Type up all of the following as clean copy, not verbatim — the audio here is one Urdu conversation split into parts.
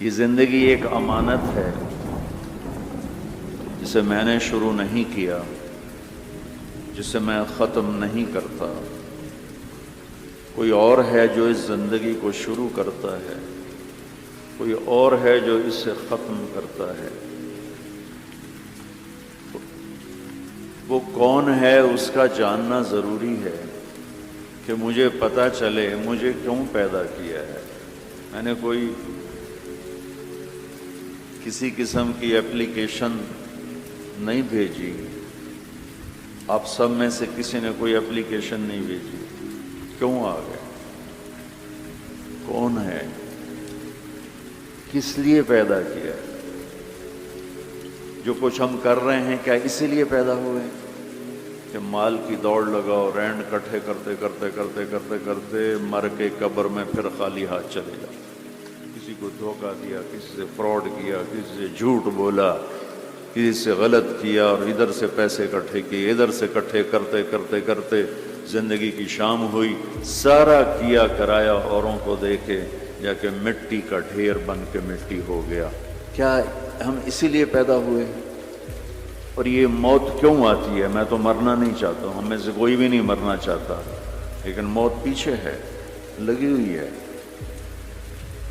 یہ زندگی ایک امانت ہے جسے میں نے شروع نہیں کیا، جسے میں ختم نہیں کرتا۔ کوئی اور ہے جو اس زندگی کو شروع کرتا ہے، کوئی اور ہے جو اسے ختم کرتا ہے۔ وہ کون ہے اس کا جاننا ضروری ہے کہ مجھے پتہ چلے مجھے کیوں پیدا کیا ہے۔ میں نے کوئی کسی قسم کی اپلیکیشن نہیں بھیجی، آپ سب میں سے کسی نے کوئی اپلیکیشن نہیں بھیجی، کیوں آ گئے؟ کون ہے؟ کس لیے پیدا کیا؟ جو کچھ ہم کر رہے ہیں کیا اسی لیے پیدا ہوئے کہ مال کی دوڑ لگاؤ، رینڈ کٹھے کرتے کرتے کرتے کرتے کرتے مر کے قبر میں پھر خالی ہاتھ چلے جاؤ؟ کسی کو دھوکہ دیا، کسی سے فراڈ کیا، کسی سے جھوٹ بولا، کسی سے غلط کیا اور ادھر سے پیسے اکٹھے کیے، ادھر سے اکٹھے کرتے کرتے کرتے زندگی کی شام ہوئی، سارا کیا کرایا اوروں کو دے کے جا کے مٹی کا ڈھیر بن کے مٹی ہو گیا۔ کیا ہم اسی لیے پیدا ہوئے؟ اور یہ موت کیوں آتی ہے؟ میں تو مرنا نہیں چاہتا ہوں، ہم میں سے کوئی بھی نہیں مرنا چاہتا، لیکن موت پیچھے ہے، لگی ہوئی ہے،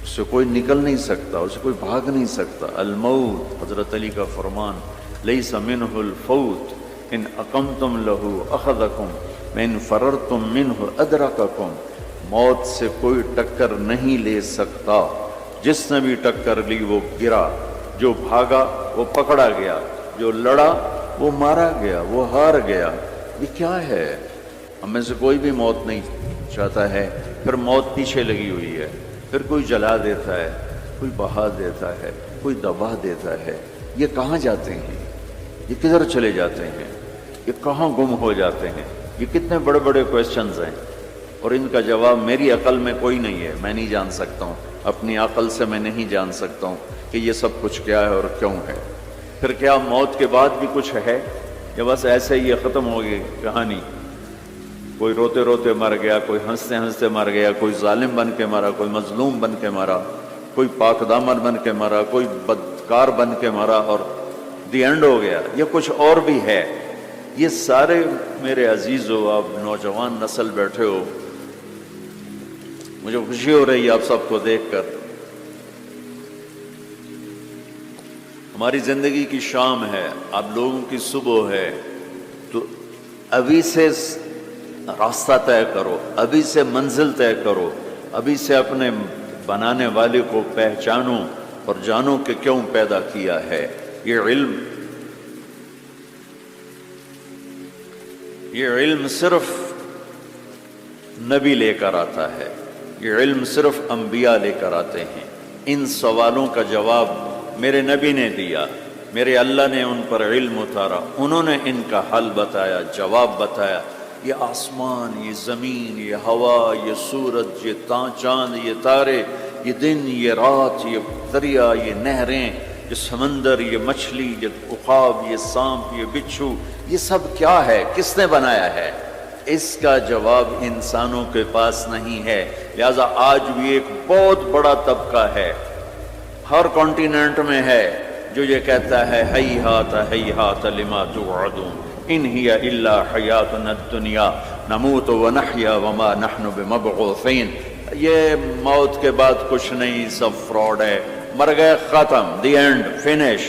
اس سے کوئی نکل نہیں سکتا، اس سے کوئی بھاگ نہیں سکتا۔ الموت، حضرت علی کا فرمان، لیس منہ الفوت ان اقمتم لہ اخذکم وان فررتم منہ ادرککم۔ موت سے کوئی ٹکر نہیں لے سکتا، جس نے بھی ٹکر لی وہ گرا، جو بھاگا وہ پکڑا گیا، جو لڑا وہ مارا گیا، وہ ہار گیا۔ یہ کیا ہے؟ ہم میں سے کوئی بھی موت نہیں چاہتا ہے، پھر موت پیچھے لگی ہوئی ہے، پھر کوئی جلا دیتا ہے، کوئی بہا دیتا ہے، کوئی دبا دیتا ہے۔ یہ کہاں جاتے ہیں؟ یہ کدھر چلے جاتے ہیں؟ یہ کہاں گم ہو جاتے ہیں؟ یہ کتنے بڑے بڑے کویسچنز ہیں، اور ان کا جواب میری عقل میں کوئی نہیں ہے، میں نہیں جان سکتا ہوں، اپنی عقل سے میں نہیں جان سکتا ہوں کہ یہ سب کچھ کیا ہے اور کیوں ہے۔ پھر کیا موت کے بعد بھی کچھ ہے یا بس ایسے ہی یہ ختم ہو گئی کہانی؟ کوئی روتے روتے مر گیا، کوئی ہنستے ہنستے مر گیا، کوئی ظالم بن کے مرا، کوئی مظلوم بن کے مرا، کوئی پاک دامن بن کے مرا، کوئی بدکار بن کے مرا اور دی اینڈ ہو گیا؟ یہ کچھ اور بھی ہے؟ یہ سارے میرے عزیزو، آپ نوجوان نسل بیٹھے ہو، مجھے خوشی ہو رہی ہے آپ سب کو دیکھ کر۔ ہماری زندگی کی شام ہے، آپ لوگوں کی صبح ہے، تو ابھی سے راستہ طے کرو، ابھی سے منزل طے کرو، ابھی سے اپنے بنانے والے کو پہچانو اور جانو کہ کیوں پیدا کیا ہے۔ یہ علم صرف نبی لے کر آتا ہے، یہ علم صرف انبیاء لے کر آتے ہیں۔ ان سوالوں کا جواب میرے نبی نے دیا، میرے اللہ نے ان پر علم اتارا، انہوں نے ان کا حل بتایا، جواب بتایا۔ یہ آسمان، یہ زمین، یہ ہوا، یہ سورج، یہ چاند، یہ تارے، یہ دن، یہ رات، یہ دریا، یہ نہریں، یہ سمندر، یہ مچھلی، یہ عقاب، یہ سانپ، یہ بچھو، یہ سب کیا ہے؟ کس نے بنایا ہے؟ اس کا جواب انسانوں کے پاس نہیں ہے۔ لہذا آج بھی ایک بہت بڑا طبقہ ہے، ہر کانٹیننٹ میں ہے، جو یہ کہتا ہے ہیہات ہیہات لما توعدون ان ہی الا حیاتنا الدنیا نموت ونحیا وما نحن بمبعوثین۔ یہ موت کے بعد کچھ نہیں، سب فراڈ ہے، مر گئے، ختم، the end, finish,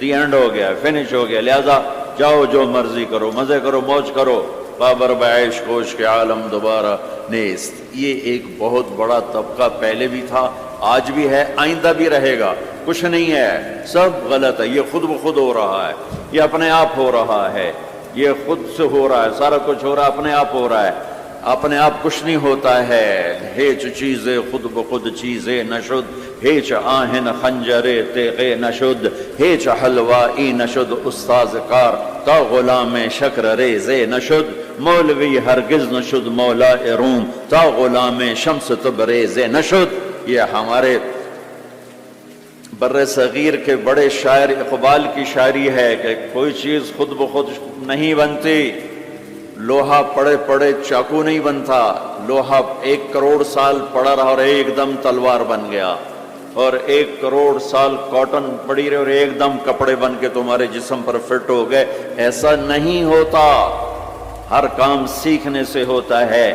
the end ہو گیا، فنش ہو گیا۔ لہذا جاؤ جو مرضی کرو، مزے کرو، موج کرو، بابر بعیش کوش کے عالم دوبارہ نیست۔ یہ ایک بہت بڑا طبقہ پہلے بھی تھا، آج بھی ہے، آئندہ بھی رہے گا۔ کچھ نہیں ہے، سب غلط ہے، یہ خود بخود ہو رہا ہے، یہ اپنے آپ ہو رہا ہے، یہ خود سے ہو رہا ہے، سارا کچھ ہو رہا ہے، اپنے آپ ہو رہا ہے۔ اپنے آپ کچھ نہیں ہوتا ہے، ہیچ چیزیں خود بخود چیزیں نشد، ہیچ آہن خنجرے تیغے نشد، ہیچ حلوائی نشد استاذ کار، تا غلام شکر ریزے نشد، مولوی ہرگز نشد مولا روم، تا غلام شمس تبریزے نشد۔ یہ ہمارے بر صغیر کے بڑے شاعر اقبال کی شاعری ہے کہ کوئی چیز خود بخود نہیں بنتی، لوہا پڑے پڑے چاقو نہیں بنتا، لوہا 1 کروڑ سال پڑا رہا اور ایک دم تلوار بن گیا۔ اور 1 کروڑ سال کاٹن پڑی رہے اور ایک دم کپڑے بن کے تمہارے جسم پر فٹ ہو گئے، ایسا نہیں ہوتا۔ ہر کام سیکھنے سے ہوتا ہے۔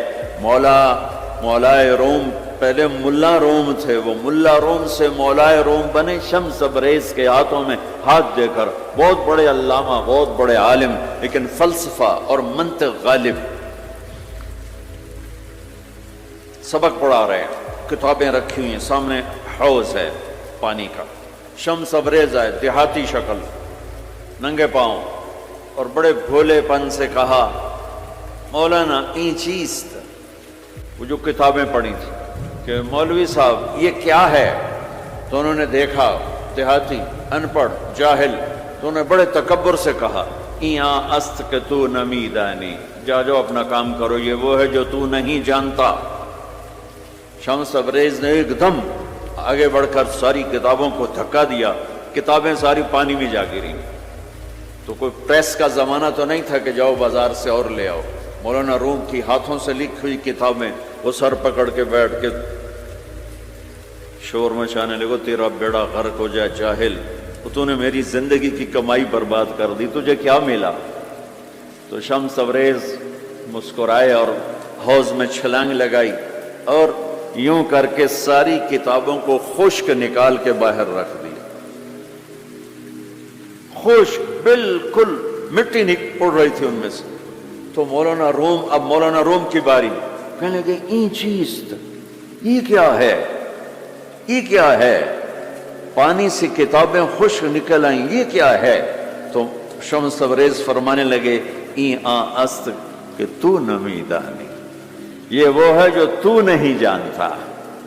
مولائے روم پہلے ملا روم تھے، وہ ملا روم سے مولائے روم بنے شمس تبریز کے ہاتھوں میں ہاتھ دے کر، بہت بڑے علامہ، بہت بڑے عالم، لیکن فلسفہ اور منطق غالب۔ سبق پڑھا رہے ہیں، کتابیں رکھی ہوئی ہیں، سامنے حوض ہے پانی کا، شمس تبریز آئے، دیہاتی شکل، ننگے پاؤں، اور بڑے بھولے پن سے کہا مولانا این چیست، وہ جو کتابیں پڑھی تھی کہ مولوی صاحب یہ کیا ہے؟ تو انہوں نے دیکھا دیہاتی، ان پڑھ، جاہل، تو انہوں نے بڑے تکبر سے کہا ایاں است کہ تو نمیدانی، جاؤ اپنا کام کرو، یہ وہ ہے جو تو نہیں جانتا۔ شمس تبریز نے ایک دم آگے بڑھ کر ساری کتابوں کو دھکا دیا، کتابیں ساری پانی میں جا گری۔ تو کوئی پریس کا زمانہ تو نہیں تھا کہ جاؤ بازار سے اور لے آؤ۔ مولانا روم کی ہاتھوں سے لکھی ہوئی کتابیں وہ سر پکڑ کے بیٹھ کے شور مچانے لگو، تیرا بیڑا غرق ہو جائے جاہل، تو نے میری زندگی کی کمائی برباد کر دی، تجھے کیا ملا؟ تو شمس تبریز مسکرائے اور حوض میں چھلانگ لگائی اور یوں کر کے ساری کتابوں کو خشک نکال کے باہر رکھ دی، خشک بالکل، مٹی اڑ رہی تھی ان میں سے۔ تو مولانا روم کی باری، کہنے لگے این چیز، یہ کیا ہے، یہ کیا ہے؟ پانی سے کتابیں خشک نکل آئیں، یہ کیا ہے؟ تو شمس تبریز فرمانے لگے این است کہ تو نمیدانی، یہ وہ ہے جو تو نہیں جانتا۔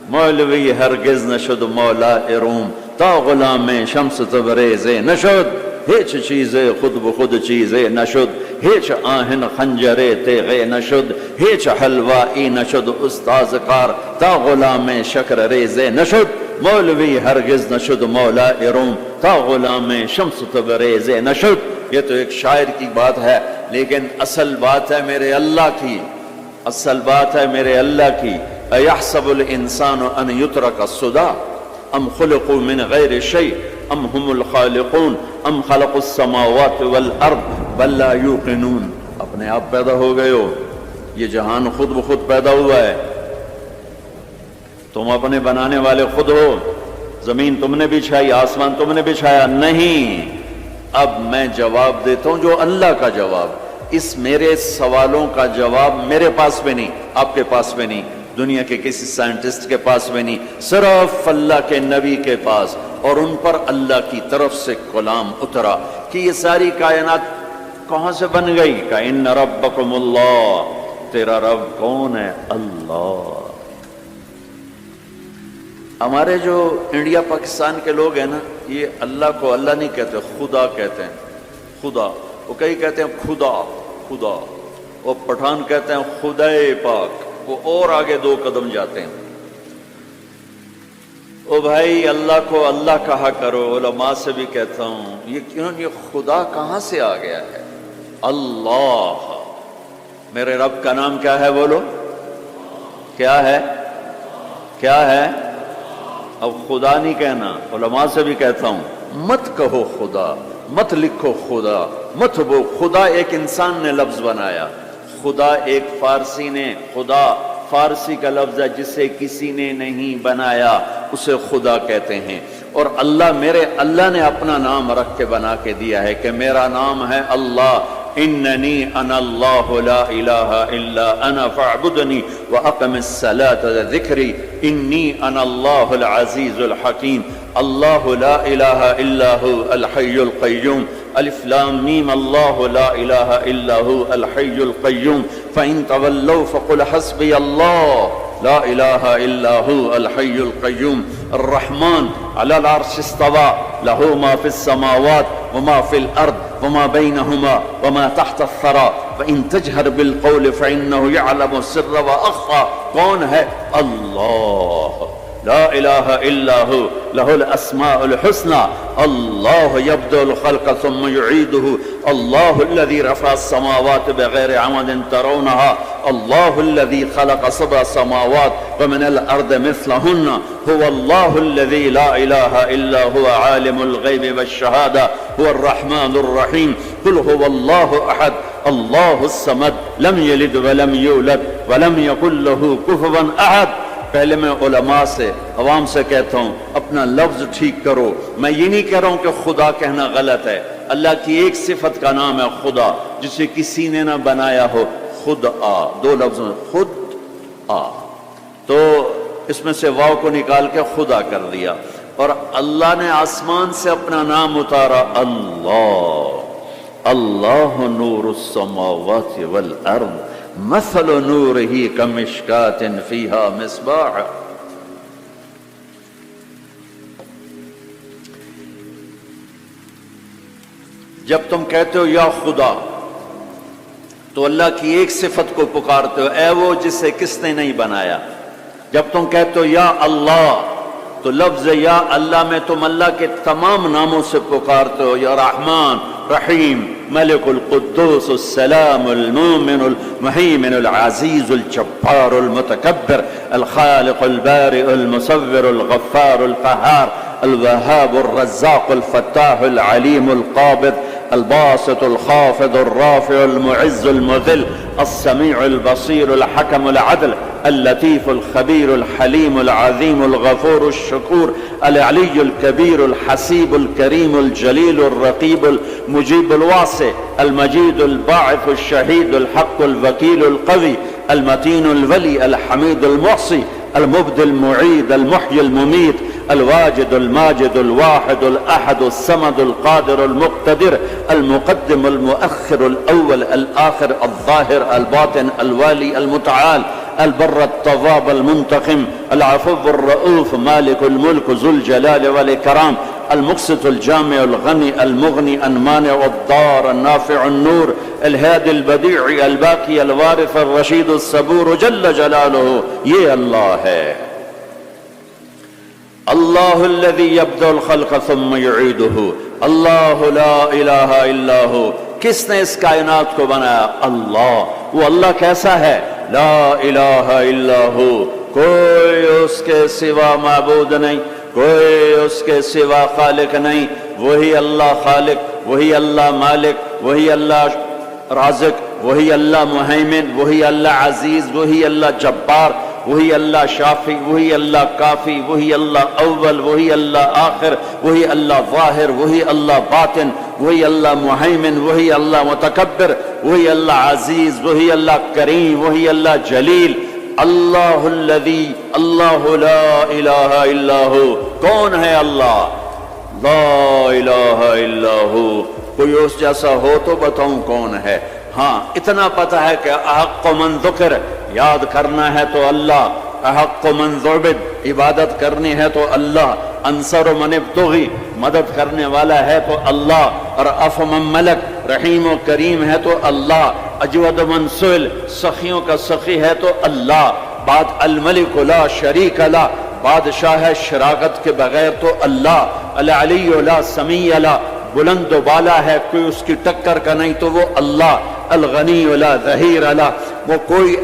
مولوی ہرگز نشد مولا روم تا غلام شمس تبریز نشد، ہیچ چیزے خود بخود چیزے نشد، ہیچ آہن خنجرے تیغے نشد، ہیچ حلوائی نشد استاذ کار تا غلام شکر ریزے نشد، مولوی ہرگز نشد مولا روم تا غلام شمس تبریز نشد۔ یہ تو ایک شاعر کی بات ہے، لیکن اصل بات ہے میرے اللہ کی، اصل بات ہے میرے اللہ کی۔ ایحسب الانسان ان یترک السدی ام خلقوا من غیر شیء ام هم الخالقون ام خلقوا السماوات والارض بل لا یوقنون۔ اپنے آپ پیدا ہو گئے ہو، یہ جہان خود بخود پیدا ہوا ہے، تم اپنے بنانے والے خود ہو، زمین تم نے بچھائی، آسمان تم نے بچھایا نہیں۔ اب میں جواب دیتا ہوں جو اللہ کا جواب، اس میرے سوالوں کا جواب میرے پاس بھی نہیں، آپ کے پاس بھی نہیں، دنیا کے کسی سائنٹسٹ کے پاس بھی نہیں، صرف اللہ کے نبی کے پاس، اور ان پر اللہ کی طرف سے کلام اترا کہ یہ ساری کائنات کہاں سے بن گئی؟ کہ ان ربکم اللہ، تیرا رب کون ہے؟ اللہ۔ ہمارے جو انڈیا پاکستان کے لوگ ہیں نا، یہ اللہ کو اللہ نہیں کہتے، خدا کہتے ہیں، خدا۔ وہ کئی کہتے ہیں خدا خدا، وہ پٹھان کہتے ہیں خدائے پاک، وہ اور آگے 2 قدم جاتے ہیں۔ او بھائی اللہ کو اللہ کہا کرو، علماء سے بھی کہتا ہوں، یہ خدا کہاں سے آ گیا ہے؟ اللہ۔ میرے رب کا نام کیا ہے بولو؟ کیا ہے؟ کیا ہے؟ اب خدا نہیں کہنا، علماء سے بھی کہتا ہوں مت کہو خدا، مت لکھو خدا، مت وہ خدا ایک انسان نے لفظ بنایا، خدا ایک فارسی نے، خدا فارسی کا لفظ ہے جسے کسی نے نہیں بنایا، اسے خدا کہتے ہیں۔ اور اللہ، میرے اللہ نے اپنا نام رکھ کے بنا کے دیا ہے کہ میرا نام ہے اللہ، اننی انا اللہ لا الہ الا انا فاعبدنی واقم الصلاۃ ذکری انی انا اللہ العزیز الحکیم، اللہ لا الہ الا هو الحی القیوم، الف لام میم، اللہ لا الہ الا هو الحی القیوم، فإن تولوا فقل حسبی اللہ لا الہ الا هو الحی القیوم، الرحمن علی العرش استوى له ما في السماوات وما في الارض وما بينهما وما تحت الثرى وإن تجهر بالقول فإنه يعلم السر وأخفى۔ کون ہے؟ اللہ، لا الہ الا هو له الاسماء الحسنى، اللہ يبدأ الخلق ثم يعيده اللہ الذی رفع السماوات بغیر عمد ترونها اللہ الذی خلق سبع سماوات ومن الارض مثلہن هو اللہ الذی لا الہ الا هو عالم الغیب والشہادہ هو الرحمن الرحیم قل هو اللہ احد اللہ الصمد لم یلد ولم یولد ولم یکن له کفوا احد۔ پہلے میں علماء سے عوام سے کہتا ہوں اپنا لفظ ٹھیک کرو، میں یہ نہیں کہہ رہا ہوں کہ خدا کہنا غلط ہے، اللہ کی ایک صفت کا نام ہے خدا جسے کسی نے نہ بنایا ہو، خود آ، دو لفظوں خود آ، تو اس میں سے واو کو نکال کے خدا کر دیا، اور اللہ نے آسمان سے اپنا نام اتارا اللہ، اللہ نور السماوات والارض مثل نورہ کمشکات فیہا مصباح۔ جب تم کہتے ہو یا خدا تو اللہ کی ایک صفت کو پکارتے ہو، اے وہ جسے کس نے نہیں بنایا۔ جب تم کہتے ہو یا اللہ تو لفظ یا اللہ میں تم اللہ کے تمام ناموں سے پکارتے ہو، یا رحمان رحیم ملک القدوس السلام المؤمن المہیمن العزیز الجبار المتکبر الخالق البارئ المصور الغفار القہار الوہاب الرزاق الفتاح العلیم القابض الباسط الخافض الرافع المعز المذل السمیع البصیر الحکم العدل اللطیف الخبیر الحلیم العظیم الغفور الشکور العلی الکبیر الحسیب الکریم الجلیل الرقیب المجیب الواسع المجید الباعث الشہید الحق الوکیل القوی المتین الولی الحمید المحصی المبدی المعید المحیی الممیت الواجد الماجد الواحد الأحد الصمد القادر المقتدر المقدم المؤخر الأول الآخر الظاهر الباطن الوالي المتعال البر التواب المنتقم العفو الرؤوف مالك الملك ذو الجلال والإكرام المقسط الجامع الغني المغني المانع الضار النافع النور الهادي البديع الباقي الوارث الرشيد الصبور جل جلاله، یہ اللہ ہے۔ اللہ الذي يبدأ الخلق ثم يعيده اللہ لا الہ الا ہو۔ کس نے اس کائنات کو بنایا؟ اللہ۔ وہ اللہ کیسا ہے؟ لا الہ الا ہو، کوئی اس کے سوا معبود نہیں، کوئی اس کے سوا خالق نہیں، وہی اللہ خالق، وہی اللہ مالک، وہی اللہ رازق، وہی اللہ مہیمن، وہی اللہ عزیز، وہی اللہ جبار، وہی اللہ شافی، وہی اللہ کافی، وہی اللہ اول، وہی اللہ آخر، وہی اللہ ظاہر، وہی اللہ باطن، وہی اللہ مہیمن، وہی اللہ متکبر، وہی اللہ عزیز، وہی اللہ کریم، وہی اللہ جلیل۔ اللہ الذی اللہ لا الہ الا ہو۔ کون ہے اللہ؟ لا الہ الا ہو۔ کوئی اس جیسا ہو تو بتاؤں کون ہے؟ ہاں اتنا پتہ ہے کہ احق من ذکر، یاد کرنا ہے تو اللہ، احق من ذعبد، عبادت کرنی ہے تو اللہ، انصر من ابتغی، مدد کرنے والا ہے تو اللہ، اور عف من ملک، رحیم و کریم ہے تو اللہ، اجود من سئل، سخیوں کا سخی ہے تو اللہ، بعد الملک لا شریک لا، بادشاہ ہے شراکت کے بغیر تو اللہ، العلی لا سمیع لا، بلند و بالا ہے کوئی اس کی ٹکر کا نہیں تو وہ اللہ، الغنی لا ظہیر لا، وہ کوئی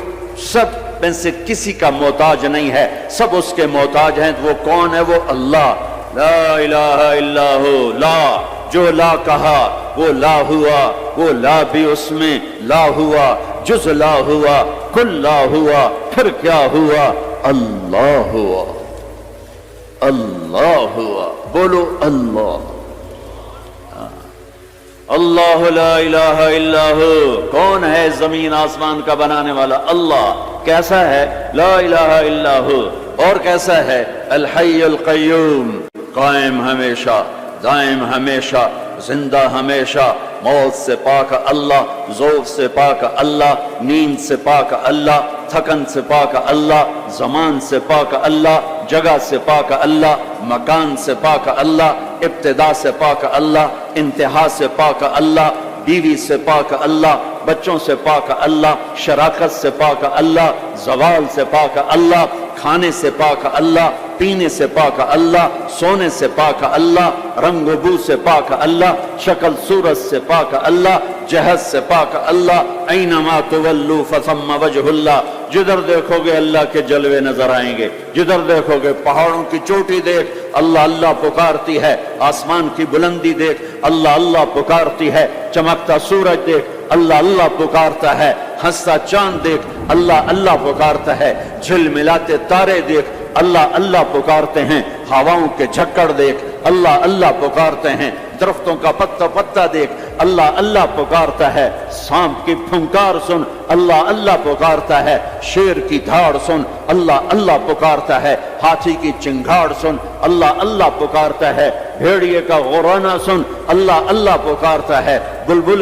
سب میں سے کسی کا محتاج نہیں ہے، سب اس کے محتاج ہیں۔ وہ کون ہے؟ وہ اللہ۔ لا الہ الا ہو، لا جو لا کہا وہ لا ہوا، وہ لا بھی اس میں لا ہوا، جز لا ہوا، کل لا ہوا، پھر کیا ہوا؟ اللہ ہوا، اللہ ہوا، بولو اللہ۔ اللہ لا الہ الا ہو۔ کون ہے زمین آسمان کا بنانے والا؟ اللہ۔ کیسا ہے؟ لا الہ الا ہو۔ اور کیسا ہے؟ الحی القیوم، قائم ہمیشہ، دائم ہمیشہ، زندہ ہمیشہ، موت سے پاک اللہ، ذوق سے پاک اللہ، نیند سے پاک اللہ، تھکن سے پاک اللہ، زمان سے پاک اللہ، جگہ سے پاک اللہ، مکان سے پاک اللہ، ابتدا سے پاک اللہ، انتہا سے پاک اللہ، بیوی سے پاک اللہ، بچوں سے پاک اللہ، شراکت سے پاک اللہ، زوال سے پاک اللہ، کھانے سے پاک اللہ، پینے سے پاک اللہ، سونے سے پاک اللہ، رنگ و بو سے پاک اللہ، شکل صورت سے پاک اللہ، جہد سے پاک اللہ، اینما تولوا فثم وجہ اللہ، جدھر دیکھو گے اللہ کے جلوے نظر آئیں گے، جدھر دیکھو گے پہاڑوں کی چوٹی دیکھ اللہ اللہ پکارتی ہے، آسمان کی بلندی دیکھ اللہ اللہ پکارتی ہے، چمکتا سورج دیکھ اللہ اللہ پکارتا ہے، ہنستا چاند دیکھ اللہ اللہ پکارتا ہے، جھلملاتے تارے دیکھ اللہ اللہ پکارتے ہیں، ہواؤں کے جھکڑ دیکھ اللہ اللہ پکارتے ہیں، درختوں کا پتا پتا دیکھ اللہ اللہ پکارتا ہے، سانپ کی پھنکار سن اللہ اللہ پکارتا ہے، شیر کی دھاڑ سن اللہ اللہ پکارتا ہے، ہاتھی کی چنگھاڑ سن اللہ اللہ پکارتا ہے، بھیڑیے کا غورانا سن اللہ اللہ پکارتا ہے، بلبل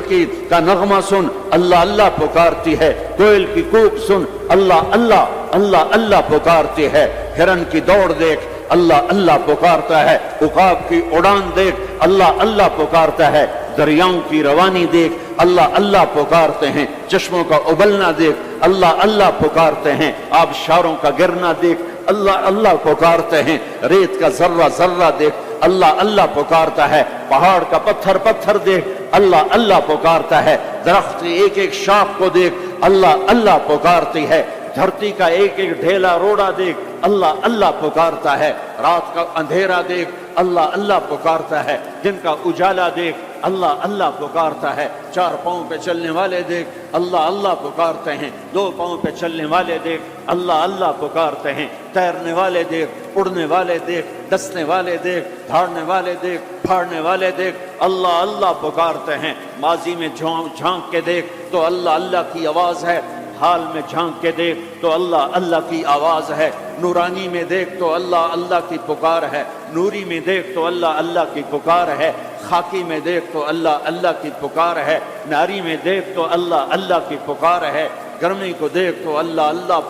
کا نغمہ سن اللہ اللہ پکارتی ہے، کوئل کی کوک سن اللہ اللہ اللہ اللہ پکارتی ہے، ہرن کی دوڑ دیکھ اللہ اللہ پکارتا ہے، عقاب کی اڑان دیکھ اللہ اللہ پکارتا ہے، دریاؤں کی روانی دیکھ اللہ اللہ پکارتے ہیں، چشموں کا ابلنا دیکھ اللہ اللہ پکارتے ہیں، آبشاروں کا گرنا دیکھ اللہ اللہ پکارتے ہیں، ریت کا ذرہ ذرہ دیکھ اللہ اللہ پکارتا ہے، پہاڑ کا پتھر پتھر دیکھ اللہ اللہ پکارتا ہے، درخت کی ایک ایک شاخ کو دیکھ اللہ اللہ پکارتی ہے، دھرتی کا ایک ایک ڈھیلا روڑا دیکھ اللہ اللہ پکارتا ہے، رات کا اندھیرا دیکھ اللہ اللہ پکارتا ہے، دن کا اجالا دیکھ اللہ اللہ پکارتا ہے، چار پاؤں پہ چلنے والے دیکھ اللہ اللہ پکارتے ہیں، دو پاؤں پہ چلنے والے دیکھ اللہ اللہ پکارتے ہیں، تیرنے والے دیکھ، اڑنے والے دیکھ، ڈسنے والے دیکھ، دھاڑنے والے دیکھ، پھاڑنے والے دیکھ اللہ اللہ پکارتے ہیں، ماضی میں جھانک کے دیکھ تو اللہ اللہ کی آواز ہے، حال میں جھانک کے دیکھ تو اللہ اللہ کی آواز ہے، نورانی میں دیکھ تو اللہ اللہ کی پکار ہے، نوری میں دیکھ تو اللہ اللہ کی پکار ہے، خاکی میں دیکھ تو اللہ اللہ کی پکار ہے، ناری میں دیکھ تو اللہ اللہ کی پکار ہے، گرمی کو دیکھ تو اللہ اللہ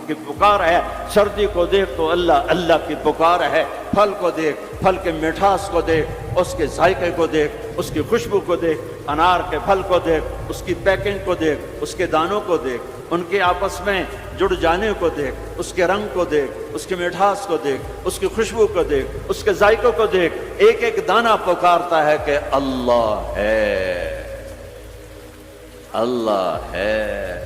کی پکار ہے، سردی کو دیکھ تو اللہ اللہ کی پکار ہے، پھل کو دیکھ، پھل کے مٹھاس کو دیکھ، اس کے ذائقے کو دیکھ، اس کی خوشبو کو دیکھ، انار کے پھل کو دیکھ، اس کی پیکنگ کو دیکھ، اس کے دانوں کو دیکھ، ان کے آپس میں جڑ جانے کو دیکھ، اس کے رنگ کو دیکھ، اس کے مٹھاس کو دیکھ، اس کی خوشبو کو دیکھ، اس کے ذائقوں کو دیکھ، ایک ایک دانہ پکارتا ہے کہ اللہ ہے، اللہ ہے۔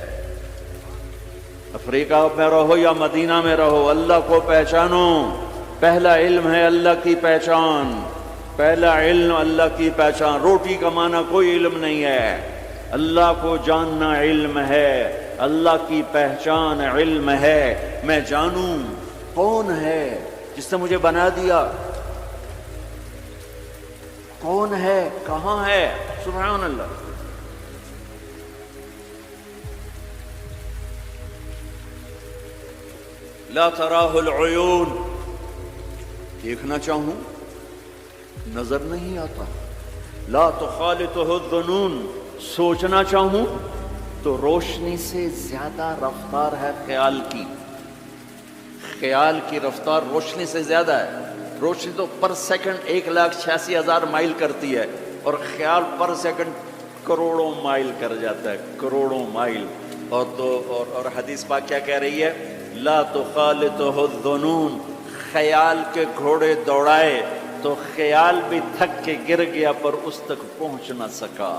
افریقہ میں رہو یا مدینہ میں رہو، اللہ کو پہچانو، پہلا علم ہے اللہ کی پہچان، پہلا علم اللہ کی پہچان، روٹی کمانا کوئی علم نہیں ہے، اللہ کو جاننا علم ہے، اللہ کی پہچان علم ہے، میں جانوں کون ہے جس نے مجھے بنا دیا، کون ہے، کہاں ہے، سبحان اللہ۔ لا تراہ العیون، دیکھنا چاہوں نظر نہیں آتا، لا تخالطہ الظنون، سوچنا چاہوں تو روشنی سے زیادہ رفتار ہے خیال کی، خیال کی رفتار روشنی سے زیادہ ہے، روشنی تو پر سیکنڈ 1,86,000 مائل کرتی ہے اور خیال پر سیکنڈ کروڑوں مائل کر جاتا ہے، کروڑوں مائل۔ اور حدیث پاک کیا کہہ رہی ہے؟ لا تخالطہ الظنون، خیال کے گھوڑے دوڑائے تو خیال بھی تھک کے گر گیا پر اس تک پہنچ نہ سکا۔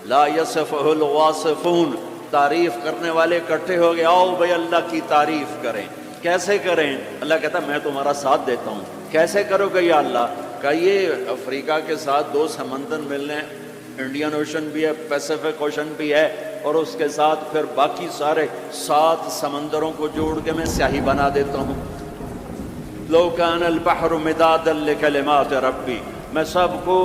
لا یصفہ الواصفون، تعریف کرنے والے اکٹھے ہو گئے، آؤ بھائی اللہ کی تعریف کریں، کیسے کریں؟ اللہ کہتا میں تمہارا ساتھ دیتا ہوں، کیسے کرو گے یا اللہ؟ کہ یہ افریقہ کے ساتھ 2 سمندر ملنے، انڈین اوشن بھی ہے، پیسیفک اوشن بھی ہے، اور اس کے ساتھ پھر باقی سارے 7 سمندروں کو جوڑ کے میں سیاہی بنا دیتا ہوں۔ لو کان البحر مدادا لکلمات ربی، میں سب کو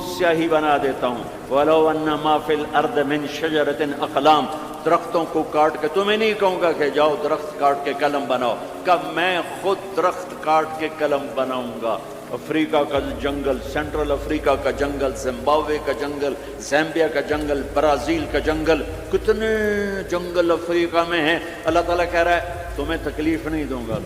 سیاہی بنا دیتا ہوں۔ ولو ان ما فی الارض من شجرۃ اقلام، درختوں کو کاٹ کے، تمہیں نہیں کہوں گا کہ جاؤ درخت کاٹ کے قلم بناؤ، کہ میں خود درخت کاٹ کے قلم بناؤں گا۔ افریقہ کا جنگل، سینٹرل افریقہ کا جنگل، زمبابوے کا جنگل، زامبیا کا جنگل، برازیل کا جنگل، کتنے جنگل افریقہ میں ہیں۔ اللہ تعالیٰ کہہ رہا ہے تمہیں تکلیف نہیں دوں گا،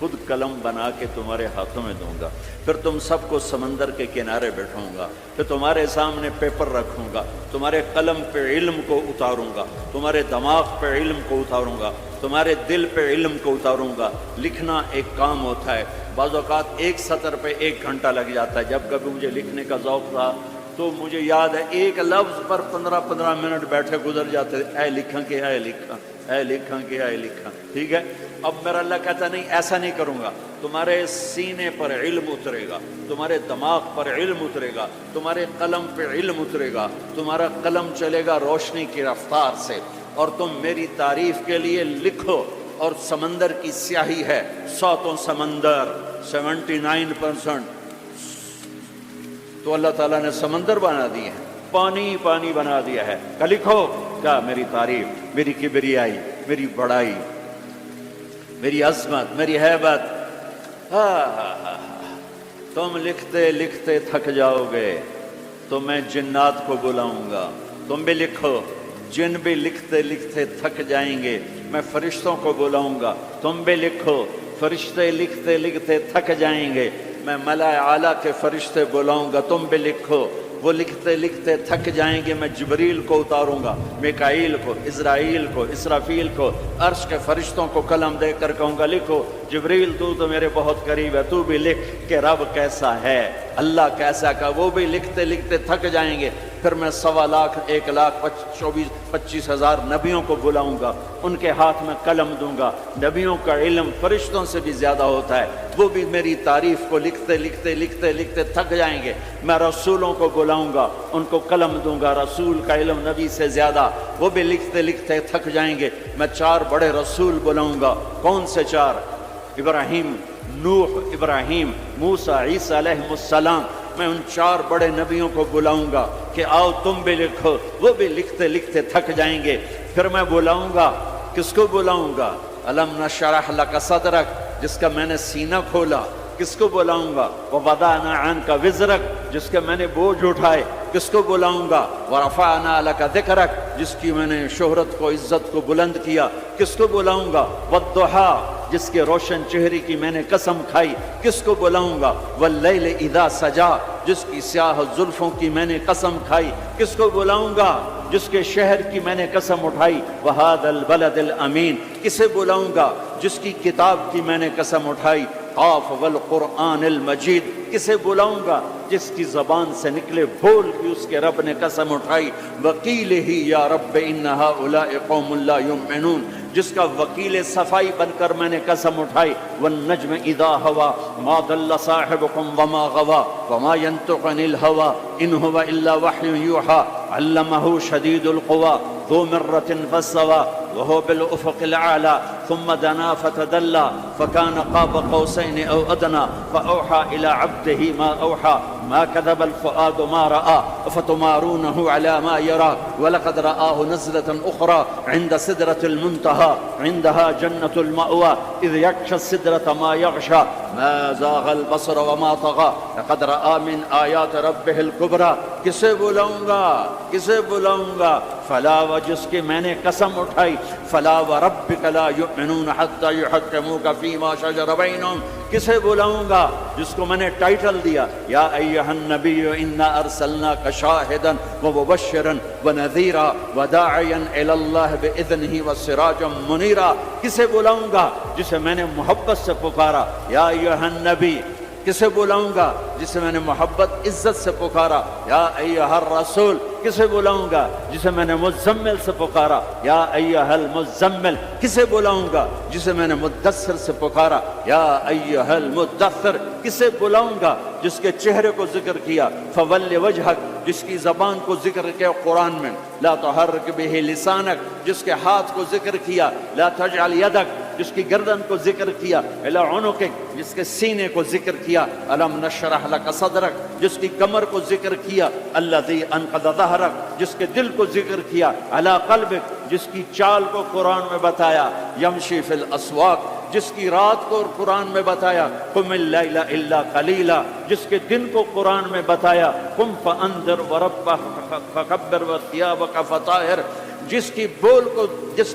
خود قلم بنا کے تمہارے ہاتھوں میں دوں گا، پھر تم سب کو سمندر کے کنارے بیٹھوں گا، پھر تمہارے سامنے پیپر رکھوں گا، تمہارے قلم پہ علم کو اتاروں گا، تمہارے دماغ پہ علم کو اتاروں گا، تمہارے دل پہ علم کو اتاروں گا۔ لکھنا ایک کام ہوتا ہے، بعض اوقات ایک سطر پہ 1 گھنٹہ لگ جاتا ہے۔ جب کبھی مجھے لکھنے کا ذوق تھا تو مجھے یاد ہے ایک لفظ پر 15 منٹ بیٹھے گزر جاتے تھے، اے لکھاں کہ اے لکھاں، اے لکھاں کہ اے لکھاں۔ ٹھیک ہے، اب میرا اللہ کہتا نہیں ایسا نہیں کروں گا، تمہارے سینے پر علم اترے گا، تمہارے دماغ پر علم اترے گا، تمہارے قلم پہ علم اترے گا، تمہارا قلم چلے گا روشنی کی رفتار سے، اور تم میری تعریف کے لیے لکھو۔ اور سمندر کی سیاہی ہے، 100 سمندر، 79% تو اللہ تعالیٰ نے سمندر بنا دیے ہیں، پانی پانی بنا دیا ہے، کہ لکھو کیا میری تعریف، میری کبریائی، میری بڑائی، میری عظمت، میری ہیبت۔ تم لکھتے لکھتے تھک جاؤ گے تو میں جنات کو بلاؤں گا، تم بھی لکھو۔ جن بھی لکھتے لکھتے تھک جائیں گے، میں فرشتوں کو بلاؤں گا، تم بھی لکھو۔ فرشتے لکھتے لکھتے تھک جائیں گے، میں ملائے اعلیٰ کے فرشتے بلاؤں گا، تم بھی لکھو۔ وہ لکھتے لکھتے تھک جائیں گے، میں جبریل کو اتاروں گا، میکائیل کو، اسرائیل کو، اسرافیل کو، عرش کے فرشتوں کو قلم دے کر کہوں گا لکھو۔ جبریل تو میرے بہت قریب ہے، تو بھی لکھ کہ رب کیسا ہے، اللہ کیسا کا۔ وہ بھی لکھتے لکھتے تھک جائیں گے، پھر میں 1.25 لاکھ 1,24,25,000 نبیوں کو بلاؤں گا، ان کے ہاتھ میں قلم دوں گا۔ نبیوں کا علم فرشتوں سے بھی زیادہ ہوتا ہے، وہ بھی میری تعریف کو لکھتے لکھتے لکھتے لکھتے تھک جائیں گے۔ میں رسولوں کو بلاؤں گا، ان کو قلم دوں گا، رسول کا علم نبی سے زیادہ، وہ بھی لکھتے لکھتے تھک جائیں گے۔ میں 4 بڑے رسول بلاؤں گا۔ کون سے 4؟ ابراہیم، نوح، ابراہیم، موسیٰ، عیسیٰ علیہ السلام۔ میں ان 4 بڑے نبیوں کو بلاؤں گا کہ آؤ تم بھی لکھو، وہ بھی لکھتے لکھتے تھک جائیں گے۔ پھر میں بلاؤں گا، کس کو بلاؤں گا؟ الم نشرح لک صدرک، جس کا میں نے سینہ کھولا، کس کو بلاؤں گا؟ ووضعنا عنک وزرک، جس کے میں نے بوجھ اٹھائے، کس کو بلاؤں گا؟ ورفعنا لک ذکرک، جس کی میں نے شہرت کو، عزت کو بلند کیا، کس کو بلاؤں گا؟ والضحیٰ، جس کے روشن چہرے کی میں نے قسم کھائی، کس کو بلاؤں گا؟ واللیل اذا سجا، جس کی سیاہ زلفوں کی میں نے قسم کھائی، کس کو بلاؤں گا؟ جس کے شہر کی میں نے قسم اٹھائی۔ وہذا البلد الامین، کسے بلاؤں گا؟ جس کی کتاب کی میں نے قسم اٹھائی۔ قاف والقرآن المجید، کسے بلاؤں گا؟ جس کی زبان سے نکلے بول کی اس کے رب نے قسم اٹھائی۔ وکیل ہی یا رب ان ہؤلاء قوم لا یؤمنون، جس کا وکیل صفائی بن کر میں نے قسم اٹھائی۔ والنجم اذا ہوا ما ضل صاحبکم وما غوا وما ينطق عن الہوا ان هو الا وحی یوحی علمہ شدید القوی ذو مرة فاستوى وهو بالأفق الأعلى ثم دنا فتدلى فكان قاب قوسين أو أدنى فأوحى إلى عبده ما أوحى ما كذب الفؤاد ما رأى أفتمارونه على ما يرى ولقد رآه نزلة أخرى عند سدرة المنتهى عندها جنة المأوى إذ يغشى السدرة ما يغشى ما زاغ البصر وما طغى لقد رأى من آيات ربه الكبرى۔ کسے بلاؤں گا؟ کسے بلاؤں گا؟ فلا، و جس کی میں نے قسم اٹھائی، فلا وربک لا یؤمنون حتی یحکموک فیما شجر بینہم۔ کسے بلاؤں گا؟ جس کو میں نے ٹائٹل دیا یا ایھا النبی انا ارسلناک شاہدا ومبشرا ونذیرا وداعیا الی اللہ باذنہ وسراجا منیرا۔ کسے بلاؤں گا؟ جسے میں نے محبت سے پکارا یا ایھا النبی۔ کسے بلاؤں گا؟ جسے میں نے محبت عزت سے پکارا یا ایھا الرسول۔ کسے بلاؤں گا؟ جسے میں نے مزمل سے پکارا یا ایھا المزمل۔ کسے بلاؤں گا؟ جسے میں نے مدثر سے پکارا یا ایھا المدثر۔ کسے بلاؤں گا؟ جس کے چہرے کو ذکر کیا فول وجہک، جس کی زبان کو ذکر کیا قرآن میں لا تحرک بہ لسانک، جس کے ہاتھ کو ذکر کیا لا تجعل یدک، جس کی گردن کو ذکر کیا الی عنقک، جس کے سینے کو ذکر کیا الم نشرح لک صدرک، جس کی کمر کو ذکر کیا الذی انقض ظہرک، جس کے دل کو ذکر کیا علی قلبک، جس کی چال کو قرآن میں بتایا یمشی فی الاسواق، جس کی رات کو قرآن میں بتایا قم اللیل الا قلیلا، جس کے دن کو قرآن میں بتایا قم فانذر وربک فکبر وثیابک فطہر، جس کی بول کو، جس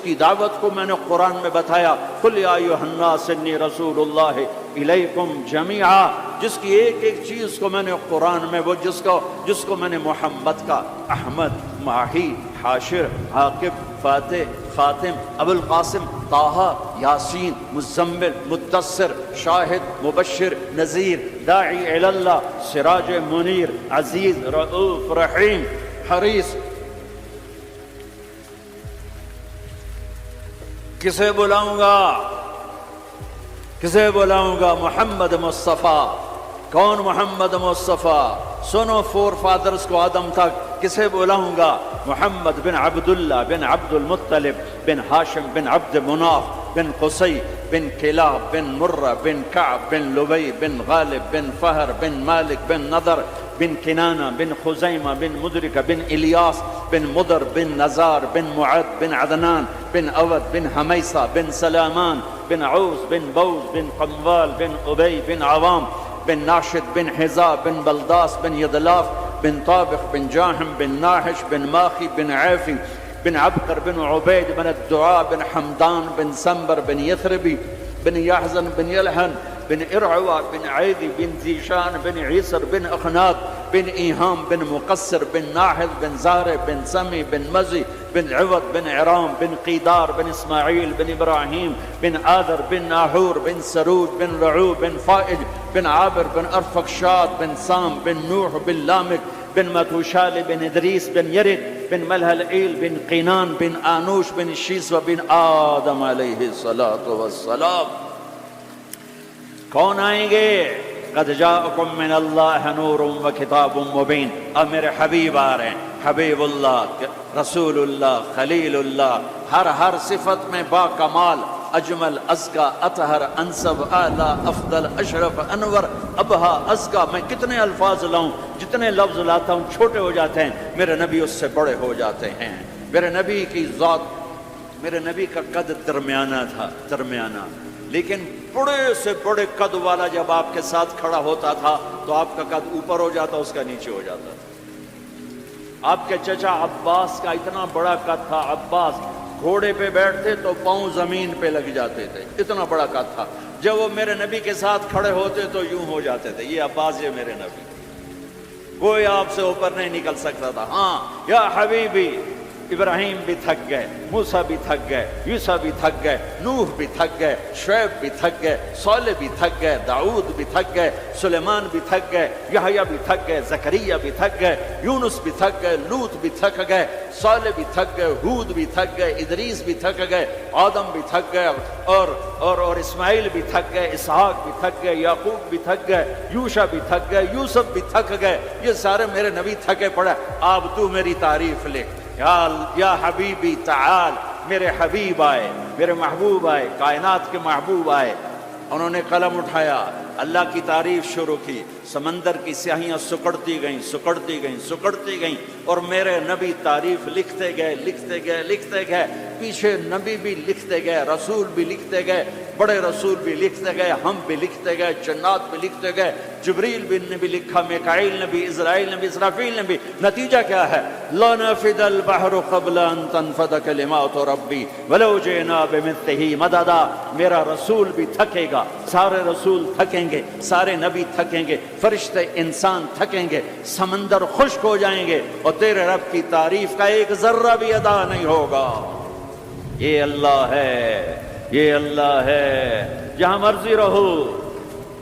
کی دعوت کو میں نے قرآن میں بتایا قل یا ایھا الناس انی رسول اللہ الیکم جمیعا، جس کی ایک ایک چیز کو میں نے قرآن میں، وہ جس کو میں نے محمد کا، احمد، ماہی، حاشر، عاقب، فاتح، خاتم، ابو القاسم، طٰہٰ، یاسین، مزمل، مدثر، شاہد، مبشر، نذیر، داعی الی اللہ، سراج منیر، عزیز، رؤوف، رحیم، حریص۔ کسے بلاؤں گا؟ کسے بلاؤں گا؟ محمد مصطفیٰ۔ کون محمد مصطفیٰ؟ سنو فور فادرز کو آدم تک، کسے بلاؤں گا؟ محمد بن عبداللہ بن عبد المطلب بن ہاشم بن عبد مناف بن قصی بن کلاب بن مرہ بن کعب بن لبی بن غالب بن فہر بن مالک بن نضر بن کنانہ بن خزیمہ بن مدرکہ بن الیاس بن مدر بن نزار بن معد بن عدنان بن اود بن حمیسہ بن سلامان بن عوس بن بوز بن قموال بن ابی بن عوام بن ناشد بن حزا بن بلداس بن یدلاف بن طابق بن جاہم بن ناحش بن ماخی بن عیفی بن عبقر بن عبید بن الدعاء بن حمدان بن سنبر بن یثربی بن یحزن بن یلحن بن ارعوى بن عیدی بن ذیشان بن عیسر بن اخناد بن ایہام بن مقصر بن ناحد بن زارع بن سمی بن مزی بن عوض بن عرام بن قیدار بن اسماعیل بن ابراہیم بن آدر بن ناحور بن سروج بن رعو بن فائج بن عابر بن ارفقشاد بن سام بن نوح بن لامک بن متوشال بن ادریس بن یرد بن ملہلعیل بن قینان بن آنوش بن شیسو بن آدم علیہ السلام۔ کون آئیں گے؟ قد جاءکم من اللہ نور و کتاب مبین۔ اب میرے حبیب آ رہے ہیں، حبیب اللہ، رسول اللہ، خلیل اللہ، ہر صفت میں با کمال، اجمل، ازکا، اطہر، انسب، اعلیٰ، افضل، اشرف، انور، ابہا، ازکا۔ میں کتنے الفاظ لاؤں، جتنے لفظ لاتا ہوں چھوٹے ہو جاتے ہیں، میرے نبی اس سے بڑے ہو جاتے ہیں۔ میرے نبی کی ذات، میرے نبی کا قد درمیانہ تھا، درمیانہ، لیکن بڑے سے بڑے قد والا جب آپ کے ساتھ کھڑا ہوتا تھا تو آپ کا قد اوپر ہو جاتا، اس کا نیچے ہو جاتا تھا۔ آپ کے چچا عباس کا اتنا بڑا قد تھا، عباس گھوڑے پہ بیٹھتے تو پاؤں زمین پہ لگ جاتے تھے، اتنا بڑا قد تھا۔ جب وہ میرے نبی کے ساتھ کھڑے ہوتے تو یوں ہو جاتے تھے، یہ عباس، یہ میرے نبی، کوئی آپ سے اوپر نہیں نکل سکتا تھا۔ ہاں یا حبیبی، ابراہیم بھی تھک گئے، موسیٰ بھی تھک گئے، یوسف بھی تھک گئے، نوح بھی تھک گئے، شعیب بھی تھک گئے، صالح بھی تھک گئے، داؤد بھی تھک گئے، سلیمان بھی تھک گئے، یحییٰ بھی تھک گئے، زکریا بھی تھک گئے، یونس بھی تھک گئے، لوط بھی تھک گئے، صالح بھی تھک گئے، ہود بھی تھک گئے، ادریس بھی تھک گئے، آدم بھی تھک گئے، اور اسماعیل بھی تھک گئے، اسحاق بھی تھک گئے، یعقوب بھی تھک گئے، یوشع بھی تھک گئے، یوسف بھی تھک گئے، یہ سارے میرے نبی تھکے پڑے۔ اب تو میری تعریف لکھ، یا حبیبی تعال، میرے حبیب آئے، میرے محبوب آئے، کائنات کے محبوب آئے۔ انہوں نے قلم اٹھایا، اللہ کی تعریف شروع کی، سمندر کی سیاہیاں سکڑتی گئیں، سکڑتی گئیں، سکڑتی گئیں، اور میرے نبی تعریف لکھتے گئے، لکھتے گئے، لکھتے گئے، پیچھے نبی بھی لکھتے گئے، رسول بھی لکھتے گئے، بڑے رسول بھی لکھتے گئے، ہم بھی لکھتے گئے، جنات بھی لکھتے گئے، جبریل نے بھی لکھا، میکائیل نے بھی، اسرائیل نے بھی، اسرافیل نے بھی۔ نتیجہ کیا ہے؟ لا نفد البحر قبل ان تنفد کلمات ربی ولو جئنا بمثلہ مددا۔ میرا رسول بھی تھکے گا، سارے رسول تھکیں گے، سارے نبی تھکیں گے، فرشتے انسان تھکیں گے، سمندر خشک ہو جائیں گے، اور تیرے رب کی تعریف کا ایک ذرہ بھی ادا نہیں ہوگا۔ یہ اللہ ہے، یہ اللہ ہے۔ جہاں مرضی رہو،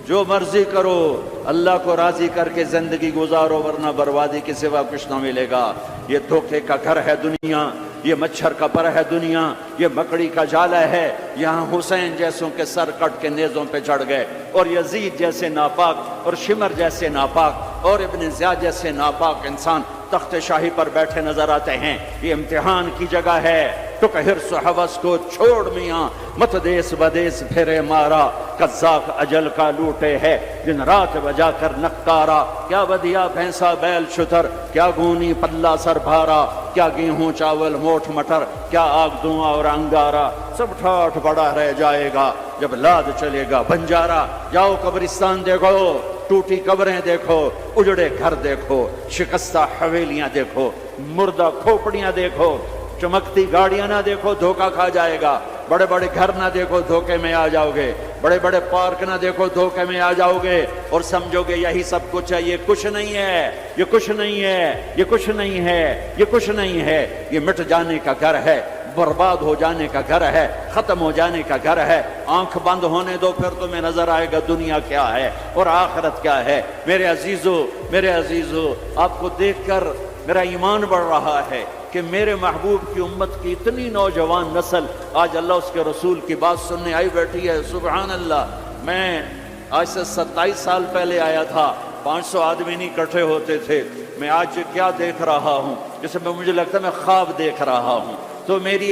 جو مرضی کرو، اللہ کو راضی کر کے زندگی گزارو، ورنہ بربادی کے سوا کچھ نہ ملے گا۔ یہ دھوکے کا گھر ہے دنیا، یہ مچھر کا پر ہے دنیا، یہ مکڑی کا جالا ہے۔ یہاں حسین جیسوں کے سر کٹ کے نیزوں پہ چڑھ گئے، اور یزید جیسے ناپاک، اور شمر جیسے ناپاک، اور ابن زیاد جیسے ناپاک انسان تخت شاہی پر بیٹھے نظر آتے ہیں۔ یہ امتحان کی جگہ ہے۔ تو کہ حرص و حوث کو چھوڑ میاں، مت دیس بدیس پھرے مارا، قذاق اجل کا لوٹے ہے دن رات بجا کر نقارا۔ کیا بدیا بھینسا بیل شتر، کیا گونی پلہ سر بھارا، کیا گیہوں چاول موٹھ مٹر، کیا آگ دھواں اور انگارا، سب ٹھاٹھ بڑا رہ جائے گا جب لاد چلے گا بنجارا۔ جاؤ قبرستان دیکھو، ٹوٹی قبریں دیکھو، اجڑے گھر دیکھو، شکستہ حویلیاں دیکھو، مردہ کھوپڑیاں دیکھو، چمکتی گاڑیاں نہ دیکھو، دھوکہ کھا جائے گا۔ بڑے بڑے گھر نہ دیکھو، دھوکے میں آ جاؤ گے۔ بڑے بڑے پارک نہ دیکھو، دھوکے میں آ جاؤ گے، اور سمجھو گے یہی سب کچھ ہے۔ یہ کچھ نہیں ہے، یہ کچھ نہیں ہے، یہ کچھ نہیں ہے، یہ کچھ نہیں ہے، یہ مٹ جانے کا گھر ہے۔ برباد ہو جانے کا گھر ہے، ختم ہو جانے کا گھر ہے۔ آنکھ بند ہونے دو، پھر تمہیں نظر آئے گا دنیا کیا ہے اور آخرت کیا ہے۔ میرے عزیزو، آپ کو دیکھ کر میرا ایمان بڑھ رہا ہے کہ میرے محبوب کی امت کی اتنی نوجوان نسل آج اللہ اس کے رسول کی بات سننے آئی بیٹھی ہے۔ سبحان اللہ۔ میں آج سے 27 سال پہلے آیا تھا، 500 آدمی نہیں اکٹھے ہوتے تھے۔ میں آج کیا دیکھ رہا ہوں، جسے مجھے لگتا ہے میں خواب دیکھ رہا ہوں۔ تو میری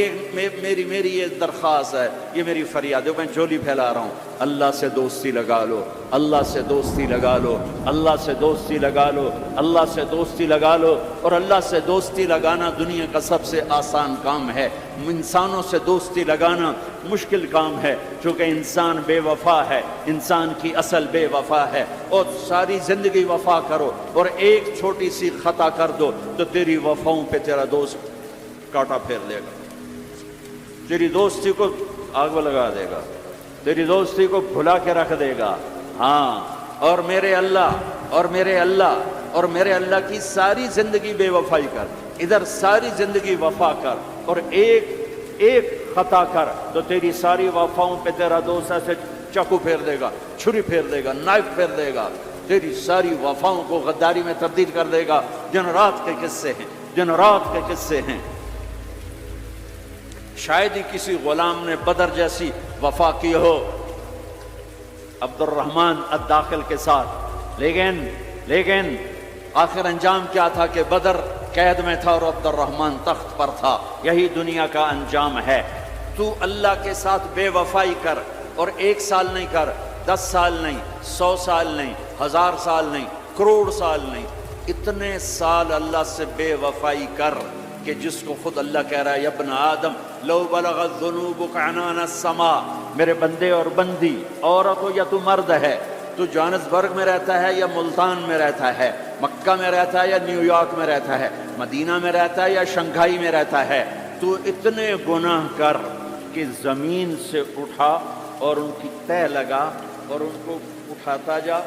یہ درخواست ہے، یہ میری فریاد ہے، میں جھولی پھیلا رہا ہوں، اللہ سے دوستی لگا لو، اللہ سے دوستی لگا لو، اللہ سے دوستی لگا لو، اللہ سے دوستی لگا لو۔ اور اللہ سے دوستی لگانا دنیا کا سب سے آسان کام ہے۔ انسانوں سے دوستی لگانا مشکل کام ہے، چونکہ انسان بے وفا ہے، انسان کی اصل بے وفا ہے۔ اور ساری زندگی وفا کرو اور ایک چھوٹی سی خطا کر دو تو تیری وفاؤں پہ تیرا دوست کاٹا پھیر دے گا، تیری دوستی کو آگ لگا دے گا، تیری دوستی کو بھلا کے رکھ دے گا۔ ہاں، اور میرے اللہ کی ساری زندگی بے وفائی کر، ادھر ساری زندگی وفا کر اور ایک خطا کر تو تیری ساری وفاؤں پہ تیرا دوست ایسے چاقو پھیر دے گا، چھری پھیر دے گا، نائف پھیر دے گا، تیری ساری وفاؤں کو غداری میں تبدیل کر دے گا۔ دن رات کے قصے ہیں۔ شاید ہی کسی غلام نے بدر جیسی وفا کی ہو عبد الرحمن الداخل کے ساتھ، لیکن آخر انجام کیا تھا کہ بدر قید میں تھا اور عبد الرحمن تخت پر تھا۔ یہی دنیا کا انجام ہے۔ تو اللہ کے ساتھ بے وفائی کر، اور 1 سال نہیں کر، 10 سال نہیں، 100 سال نہیں، 1000 سال نہیں، کروڑ سال نہیں، اتنے سال اللہ سے بے وفائی کر کہ جس کو خود اللہ کہہ رہا ہے، یا ابن آدم لو بلغت ذنوبک عنان السماء، میرے بندے اور بندی، عورت ہو یا تو مرد ہے، تو جوہانسبرگ میں رہتا ہے یا ملتان میں رہتا ہے، مکہ میں رہتا ہے یا نیو یارک میں رہتا ہے، مدینہ میں رہتا ہے یا شنگھائی میں رہتا ہے، تو اتنے گناہ کر کہ زمین سے اٹھا اور ان کی تہ لگا اور ان کو اٹھاتا جا،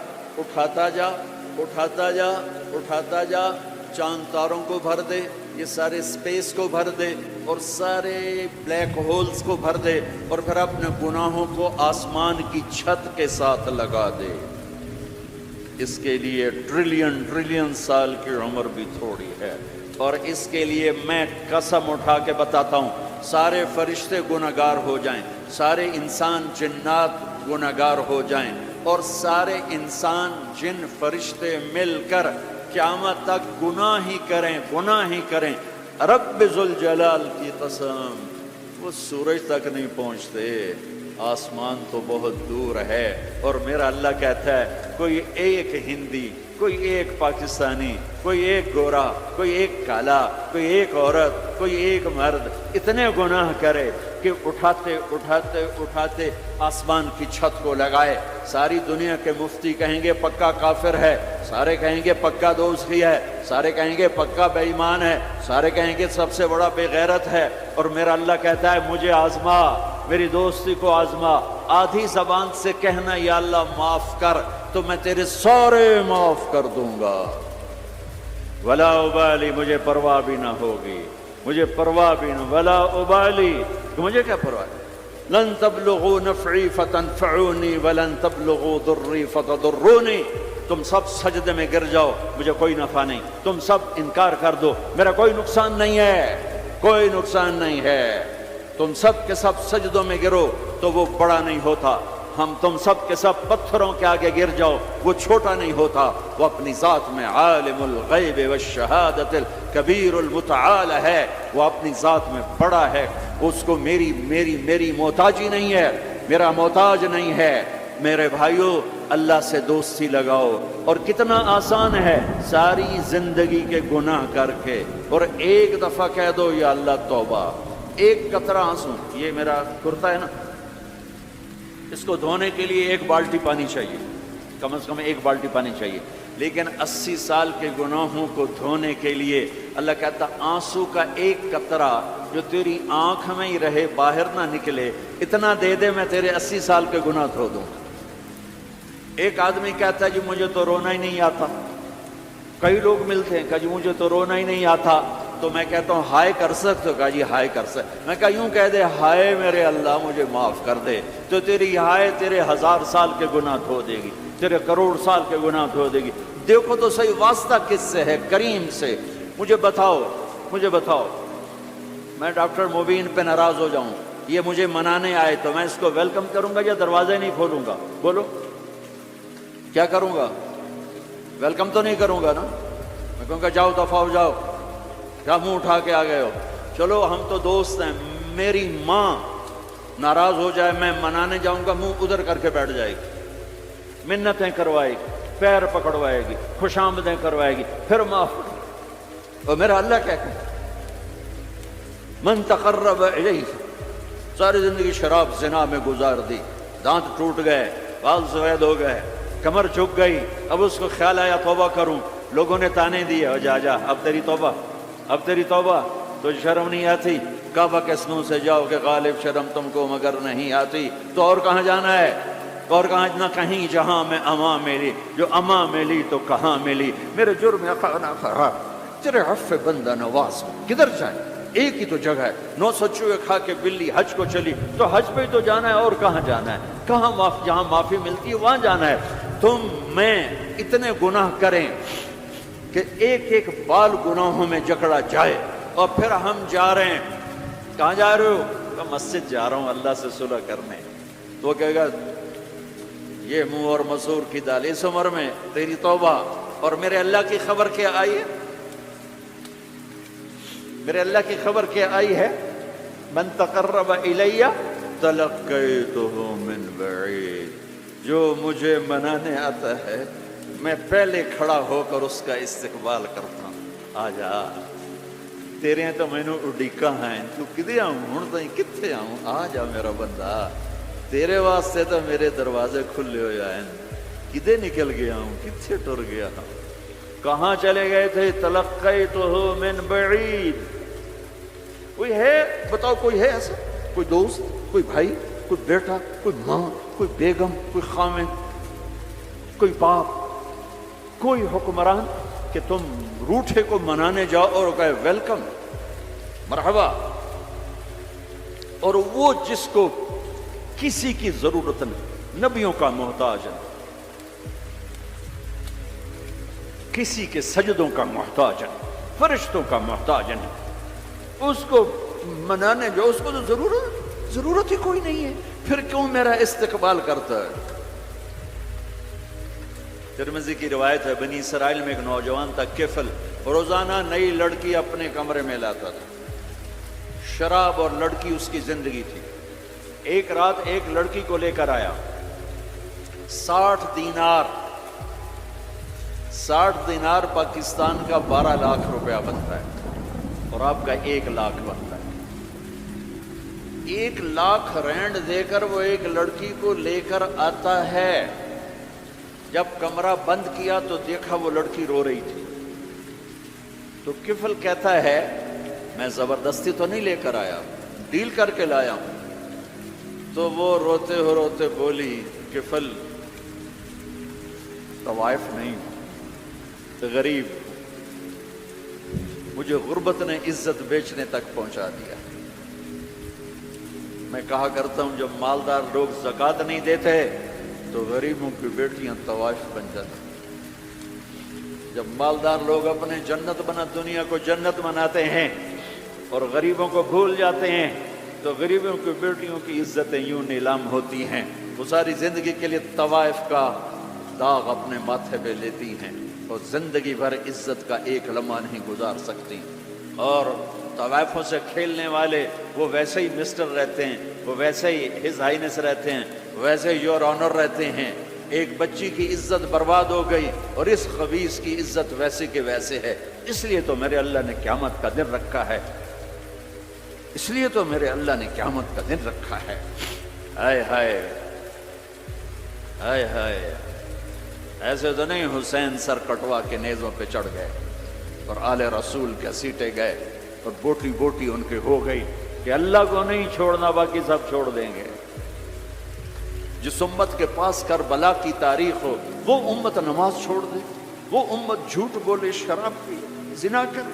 چاند تاروں کو بھر دے، یہ سارے سپیس کو بھر دے اور سارے بلیک ہولز کو بھر دے، اور پھر اپنے گناہوں کو آسمان کی چھت کے ساتھ لگا دے۔ اس کے لیے ٹریلین سال کی عمر بھی تھوڑی ہے، اور اس کے لیے میں قسم اٹھا کے بتاتا ہوں، سارے فرشتے گناہگار ہو جائیں، سارے انسان جنات گناہگار ہو جائیں، اور سارے انسان جن فرشتے مل کر قیامت تک گناہ ہی کریں، رب ذوالجلال کی قسم وہ سورج تک نہیں پہنچتے، آسمان تو بہت دور ہے۔ اور میرا اللہ کہتا ہے کوئی ایک ہندی، کوئی ایک پاکستانی، کوئی ایک گورا، کوئی ایک کالا، کوئی ایک عورت، کوئی ایک مرد اتنے گناہ کرے کہ اٹھاتے آسمان کی چھت کو لگائے۔ ساری دنیا کے مفتی کہیں گے پکا کافر ہے، سارے کہیں گے پکا دوزخی ہے، سارے کہیں گے پکا بے ایمان ہے، سارے کہیں گے سب سے بڑا بے غیرت ہے، اور میرا اللہ کہتا ہے مجھے آزما، میری دوستی کو آزما، آدھی زبان سے کہنا یا اللہ معاف کر تو میں تیرے سارے معاف کر دوں گا، ولا ابالی، مجھے پرواہ بھی نہ ہوگی، مجھے پرواہ بھی نہ، ولا ابالی، مجھے کیا پرواہ ہے، لن تبلغوا نفعی فتنفعونی ولن تبلغوا ضری فتضرونی، تم سب سجدے میں گر جاؤ مجھے کوئی نفع نہیں، تم سب انکار کر دو میرا کوئی نقصان نہیں ہے، کوئی نقصان نہیں ہے، تم سب کے سب سجدوں میں گرو تو وہ بڑا نہیں ہوتا، ہم تم سب کے سب پتھروں کے آگے گر جاؤ وہ چھوٹا نہیں ہوتا، وہ اپنی ذات میں عالم الغیب والشہادت الکبیر المتعال ہے، وہ اپنی ذات میں بڑا ہے، اس کو میری محتاجی نہیں ہے، میرا محتاج نہیں ہے۔ میرے بھائیو اللہ سے دوستی لگاؤ، اور کتنا آسان ہے ساری زندگی کے گناہ کر کے اور ایک دفعہ کہہ دو یا اللہ توبہ، ایک قطرہ آنسو، یہ میرا کرتا ہے نا، اس کو دھونے کے لیے 1 بالٹی پانی چاہیے، کم از کم 1 بالٹی پانی چاہیے، لیکن 80 سال کے گناہوں کو دھونے کے لیے اللہ کہتا آنسو کا 1 قطرہ جو تیری آنکھ میں ہی رہے باہر نہ نکلے، اتنا دے دے میں تیرے 80 سال کے گناہ دھو دوں۔ ایک آدمی کہتا ہے جی مجھے تو رونا ہی نہیں آتا، کئی لوگ ملتے ہیں کہ جی مجھے تو رونا ہی نہیں آتا، تو میں کہتا ہوں ہائے کر سکتے ہو؟ کہا جی ہائے کر سکتے. میں کہا یوں کہہ دے ہائے میرے اللہ مجھے معاف کر دے, تو تیری ہائے تیرے 1000 سال کے گناہ دھو دے گی, تیرے کروڑ سال کے گناہ دھو دے گی. دیکھو تو صحیح واسطہ کس سے ہے؟ کریم سے. مجھے بتاؤ میں ڈاکٹر مبین پہ ناراض ہو جاؤں, یہ مجھے منانے آئے تو میں اس کو ویلکم کروں گا یا دروازے نہیں کھولوں گا؟ بولو کیا کروں گا؟ ویلکم تو نہیں کروں گا نا. میں کہوں گا جاؤ دفعہ ہو جاؤ, کیا منہ اٹھا کے آ گئے ہو؟ چلو ہم تو دوست ہیں. میری ماں ناراض ہو جائے, میں منانے جاؤں گا, منہ ادھر کر کے بیٹھ جائے گی, منتیں کروائے گی, پیر پکڑوائے گی, خوش آمدیں کروائے گی, پھر معاف. اور میرا اللہ کیا کہ من تقرب الیہ, ساری زندگی شراب زنا میں گزار دی, دانت ٹوٹ گئے, بال سفید ہو گئے, کمر جھک گئی, اب اس کو خیال آیا توبہ کروں, لوگوں نے تانے دیے جا اب تیری توبہ, تو شرم نہیں آتی؟ کعبہ کے سنوں سے جاؤ کہ غالب شرم تم کو مگر نہیں آتی. تو اور کہاں جانا ہے؟ اور کہاں نہ کہیں جہاں میں اما ملی, جو اما ملی تو کہاں ملی. میرے جرم خانہ فرا تیرے عفو بندہ نواز, کدھر جائیں؟ ایک ہی تو جگہ ہے. 900 چوہے کھا کے بلی حج کو چلی, تو حج پہ تو جانا ہے, اور کہاں جانا ہے؟ کہاں جہاں معافی ملتی ہے وہاں جانا ہے. تم میں اتنے گناہ کریں کہ ایک ایک بال گناہوں میں جکڑا جائے, اور پھر ہم جا رہے ہیں. کہاں جا رہے ہو؟ کہ مسجد جا رہا ہوں اللہ سے صلح کرنے. تو وہ کہے گا یہ منہ اور مسور کی دال, اس عمر میں تیری توبہ. اور میرے اللہ کی خبر کیا آئی ہے؟ میرے اللہ کی خبر کیا آئی ہے؟ من تقرب الیہ تلقیتہ من بعید, جو مجھے منانے آتا ہے میں پہلے کھڑا ہو کر اس کا استقبال کرتا ہوں. آ جا, تیرے تو مینوں اڈیکا ہیں, تو کدے آؤں ہوں, تو کتنے آؤں, آ جا میرا بندہ, تیرے واسطے تو میرے دروازے کھلے ہو جائیں. کدے نکل گیا ہوں, کتنے ٹر گیا ہوں, کہاں چلے گئے تھے؟ تلقیتہ من بعید. کوئی ہے بتاؤ, کوئی ہے ایسا؟ کوئی دوست, کوئی بھائی, کوئی بیٹا, کوئی ماں, کوئی بیگم, کوئی خامن, کوئی باپ, کوئی حکمران کہ تم روٹھے کو منانے جاؤ اور کہے ویلکم, مرحبا. اور وہ جس کو کسی کی ضرورت نہیں, نبیوں کا محتاج ہے, کسی کے سجدوں کا محتاج ہے, فرشتوں کا محتاج ہے, اس کو منانے جو اس کو تو ضرورت ہی کوئی نہیں ہے, پھر کیوں میرا استقبال کرتا ہے؟ ترمذی کی روایت ہے, بنی اسرائیل میں ایک نوجوان تھا کفل, روزانہ نئی لڑکی اپنے کمرے میں لاتا تھا. شراب اور لڑکی اس کی زندگی تھی. ایک رات ایک لڑکی کو لے کر آیا, 60 دینار پاکستان کا 12 لاکھ روپیہ بنتا ہے, اور آپ کا 1 لاکھ بنتا ہے. 1 لاکھ رینڈ دے کر وہ ایک لڑکی کو لے کر آتا ہے. جب کمرہ بند کیا تو دیکھا وہ لڑکی رو رہی تھی. تو کفل کہتا ہے میں زبردستی تو نہیں لے کر آیا, ڈیل کر کے لایا ہوں. تو وہ روتے بولی کفل طوائف نہیں, غریب, مجھے غربت نے عزت بیچنے تک پہنچا دیا. میں کہا کرتا ہوں جب مالدار لوگ زکوٰۃ نہیں دیتے تو غریبوں کی بیٹیاں طوائف بن جاتی. جب مالدار لوگ اپنے دنیا کو جنت بناتے ہیں اور غریبوں کو بھول جاتے ہیں تو غریبوں کی بیٹیوں کی عزتیں یوں نیلام ہوتی ہیں. وہ ساری زندگی کے لیے طوائف کا داغ اپنے ماتھے پہ لیتی ہیں اور زندگی بھر عزت کا ایک لمحہ نہیں گزار سکتی. اور طوائفوں سے کھیلنے والے وہ ویسے ہی مسٹر رہتے ہیں, وہ ویسے ہی ہز ہائنس رہتے ہیں, ویسے یور آنر رہتے ہیں. ایک بچی کی عزت برباد ہو گئی اور اس خبیث کی عزت ویسے کے ویسے ہے. اس لیے تو میرے اللہ نے قیامت کا دن رکھا ہے, اس لیے تو میرے اللہ نے قیامت کا دن رکھا ہے. ہائے ہائے ہائے ہائے, ایسے تو نہیں حسین سر کٹوا کے نیزوں پہ چڑھ گئے اور آل رسول کے سیٹے گئے اور بوٹی بوٹی ان کے ہو گئی کہ اللہ کو نہیں چھوڑنا باقی سب چھوڑ دیں گے. جس امت کے پاس کربلا کی تاریخ ہو وہ امت نماز چھوڑ دے, وہ امت جھوٹ بولے, شراب پی, زنا کرے,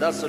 10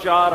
4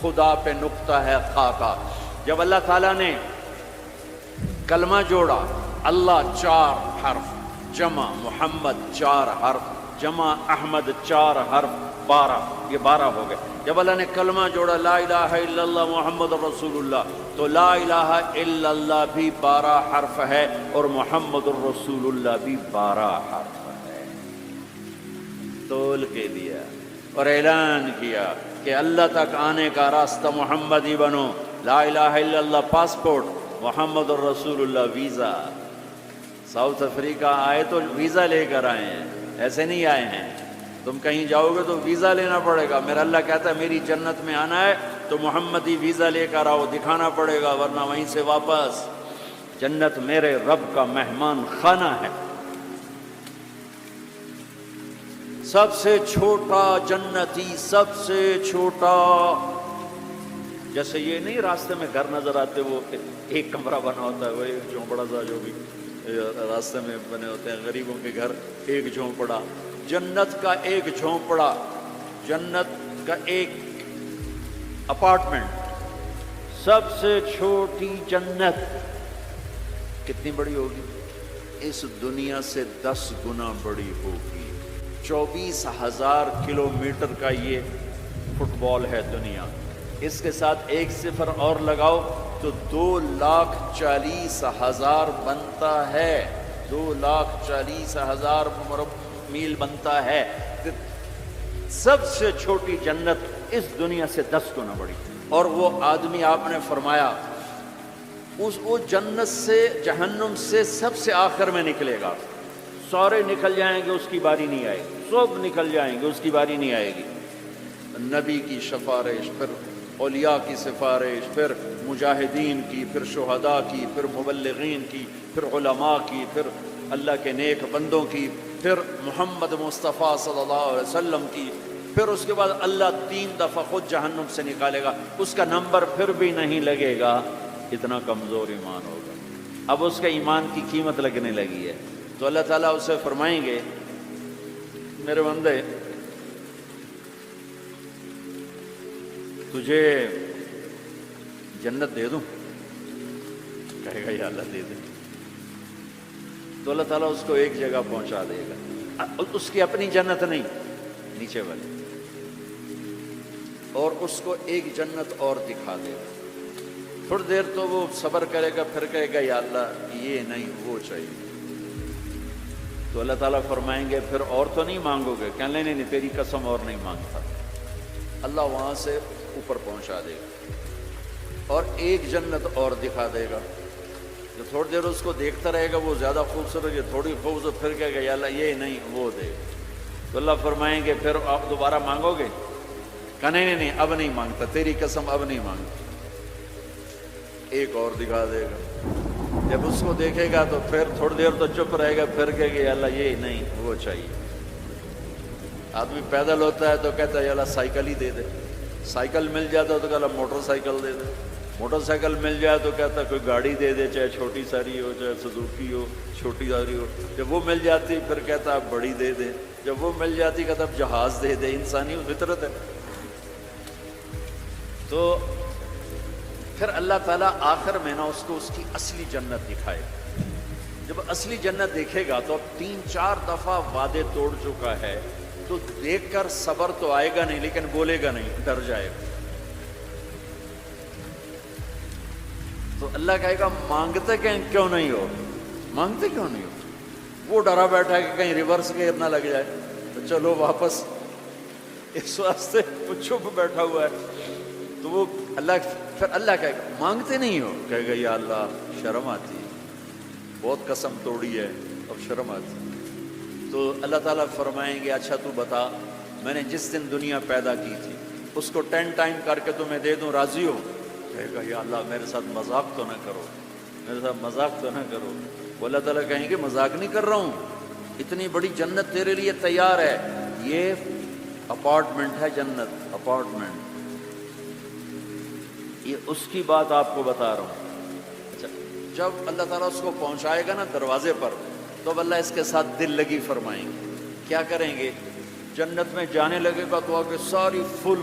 خدا پہ نقطہ ہے خا کا۔ جب اللہ تعالیٰ نے کلمہ جوڑا، اللہ 4 حرف، جمع محمد 4 حرف، جمع احمد 4 حرف، 12، یہ 12 ہو گئے۔ جب اللہ نے کلمہ جوڑا لا الہ الا اللہ محمد رسول اللہ، تو لا الہ الا اللہ بھی 12 حرف ہے اور محمد الرسول اللہ بھی 12 حرف ہے۔ تول کے دیا اور اعلان کیا کہ اللہ تک آنے کا راستہ محمد ہی بنو، لا الہ الا اللہ پاسپورٹ، محمد الرسول اللہ ویزا۔ ساؤتھ افریقہ آئے تو ویزا لے کر آئے ہیں، ایسے نہیں آئے ہیں۔ تم کہیں جاؤ گے تو ویزا لینا پڑے گا۔ میرا اللہ کہتا ہے میری جنت میں آنا ہے تو محمدی ویزا لے کر آؤ، دکھانا پڑے گا، ورنہ وہیں سے واپس۔ جنت میرے رب کا مہمان خانہ ہے۔ سب سے چھوٹا جنتی، سب سے چھوٹا، جیسے یہ نہیں راستے میں گھر نظر آتے، وہ ایک کمرہ بنا ہوتا ہے، وہ ایک جھونپڑا سا جو بھی راستے میں بنے ہوتے ہیں غریبوں کے گھر، ایک جھونپڑا۔ جنت کا ایک جھونپڑا، جنت کا ایک اپارٹمنٹ، سب سے چھوٹی جنت کتنی بڑی ہوگی؟ اس دنیا سے 10 گنا بڑی ہوگی۔ 24,000 کلومیٹر کا یہ فٹ بال ہے دنیا۔ اس کے ساتھ 1 صفر اور لگاؤ تو 2,40,000 بنتا ہے، 2,40,000 میل بنتا ہے۔ سب سے چھوٹی جنت اس دنیا سے 10 گنا بڑی۔ اور وہ آدمی آپ نے فرمایا وہ جنت سے، جہنم سے سب سے آخر میں نکلے گا۔ سارے نکل جائیں گے، اس کی باری نہیں آئے گی، سب نکل جائیں گے، اس کی باری نہیں آئے گی۔ نبی کی سفارش، پھر اولیاء کی سفارش، پھر مجاہدین کی، پھر شہداء کی، پھر مبلغین کی، پھر علماء کی، پھر اللہ کے نیک بندوں کی، پھر محمد مصطفیٰ صلی اللہ علیہ وسلم کی، پھر اس کے بعد اللہ 3 دفعہ خود جہنم سے نکالے گا، اس کا نمبر پھر بھی نہیں لگے گا، اتنا کمزور ایمان ہوگا۔ اب اس کے ایمان کی قیمت لگنے لگی ہے، تو اللہ تعالیٰ اسے فرمائیں گے میرے بندے تجھے جنت دے دوں؟ کہے گا یا اللہ دے دے۔ تو اللہ تعالیٰ اس کو ایک جگہ پہنچا دے گا، اس کی اپنی جنت نہیں، نیچے والی، اور اس کو ایک جنت اور دکھا دے گا۔ تھوڑی دیر تو وہ صبر کرے گا، پھر کہے گا یا اللہ یہ نہیں وہ چاہیے۔ تو اللہ تعالیٰ فرمائیں گے پھر اور تو نہیں مانگو گے؟ کہنے نہیں تیری قسم اور نہیں مانگتا۔ اللہ وہاں سے اوپر پہنچا دے گا اور ایک جنت اور دکھا دے گا۔ جو تھوڑی دیر اس کو دیکھتا رہے گا وہ زیادہ خوبصورت، یہ تھوڑی خوبصورت، پھر کہے گا یا اللہ یہ نہیں وہ دے۔ تو اللہ فرمائیں گے پھر آپ دوبارہ مانگو گے؟ کہنے نہیں اب نہیں مانگتا، تیری قسم اب نہیں مانگتا۔ ایک اور دکھا دے گا۔ جب اس کو دیکھے گا تو پھر تھوڑی دیر تو چپ رہے گا، پھر کہے گا یا اللہ یہ نہیں وہ چاہیے۔ آدمی پیدل ہوتا ہے تو کہتا ہے یا اللہ سائیکل ہی دے دے، سائیکل مل جاتا ہے تو کہتا موٹر سائیکل دے دے، موٹر سائیکل مل جائے تو کہتا کوئی گاڑی دے دے، چاہے چھوٹی ساری ہو چاہے سزوکی ہو، چھوٹی ساری ہو۔ جب وہ مل جاتی پھر کہتا اب بڑی دے دے، جب وہ مل جاتی کہتا اب جہاز دے دے۔ انسانی فطرت ہے۔ تو پھر اللہ تعالیٰ آخر میں نا اس کو اس کی اصلی جنت دکھائے۔ جب اصلی جنت دیکھے گا تو اب 3-4 دفعہ وعدے توڑ چکا ہے، تو دیکھ کر صبر تو آئے گا نہیں، لیکن بولے گا نہیں، ڈر جائے گا۔ تو اللہ کہے گا مانگتے کیوں نہیں ہو؟ مانگتے کیوں نہیں ہو؟ وہ ڈرا بیٹھا ہے کہ کہیں ریورس گیئر نہ لگ جائے، تو چلو واپس، اس واسطے وہ چپ بیٹھا ہوا ہے۔ تو وہ پھر اللہ کہے گا مانگتے نہیں ہو؟ کہے گا یا اللہ شرم آتی ہے، بہت قسم توڑی ہے، اب شرم آتی ہے۔ تو اللہ تعالیٰ فرمائیں گے اچھا تو بتا، میں نے جس دن دنیا پیدا کی تھی اس کو 10 ٹائم کر کے تمہیں دے دوں، راضی ہو؟ کہے گا یا اللہ میرے ساتھ مذاق تو نہ کرو، میرے ساتھ مذاق تو نہ کرو۔ وہ اللہ تعالیٰ کہیں گے مذاق نہیں کر رہا ہوں، اتنی بڑی جنت تیرے لیے تیار ہے، یہ اپارٹمنٹ ہے، جنت اپارٹمنٹ، یہ اس کی بات آپ کو بتا رہا ہوں۔ اچھا جب اللہ تعالیٰ اس کو پہنچائے گا نا دروازے پر، تو اب اللہ اس کے ساتھ دل لگی فرمائیں گے۔ کیا کریں گے؟ جنت میں جانے لگے گا تو آگے ساری فل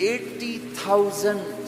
80,000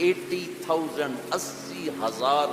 80,000 80,000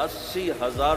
80,000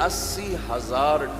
80,000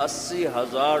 80,000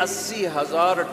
80,000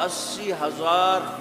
80,000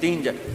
3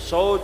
100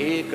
1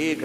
1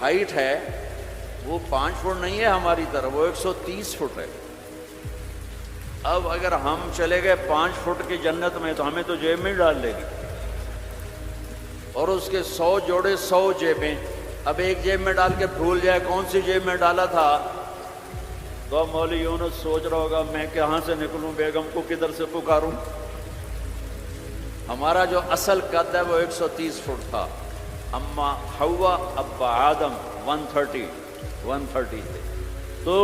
ہائٹ ہے وہ 5 فٹ نہیں ہے ہماری طرح، وہ 130 فٹ ہے۔ اب اگر ہم چلے گئے 5 فٹ کی جنت میں تو ہمیں تو جیب میں ڈال لے گی، اور اس کے 100 جوڑے 100 جیبیں، اب ایک جیب میں ڈال کے بھول جائے کون سی جیب میں ڈالا تھا، تو اب مولوی یونس سوچ رہا ہوگا میں کہاں سے نکلوں، بیگم کو کدھر سے پکاروں۔ ہمارا جو اصل قد ہے وہ 130 فٹ تھا، اما حوا ابا آدم 130 تھے، تو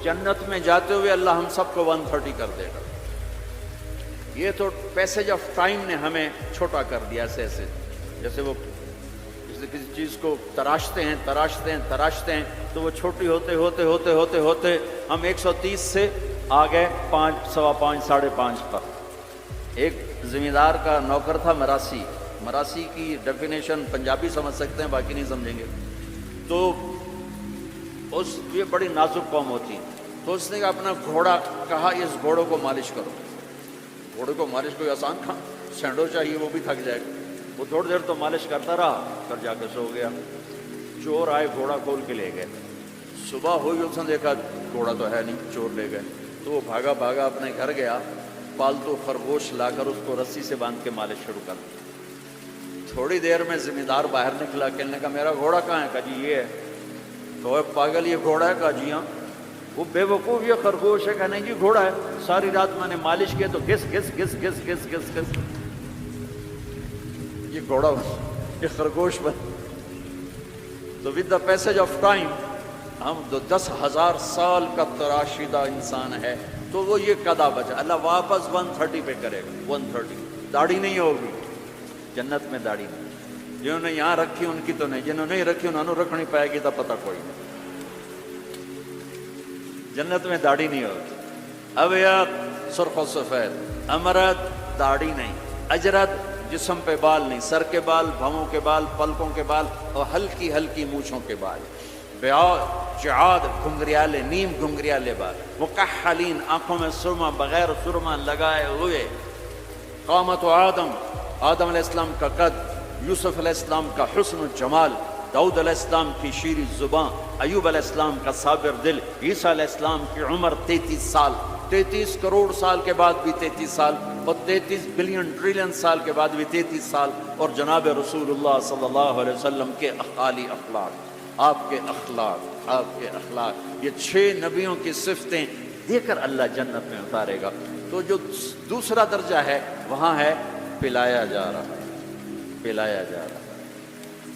جنت میں جاتے ہوئے اللہ ہم سب کو 130 کر دے گا۔ یہ تو پیسج آف ٹائم نے ہمیں چھوٹا کر دیا، ایسے ایسے جیسے وہ کسی چیز کو تراشتے ہیں تو وہ چھوٹی ہوتے ہم 130 سے آ گئے 5، 5.25، 5.5 پر۔ ایک زمیندار کا نوکر تھا مراسی کی ڈیفینیشن پنجابی سمجھ سکتے ہیں، باقی نہیں سمجھیں گے، تو یہ بڑی نازک قوم ہوتی، تو اس نے اپنا گھوڑا کہا اس گھوڑوں کو مالش کرو۔ گھوڑے کو مالش کوئی آسان سینڈو چاہیے، وہ بھی تھک جائے گا۔ وہ تھوڑی دیر تو مالش کرتا رہا، پھر جا کے سو گیا۔ چور آئے گھوڑا کھول کے لے گئے، صبح ہوئی اس نے دیکھا گھوڑا تو ہے نہیں، چور لے گئے، تو وہ بھاگا اپنے گھر گیا، پالتو خرگوش لا کر اس کو رسی سے باندھ کے مالش شروع کر دی۔ تھوڑی دیر میں زمیندار باہر نکلا، کہنے کا میرا گھوڑا کہاں ہے؟ کہا جی یہ ہے۔ تو پاگل یہ گھوڑا ہے؟ کہا جی ہاں۔ وہ بے وقوف یہ خرگوش ہے؟ کہا نہیں جی گھوڑا ہے، ساری رات میں نے مالش کیا تو گھس یہ گھوڑا یہ خرگوش بن۔ تو with the passage of time ہم 10,000 سال کا تراشیدہ انسان ہے، تو وہ یہ قدا بچا، اللہ واپس 130 پہ کرے گا۔ 130 داڑھی نہیں ہوگی جنت میں، داڑھی نہیں۔ جنہوں نے یہاں رکھی ان کی تو نہیں، جنہوں نے نہیں رکھی انہوں نے رکھنی پائے گی، تو پتہ کوئی نہیں۔ جنت میں داڑھی نہیں ہوگی، ابیض سرخ و سفید، امرد داڑھی نہیں، اجرد جسم پہ بال نہیں، سر کے بال، بھووں کے بال، پلکوں کے بال، اور ہلکی ہلکی مونچھوں کے بال، جعاد گھنگریالے، نیم گھنگریالے بال، مکحلین آنکھوں میں سرما بغیر سرما لگائے ہوئے۔ قامت آدم علیہ السلام کا قد، یوسف علیہ السلام کا حسن و جمال، داؤد علیہ السلام کی شیریں زباں، ایوب علیہ السلام کا صابر دل، عیسیٰ علیہ السلام کی عمر 33 سال، 33 کروڑ سال کے بعد بھی 33 سال، اور 33 بلین ٹریلین سال کے بعد بھی 33 سال، اور جناب رسول اللہ صلی اللہ علیہ وسلم کے اعالی اخلاق، آپ کے اخلاق، یہ 6 نبیوں کی صفتیں دے کر اللہ جنت میں اتارے گا۔ تو جو دوسرا درجہ ہے وہاں ہے پلایا جا رہا ہے۔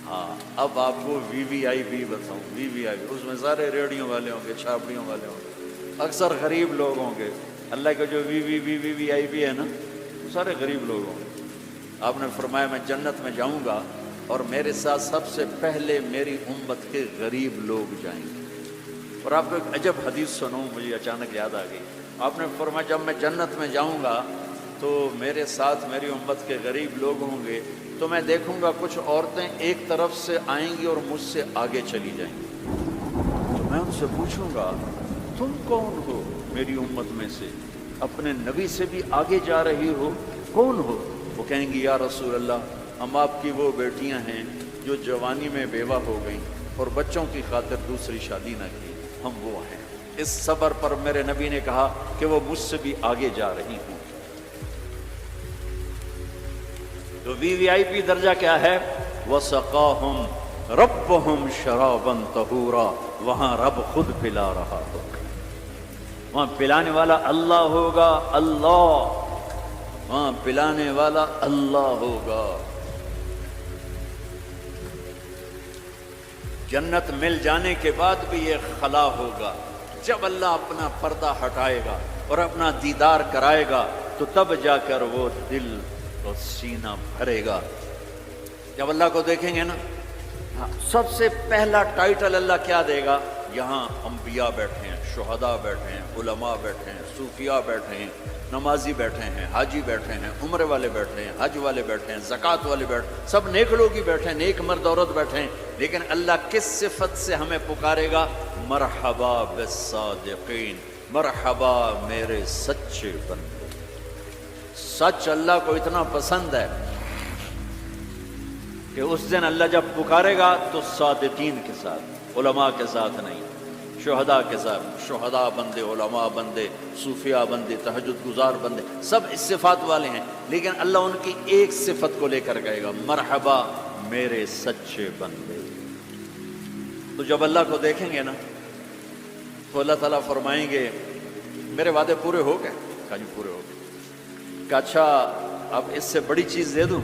ہاں اب آپ کو VVIP بتاؤں، VVIP اس میں سارے ریڑیوں والے ہوں گے، چھاپڑیوں والے ہوں گے، اکثر غریب لوگ ہوں گے۔ اللہ کے جو VVIP ہے نا، سارے غریب لوگ ہوں گے۔ آپ نے فرمایا میں جنت میں جاؤں گا اور میرے ساتھ سب سے پہلے میری امت کے غریب لوگ جائیں گے۔ اور آپ کو ایک عجب حدیث سنوں، مجھے اچانک یاد آ گئی۔ آپ نے فرمایا جب میں جنت میں جاؤں گا تو میرے ساتھ میری امت کے غریب لوگ ہوں گے، تو میں دیکھوں گا کچھ عورتیں ایک طرف سے آئیں گی اور مجھ سے آگے چلی جائیں گی، تو میں ان سے پوچھوں گا تم کون ہو میری امت میں سے، اپنے نبی سے بھی آگے جا رہی ہو، کون ہو؟ وہ کہیں گی یا رسول اللہ ہم آپ کی وہ بیٹیاں ہیں جو جوانی میں بیوہ ہو گئیں اور بچوں کی خاطر دوسری شادی نہ کی، ہم وہ ہیں۔ اس صبر پر میرے نبی نے کہا کہ وہ مجھ سے بھی آگے جا رہی ہوں۔ تو VVIP درجہ کیا ہے؟ وَسَقَاهُمْ رَبُّهُمْ شَرَابًا طَهُورًا، وہاں رب خود پلا رہا ہوگا، وہاں پلانے والا اللہ ہوگا، وہاں پلانے والا اللہ ہوگا۔ جنت مل جانے کے بعد بھی یہ خلا ہوگا، جب اللہ اپنا پردہ ہٹائے گا اور اپنا دیدار کرائے گا تو تب جا کر وہ دل اور سینہ بھرے گا۔ جب اللہ کو دیکھیں گے نا، سب سے پہلا ٹائٹل اللہ کیا دے گا؟ یہاں انبیاء بیٹھے ہیں، شہداء بیٹھے ہیں، علماء بیٹھے ہیں، صوفیاء بیٹھے ہیں، نمازی بیٹھے ہیں، حاجی بیٹھے ہیں، عمرے والے بیٹھے ہیں، حج والے بیٹھے ہیں، زکوٰۃ والے بیٹھے ہیں، سب نیک لوگ ہی بیٹھے ہیں، نیک مرد عورت بیٹھے ہیں۔ لیکن اللہ کس صفت سے ہمیں پکارے گا؟ مرحبا بالصادقین، مرحبا میرے سچے بندے۔ سچ اللہ کو اتنا پسند ہے، کہ اس دن اللہ جب پکارے گا تو صادقین کے ساتھ، علماء کے ساتھ نہیں، شہداء کے ساتھ، شہداء بندے، علماء بندے، صوفیاء بندے، تہجد گزار بندے، سب اس صفات والے ہیں، لیکن اللہ ان کی ایک صفت کو لے کر کہے گا، مرحبا میرے سچے بندے۔ تو جب اللہ کو دیکھیں گے نا تو اللہ تعالیٰ فرمائیں گے میرے وعدے پورے ہو گئے؟ کہا جی پورے ہو گئے۔ کہا اچھا اب اس سے بڑی چیز دے دوں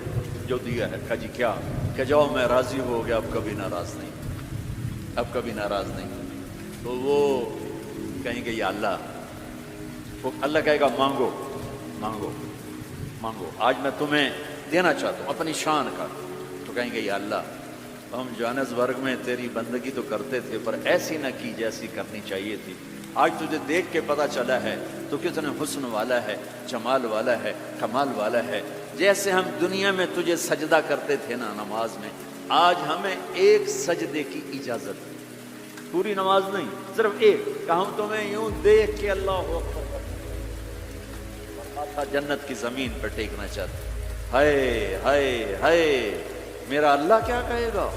جو دیا ہے؟ کہا جی کیا؟ کہ جاؤ میں راضی ہو گیا، اب کبھی ناراض نہیں، اب کبھی ناراض نہیں۔ تو وہ کہیں گے یا اللہ، وہ اللہ کہے گا مانگو مانگو مانگو، آج میں تمہیں دینا چاہتا ہوں اپنی شان کا۔ تو کہیں گے یا اللہ ہم جوہانسبرگ میں تیری بندگی تو کرتے تھے پر ایسی نہ کی جیسی کرنی چاہیے تھی، آج تجھے دیکھ کے پتہ چلا ہے تو کتنے حسن والا ہے، جمال والا ہے، کمال والا ہے۔ جیسے ہم دنیا میں تجھے سجدہ کرتے تھے نا نماز میں، آج ہمیں ایک سجدے کی اجازت ہے، پوری نماز نہیں، صرف ایک، کہ ہم تمہیں یوں دیکھ کے اللہ اکبر اور جنت کی زمین پہ ٹیکنا چاہتے۔ ہائے ہائے ہائے، میرا اللہ کیا کہے گا؟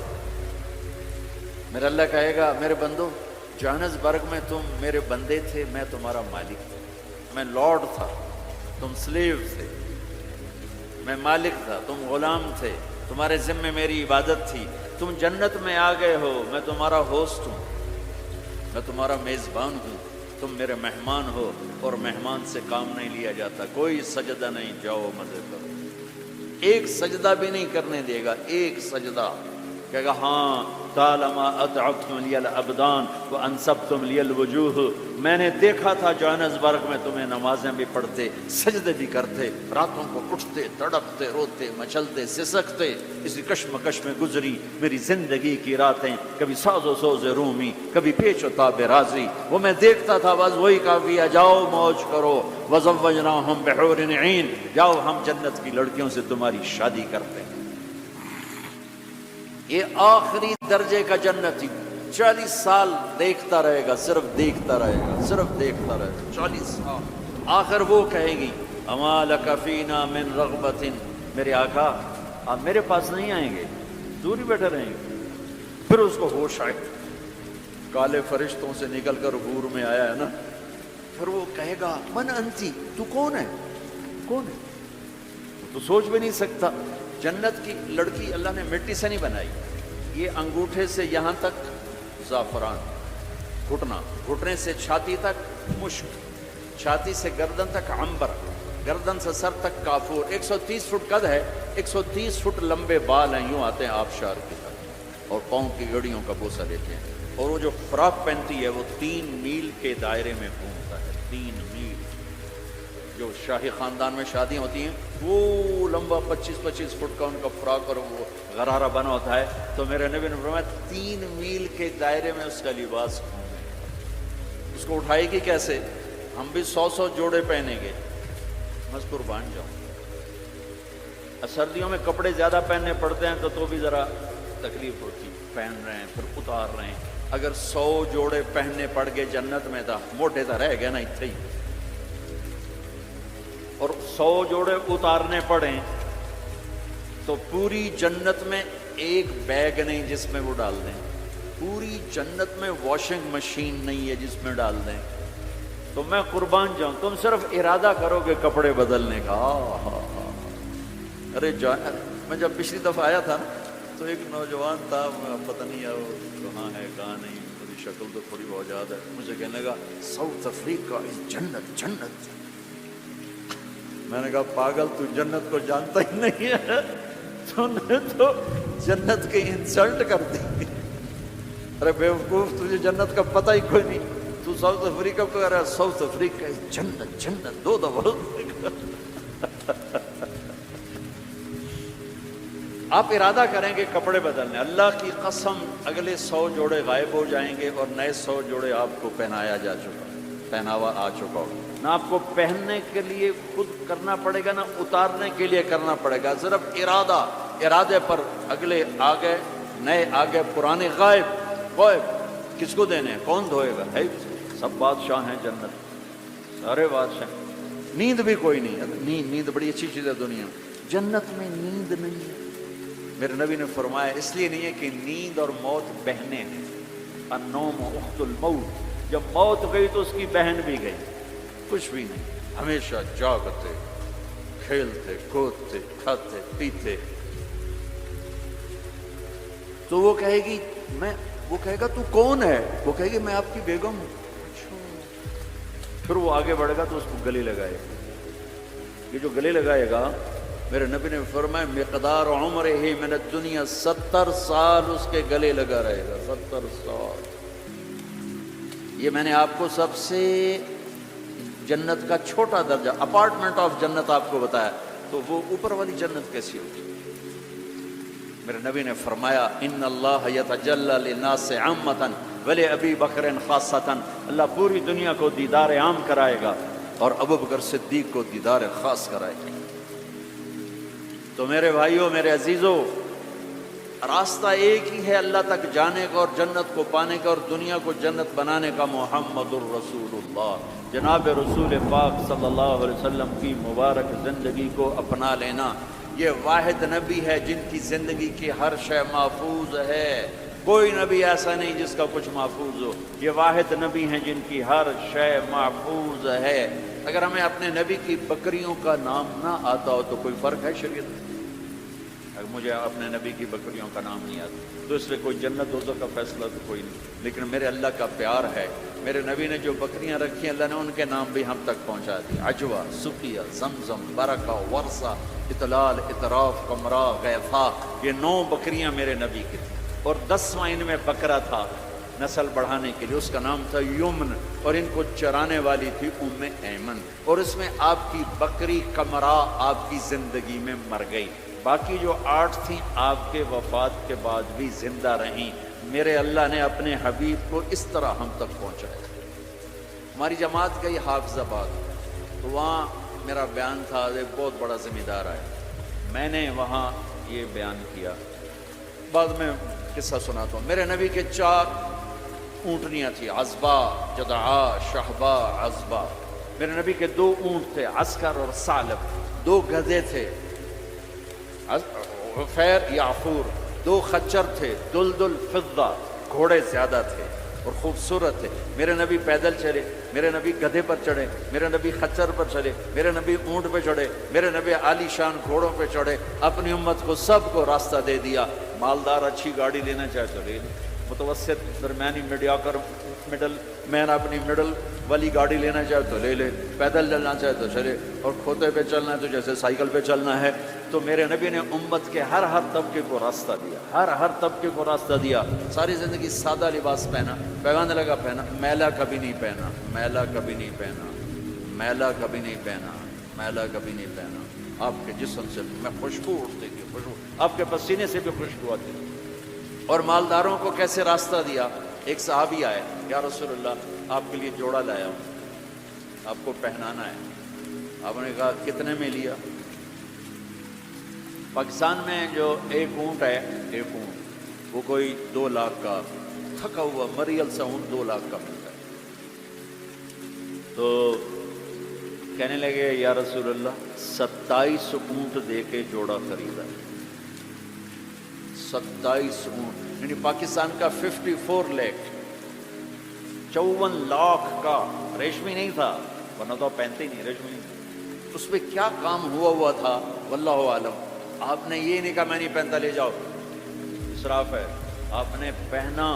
میرا اللہ کہے گا میرے بندو، جوہانسبرگ میں تم میرے بندے تھے، میں تمہارا مالک تھا، میں لارڈ تھا، تم سلیو تھے، میں مالک تھا، تم غلام تھے، تمہارے ذمے میری عبادت تھی، تم جنت میں آ گئے ہو، میں تمہارا ہوسٹ ہوں، میں تمہارا میزبان ہوں، تم میرے مہمان ہو، اور مہمان سے کام نہیں لیا جاتا، کوئی سجدہ نہیں، جاؤ مزے کرو۔ ایک سجدہ بھی نہیں کرنے دے گا، ایک سجدہ کہے گا ہاں طالما اطعتم لی الابدان وانصبتم لی الوجوہ، میں نے دیکھا تھا جوہانسبرگ میں تمہیں نمازیں بھی پڑھتے، سجدے بھی کرتے، راتوں کو اٹھتے، تڑپتے، روتے، مچلتے، سسکتے، اسی کشمکش میں گزری میری زندگی کی راتیں، کبھی ساز و سوز رومی، کبھی پیچ و تاب رازی، وہ میں دیکھتا تھا، بس وہی کافی ہے، جاؤ موج کرو، وزوجناہم بحور عین، جاؤ ہم جنت کی لڑکیوں سے تمہاری شادی کرتے ہیں۔ یہ آخری درجے کا جنتی 40 سال دیکھتا رہے گا، صرف دیکھتا رہے گا، صرف دیکھتا رہے گا 40 سال۔ آخر وہ کہے گی اما لک فینا من رغبت، میرے آقا آپ میرے پاس نہیں آئیں گے، دور ہی بیٹھے رہیں گے۔ پھر اس کو ہوش آئے، کالے فرشتوں سے نکل کر حور میں آیا ہے نا، پھر وہ کہے گا من انتی، تو کون ہے، کون ہے؟ تو سوچ بھی نہیں سکتا۔ جنت کی لڑکی اللہ نے مٹی سے نہیں بنائی، یہ انگوٹھے سے یہاں تک زعفران، گھٹنا، گھٹنے سے چھاتی تک مشک، چھاتی سے گردن تک عنبر، گردن سے سر تک کافور، 130 فٹ قد ہے، 130 فٹ لمبے بال ہیں، یوں آتے ہیں آبشار کی طرح، اور پاؤں کی گڑیوں کا بوسہ لیتے ہیں، اور وہ جو فراک پہنتی ہے وہ 3 میل کے دائرے میں گھومتا ہے، 3 میل۔ جو شاہی خاندان میں شادیاں ہوتی ہیں وہ لمبا 25-25 فٹ کا ان کا فراک اور وہ غرارہ بنا ہوتا ہے، تو میرے نبی نے فرمایا 3 میل کے دائرے میں اس کا لباس گھومے گا۔ اس کو اٹھائے گی کیسے؟ ہم بھی 100 جوڑے پہنیں گے، بس قربان جاؤں۔ سردیوں میں کپڑے زیادہ پہننے پڑتے ہیں تو بھی ذرا تکلیف ہوتی، پہن رہے ہیں پھر اتار رہے ہیں۔ اگر 100 جوڑے پہننے پڑ گئے جنت میں تھا، موٹے تو رہ گئے نا اتنے ہی، اور 100 جوڑے اتارنے پڑیں تو پوری جنت میں ایک بیگ نہیں جس میں وہ ڈال دیں، پوری جنت میں واشنگ مشین نہیں ہے جس میں ڈال دیں۔ تو میں قربان جاؤں، تم صرف ارادہ کرو گے کپڑے بدلنے کا۔ ارے میں جب پچھلی دفعہ آیا تھا نا تو ایک نوجوان تھا، پتہ نہیں ہے وہ کہاں ہے کہاں نہیں، میری شکل تو تھوڑی بہت یاد ہے، مجھے کہنے لگا ساؤتھ افریقہ از جنت، جنت۔ میں نے کہا پاگل تو جنت کو جانتا ہی نہیں ہے، تو نے تو جنت کی انسلٹ کر دی۔ ارے بیوقوف، تجھے جنت کا پتہ ہی کوئی نہیں، تو ساؤتھ افریقہ کو کہہ رہا ہے ساؤتھ افریقہ جنت، جنت 2 دفعہ۔ آپ ارادہ کریں گے کپڑے بدلنے، اللہ کی قسم اگلے 100 جوڑے غائب ہو جائیں گے اور نئے 100 جوڑے آپ کو پہنایا جا چکا، پہناوا آ چکا ہوگا۔ نہ آپ کو پہننے کے لیے خود کرنا پڑے گا، نہ اتارنے کے لیے کرنا پڑے گا، صرف ارادہ، ارادے پر اگلے آگے، نئے آگے، پرانے غائب۔ غائب کس کو دینے ہیں؟ کون دھوئے گا؟ ہے سب بادشاہ ہیں جنت، سارے بادشاہ۔ نیند بھی کوئی نہیں ہے، نیند بڑی اچھی چیز ہے دنیا، جنت میں نیند نہیں ہے، میرے نبی نے فرمایا اس لیے نہیں ہے کہ نیند اور موت بہنیں ہیں، النوم اخت الموت، جب موت گئی تو اس کی بہن بھی گئی، کچھ بھی نہیں، ہمیشہ جاگتے، کھیلتے کودتے، کھاتے پیتے۔ تو وہ کہے گی وہ کہے گا تو کون ہے؟ وہ کہے گی میں آپ کی بیگم ہوں۔ پھر وہ آگے بڑھے گا تو اس کو گلے لگائے گا، یہ جو گلے لگائے گا، میرے نبی نے فرمایا مقدار عمرہ من الدنیا 70 سال اس کے گلے لگا رہے گا، 70 سال۔ یہ میں نے آپ کو سب سے جنت کا چھوٹا درجہ، اپارٹمنٹ آف جنت آپ کو بتایا، تو وہ اوپر والی جنت کیسی ہوگی؟ میرے نبی نے فرمایا ان اللہ یتجلی للناس عامۃ ولابی بکر خاصۃ، اللہ پوری دنیا کو دیدار عام کرائے گا اور ابو بکر صدیق کو دیدار خاص کرائے گا۔ تو میرے بھائیوں، میرے عزیزوں، راستہ ایک ہی ہے اللہ تک جانے کا اور جنت کو پانے کا اور دنیا کو جنت بنانے کا، محمد الرسول اللہ، جناب رسول پاک صلی اللہ علیہ وسلم کی مبارک زندگی کو اپنا لینا۔ یہ واحد نبی ہے جن کی زندگی کی ہر شے محفوظ ہے، کوئی نبی ایسا نہیں جس کا کچھ محفوظ ہو، یہ واحد نبی ہیں جن کی ہر شے محفوظ ہے۔ اگر ہمیں اپنے نبی کی بکریوں کا نام نہ آتا ہو تو کوئی فرق ہے شریعت میں؟ اگر مجھے اپنے نبی کی بکریوں کا نام نہیں آتا تو اس سے کوئی جنت دوزخ کا فیصلہ تو کوئی نہیں، لیکن میرے اللہ کا پیار ہے، میرے نبی نے جو بکریاں رکھی ہیں اللہ نے ان کے نام بھی ہم تک پہنچا دی، عجوہ، سقیہ، زمزم، برکہ، ورثہ، اطلال، اطراف، قمرا، غیفا، یہ 9 بکریاں میرے نبی کی تھیں، اور 10واں ان میں بکرا تھا نسل بڑھانے کے لیے، اس کا نام تھا یمن، اور ان کو چرانے والی تھی ام ایمن، اور اس میں آپ کی بکری قمرا آپ کی زندگی میں مر گئی، باقی جو 8 تھیں آپ کے وفات کے بعد بھی زندہ رہیں۔ میرے اللہ نے اپنے حبیب کو اس طرح ہم تک پہنچایا۔ ہماری جماعت گئی حافظ آباد، تو وہاں میرا بیان تھا، ایک بہت بڑا ذمہ دار آیا، میں نے وہاں یہ بیان کیا، بعد میں قصہ سناتا ہوں۔ میرے نبی کے 4 اونٹنیاں تھیں، عزبہ، جدعا، شہبہ، عزبہ۔ میرے نبی کے 2 اونٹ تھے، عسکر اور ثعلب، 2 گدھے تھے، غفیر، یعفور، 2 خچر تھے، دلدل، فضہ، گھوڑے زیادہ تھے اور خوبصورت تھے۔ میرے نبی پیدل چلے، میرے نبی گدھے پر چڑھے، میرے نبی خچر پر چڑھے، میرے نبی اونٹ پہ چڑھے، میرے نبی عالی شان گھوڑوں پہ چڑھے، اپنی امت کو سب کو راستہ دے دیا۔ مالدار اچھی گاڑی لینا چاہے تو لے لے، متوسط درمیانی میڈیاکر مڈل مین اپنی مڈل والی گاڑی لینا چاہے تو لے لے، پیدل چلنا چاہے تو چلے، اور کھوتے پہ چلنا ہے تو جیسے سائیکل پہ چلنا ہے۔ تو میرے نبی نے امت کے ہر طبقے کو راستہ دیا، ہر طبقے کو راستہ دیا۔ ساری زندگی سادہ لباس پہنا، پیغام لگا پہنا، میلا کبھی نہیں پہنا، میلا کبھی نہیں پہنا، میلا کبھی نہیں پہنا، میلا کبھی نہیں پہنا۔ آپ کے جسم سے میں خوشبو اٹھتی تھی، خوشبو، آپ کے پسینے سے بھی خوشبو آتی تھی۔ اور مالداروں کو کیسے راستہ دیا؟ ایک صحابی آئے، یا رسول اللہ آپ کے لیے جوڑا لایا ہوں، آپ کو پہنانا ہے۔ آپ نے کہا کتنے میں لیا؟ پاکستان میں جو ایک اونٹ ہے، ایک اونٹ وہ کوئی 2 لاکھ کا، تھکا ہوا مریل سا اونٹ 2 لاکھ کا ملتا ہے۔ تو کہنے لگے یا رسول اللہ 27 اونٹ دے کے جوڑا خریدا، 27 اونٹ، یعنی پاکستان کا 54 لاکھ، 54 لاکھ کا، ریشمی نہیں تھا، ورنہ تو پہنتے ہی نہیں، ریشمی نہیں تھا۔ اس پہ کیا کام ہوا تھا واللہ عالم۔ آپ نے یہ نہیں کہا میں نہیں پہنتا لے جاؤ، اسراف ہے، آپ نے پہنا،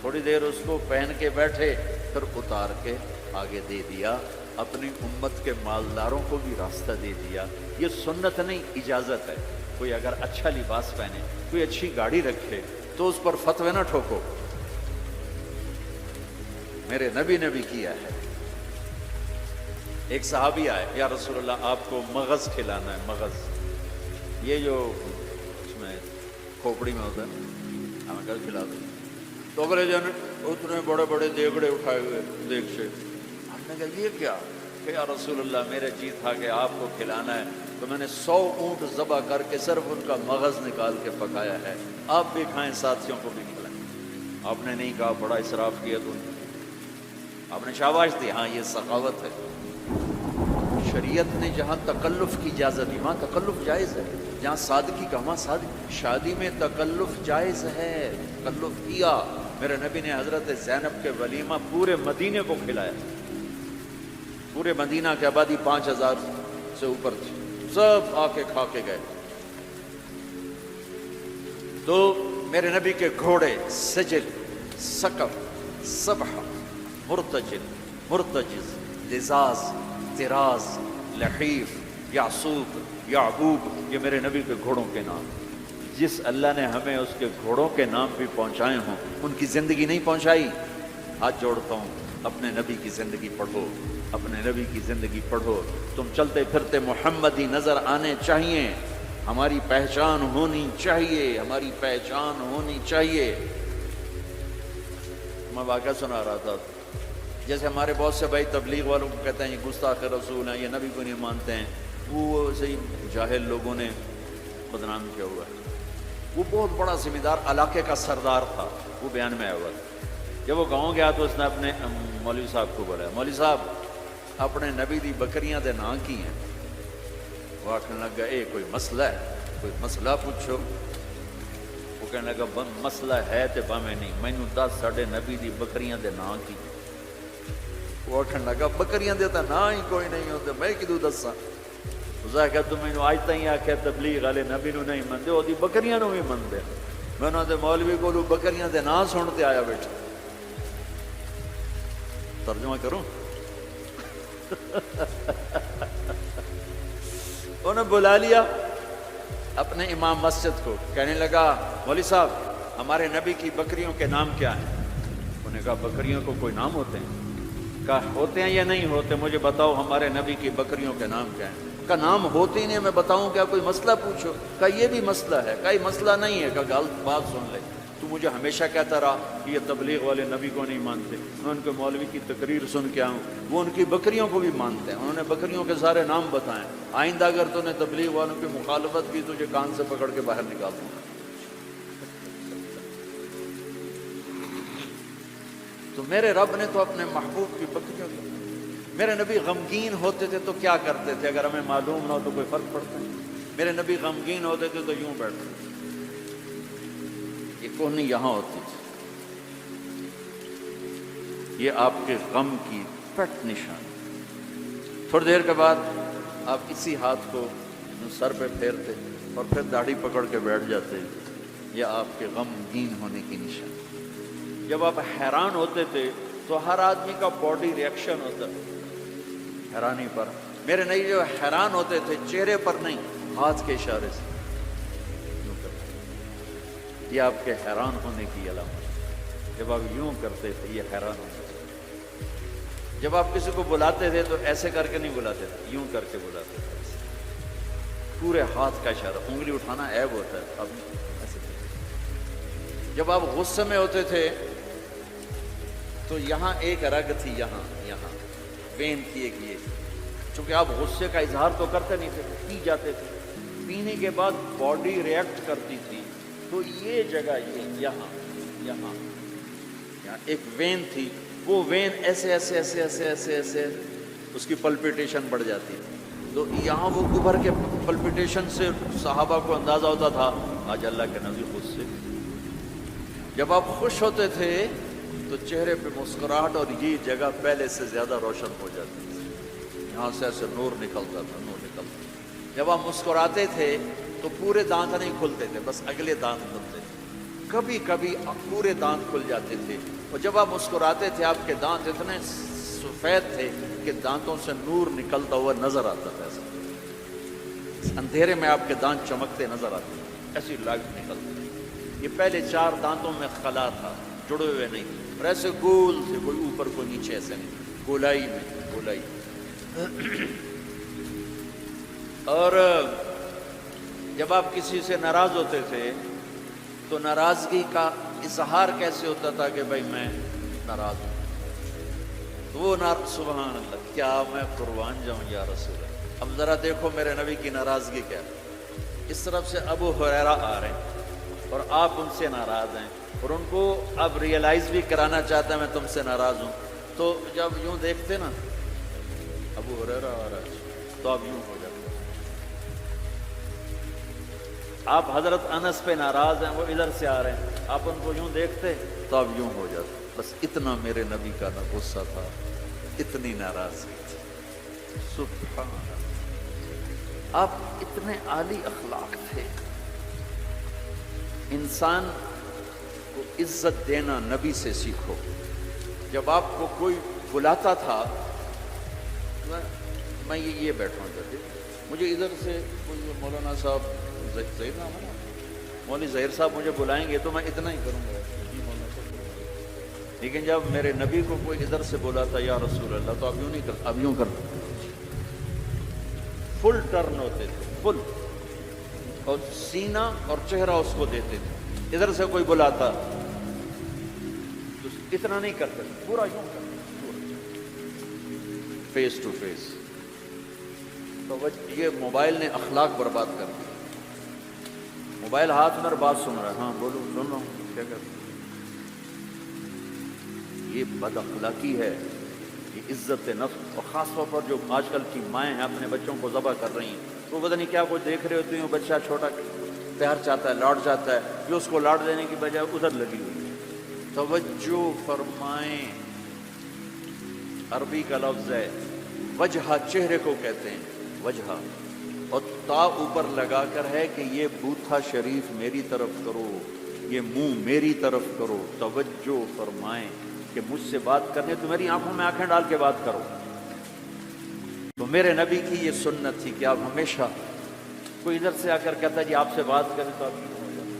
تھوڑی دیر اس کو پہن کے بیٹھے، پھر اتار کے آگے دے دیا، اپنی امت کے مالداروں کو بھی راستہ دے دیا۔ یہ سنت نہیں، اجازت ہے۔ کوئی اگر اچھا لباس پہنے، کوئی اچھی گاڑی رکھے تو اس پر فتوی نہ ٹھوکو، میرے نبی نے بھی کیا ہے۔ ایک صحابی آئے، یا رسول اللہ آپ کو مغز کھلانا ہے، مغز، یہ جو اس میں کھوپڑی میں ہوتا ہے، ہمیں کل کھلا دو۔ تو اگلے جن اتنے بڑے بڑے دیگڑے اٹھائے ہوئے دیگ سے، ہم نے کہا یہ کیا؟ کہ یا رسول اللہ میرے جی تھا کہ آپ کو کھلانا ہے، تو میں نے 100 اونٹ ذبح کر کے صرف ان کا مغز نکال کے پکایا ہے، آپ بھی کھائیں، ساتھیوں کو بھی کھلائیں۔ آپ نے نہیں کہا بڑا اسراف کیا تو، آپ نے شاباش دی، ہاں یہ سخاوت ہے۔ شریعت نے جہاں تکلف کی اجازت دی وہاں تکلف جائز ہے، جہاں سادگی کا وہاں سادگی، شادی میں تکلف جائز ہے، تکلف کیا۔ میرے نبی نے حضرت زینب کے ولیمہ پورے مدینے کو کھلایا، پورے مدینہ کی آبادی 5000 سے اوپر تھی، سب آ کے کھا کے گئے۔ تو میرے نبی کے گھوڑے سجل، سقف، سبح، مرتجل، مرتجز، لزاز، تراز، لحیف، یعصوب، یعقوب، یہ میرے نبی کے گھوڑوں کے نام۔ جس اللہ نے ہمیں اس کے گھوڑوں کے نام بھی پہنچائے ہوں ان کی زندگی نہیں پہنچائی۔ ہاتھ جوڑتا ہوں، اپنے نبی کی زندگی پڑھو، اپنے نبی کی زندگی پڑھو۔ تم چلتے پھرتے محمدی نظر آنے چاہیے، ہماری پہچان ہونی چاہیے، ہماری پہچان ہونی چاہیے۔ میں واقعہ سنا رہا تھا، جیسے ہمارے بہت سے بھائی تبلیغ والوں کو کہتے ہیں یہ گستاخ رسول ہیں، یہ نبی کو نہیں مانتے ہیں، وہ صحیح جاہل لوگوں نے بدنام کیا ہوا ہے۔ وہ بہت بڑا ذمہ دار علاقے کا سردار تھا، وہ بیان میں آیا ہوا تھا۔ جب وہ گاؤں گیا تو اس نے اپنے مولوی صاحب کو بولا، مولوی صاحب اپنے نبی دی بکریاں دے نام کی ہیں؟ وہ آخنے لگا اے کوئی مسئلہ ہے، کوئی مسئلہ پوچھو۔ وہ کہنے لگا مسئلہ ہے تے باویں نہیں، مینوں دس ساڈے نبی دی بکریاں دے نام کی۔ وہ آخنے لگا بکریاں دے تا نام ہی کوئی نہیں ہوتے، میں کدوں دساں؟ کہ تم مینوں اج تائیں آکھیا تبلیغ والے نبی نو نہیں مندے، وہ بکریاں نو بھی مندے۔ میں انہاں دے مولوی کولوں بکریاں دے نام سن تے آیا بیٹھا۔ ترجمہ کروں؟ انہوں نے بلا لیا اپنے امام مسجد کو، کہنے لگا مولوی صاحب ہمارے نبی کی بکریوں کے نام کیا ہیں؟ انہوں نے کہا بکریوں کو کوئی نام ہوتے ہیں؟ کہا ہوتے ہیں یا نہیں ہوتے، مجھے بتاؤ ہمارے نبی کی بکریوں کے نام کیا ہیں؟ کا نام ہوتے ہی نہیں، میں بتاؤں کیا؟ کوئی مسئلہ پوچھو۔ کہا یہ بھی مسئلہ ہے۔ کہا یہ مسئلہ نہیں ہے۔ کہا غلط بات سن لے، تو مجھے ہمیشہ کہتا رہا کہ یہ تبلیغ والے نبی کو نہیں مانتے، میں ان کے مولوی کی تقریر سن کے آؤں، وہ ان کی بکریوں کو بھی مانتے ہیں، انہوں نے بکریوں کے سارے نام بتائیں۔ آئندہ اگر تو نے تبلیغ والوں کی مخالفت کی تجھے کان سے پکڑ کے باہر نکال دوں گا۔ تو میرے رب نے تو اپنے محبوب کی بکریوں کی، میرے نبی غمگین ہوتے تھے تو کیا کرتے تھے؟ اگر ہمیں معلوم نہ ہو تو کوئی فرق پڑتا ہے؟ میرے نبی غمگین ہوتے تھے تو یوں بیٹھتے تھے، یہ کوہنی یہاں ہوتی تھی، یہ آپ کے غم کی پٹ نشان۔ تھوڑی دیر کے بعد آپ اسی ہاتھ کو سر پہ پھیرتے اور پھر داڑھی پکڑ کے بیٹھ جاتے، یہ آپ کے غمگین ہونے کی نشان۔ جب آپ حیران ہوتے تھے تو ہر آدمی کا باڈی ریئیکشن ہوتا ہے حیرانی پر۔ میرے نبی جو حیران ہوتے تھے چہرے پر نہیں، ہاتھ کے اشارے سے یوں کرتے، یہ آپ کے حیران ہونے کی علامت۔ جب آپ یوں کرتے تھے یہ حیران ہوتے تھے۔ جب آپ کسی کو بلاتے تھے تو ایسے کر کے نہیں بلاتے تھے، یوں کر کے بلاتے تھے، پورے ہاتھ کا اشارہ۔ انگلی اٹھانا عیب ہوتا ہے، اب ایسے کرتے۔ جب آپ غصے میں ہوتے تھے تو یہاں ایک رگ تھی، یہاں وین تھی ایک، یہ چونکہ آپ غصے کا اظہار تو کرتے نہیں تھے، پی جاتے تھے، پینے کے بعد باڈی ریئیکٹ کرتی تھی، تو یہ جگہ یہاں ایک وین تھی، وہ وین ایسے ایسے ایسے ایسے ایسے ایسے اس کی پلپیٹیشن بڑھ جاتی تھی، تو یہاں وہ ابھر کے پلپیٹیشن سے صحابہ کو اندازہ ہوتا تھا آج اللہ کے نبی خود سے۔ جب آپ خوش ہوتے تھے تو چہرے پہ مسکراہٹ اور یہ جگہ پہلے سے زیادہ روشن ہو جاتی تھی، یہاں سے ایسے نور نکلتا تھا، نور نکلتا تھا۔ جب آپ مسکراتے تھے تو پورے دانت نہیں کھلتے تھے، بس اگلے دانت کھلتے تھے، کبھی کبھی پورے دانت کھل جاتے تھے۔ اور جب آپ مسکراتے تھے آپ کے دانت اتنے سفید تھے کہ دانتوں سے نور نکلتا ہوا نظر آتا تھا، ایسا اندھیرے میں آپ کے دانت چمکتے نظر آتے تھے، ایسی لائٹ نکلتی تھی۔ یہ پہلے 4 دانتوں میں خلا تھا، جڑے ہوئے نہیں، اور ایسے گول تھے، کوئی اوپر کوئی نیچے، ایسے نہیں، گولائی میں گولائی۔ اور جب آپ کسی سے ناراض ہوتے تھے تو ناراضگی کا اظہار کیسے ہوتا تھا کہ بھائی میں ناراض ہوں، تو وہ سبحان اللہ، کیا میں قربان جاؤں یا رسول اللہ۔ اب ذرا دیکھو میرے نبی کی ناراضگی کیا ہے، اس طرف سے ابو ہریرہ آ رہے ہیں اور آپ ان سے ناراض ہیں، اور ان کو اب ریئلائز بھی کرانا چاہتا ہے میں تم سے ناراض ہوں، تو جب یوں دیکھتے نا ابو ہریرہ آ رہا ہے، تو اب یوں ہو جاتا ہے۔ آپ حضرت انس پہ ناراض ہیں، وہ ادھر سے آ رہے ہیں، آپ ان کو یوں دیکھتے تو اب یوں ہو جاتا۔ بس اتنا میرے نبی کا نہ غصہ تھا، اتنی ناراضگی تھی۔ سبحان اللہ، آپ اتنے عالی اخلاق تھے۔ انسان کو عزت دینا نبی سے سیکھو۔ جب آپ کو کوئی بلاتا تھا، میں یہ بیٹھا ہوں، مجھے ادھر سے کوئی مولانا صاحب ظہیر نام ہے نا، مولوی ظہیر صاحب مجھے بلائیں گے تو میں اتنا ہی کروں گا، جی مولانا صاحب۔ لیکن جب میرے نبی کو کوئی ادھر سے بولا تھا یا رسول اللہ، تو اب یوں نہیں کرتا، اب یوں کرتا، فل ٹرن ہوتے تھے، فل، اور سینہ اور چہرہ اس کو دیتے تھے۔ ادھر سے کوئی بلاتا تو اتنا نہیں کرتے، پورا یوں کرتے، فیس ٹو فیس۔ تو یہ موبائل نے اخلاق برباد کر دیا۔ موبائل ہاتھ میں اور بات سن رہا ہے، ہاں بولو، سن رہا ہوں، کیا کر رہا ہوں؟ یہ بد اخلاقی ہے، یہ عزت نفس۔ اور خاص طور پر جو آج کل کی مائیں ہیں اپنے بچوں کو ذبح کر رہی ہیں، تو پتہ نہیں کیا کچھ دیکھ رہے ہوتے ہیں، بچہ چھوٹا پیار چاہتا ہے، لاڈ چاہتا ہے، جو اس کو لاڈ دینے کی بجائے ادھر لگی ہوئی ہے۔ توجہ فرمائیں، عربی کا لفظ ہے وجہ، چہرے کو کہتے ہیں وجہ، اور تا اوپر لگا کر ہے کہ یہ بوتھا شریف میری طرف کرو، یہ منہ میری طرف کرو۔ توجہ فرمائیں کہ مجھ سے بات کرنے تو میری آنکھوں میں آنکھیں ڈال کے بات کرو۔ تو میرے نبی کی یہ سنت تھی کہ آپ ہمیشہ، کوئی ادھر سے آ کر کہتا ہے جی آپ سے بات کریں تو آپ یوں ہو جاتے،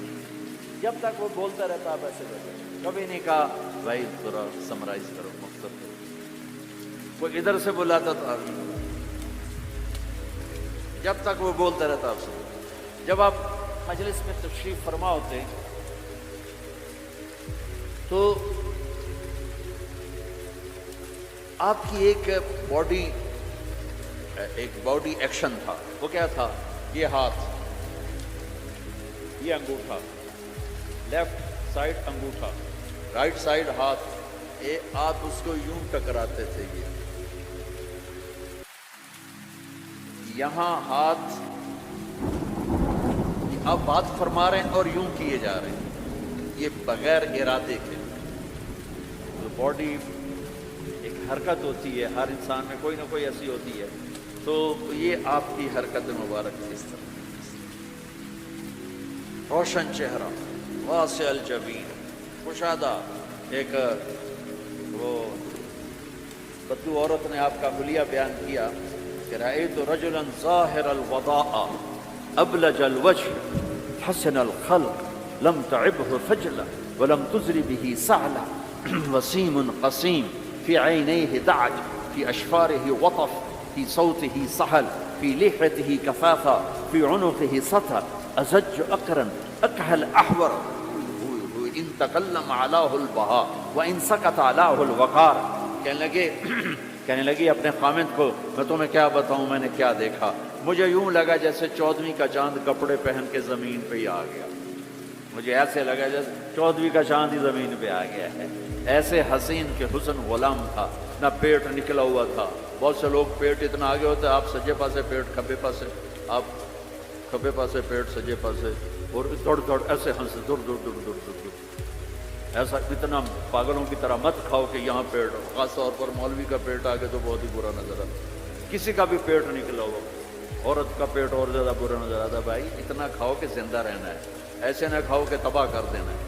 جب تک وہ بولتا رہتا آپ ایسے کرتے، کبھی نہیں کہا بھائی ذرا سمرائز کرو، مقصد کرو۔ کوئی ادھر سے بلاتا تو آپ یوں، جب تک وہ بولتا رہتا آپ سے۔ جب آپ مجلس میں تشریف فرما ہوتے تو آپ کی ایک باڈی ایکشن تھا، وہ کیا تھا؟ یہ ہاتھ، یہ انگوٹھا، لیفٹ سائڈ انگوٹھا، رائٹ سائڈ ہاتھ، آپ اس کو یوں ٹکراتے تھے، یہاں ہاتھ، آپ بات فرما رہے ہیں اور یوں کیے جا رہے ہیں، یہ بغیر ارادے کے۔ تو باڈی ایک حرکت ہوتی ہے، ہر انسان میں کوئی نہ کوئی ایسی ہوتی ہے، تو یہ آپ کی حرکت مبارک تھی اس طرح۔ روشن چہرہ، واسع الجبین، کشادہ، ایک وہ بدو عورت نے آپ کا حلیہ بیان کیا کہ رأیت رجلا ظاہر الوضاء ابلج الوجه حسن الخلق لم تعبه فجلة ولم تزر به سعلة وسيم قسيم في عينيه دعج في أشفاره وطف في صوته سهل في لحيته كثافة في عنقه سطر أزج أقرن أكهل أحور إن تكلم علاه البهاء وإن سكت علاه الوقار۔ کہنے لگی اپنے خامند کو، میں تمہیں کیا بتاؤں میں نے کیا دیکھا، مجھے یوں لگا جیسے 14ویں کا چاند کپڑے پہن کے زمین پہ ہی آ گیا، مجھے ایسے لگا جیسے 14ویں کا چاند ہی زمین پہ آ گیا ہے۔ ایسے حسین کے حسن غلام تھا، نہ پیٹ نکلا ہوا تھا۔ بہت سے لوگ پیٹ اتنا آگے ہوتا ہے، آپ سجے پاسے پیٹ، کھبے پاسے، آپ کھبے پاسے پیٹ، سجے پاسے، اور دوڑ دوڑ ایسے ہنسے، دور دور دور دور دور دور۔ ایسا اتنا پاگلوں کی طرح مت کھاؤ کہ یہاں پیٹ ہو، خاص طور پر مولوی کا پیٹ آگے تو بہت ہی برا نظر آتا، کسی کا بھی پیٹ نکلا ہو، عورت کا پیٹ اور زیادہ برا نظر آتا۔ بھائی اتنا کھاؤ کہ زندہ رہنا ہے، ایسے نہ کھاؤ کہ تباہ کر دینا ہے۔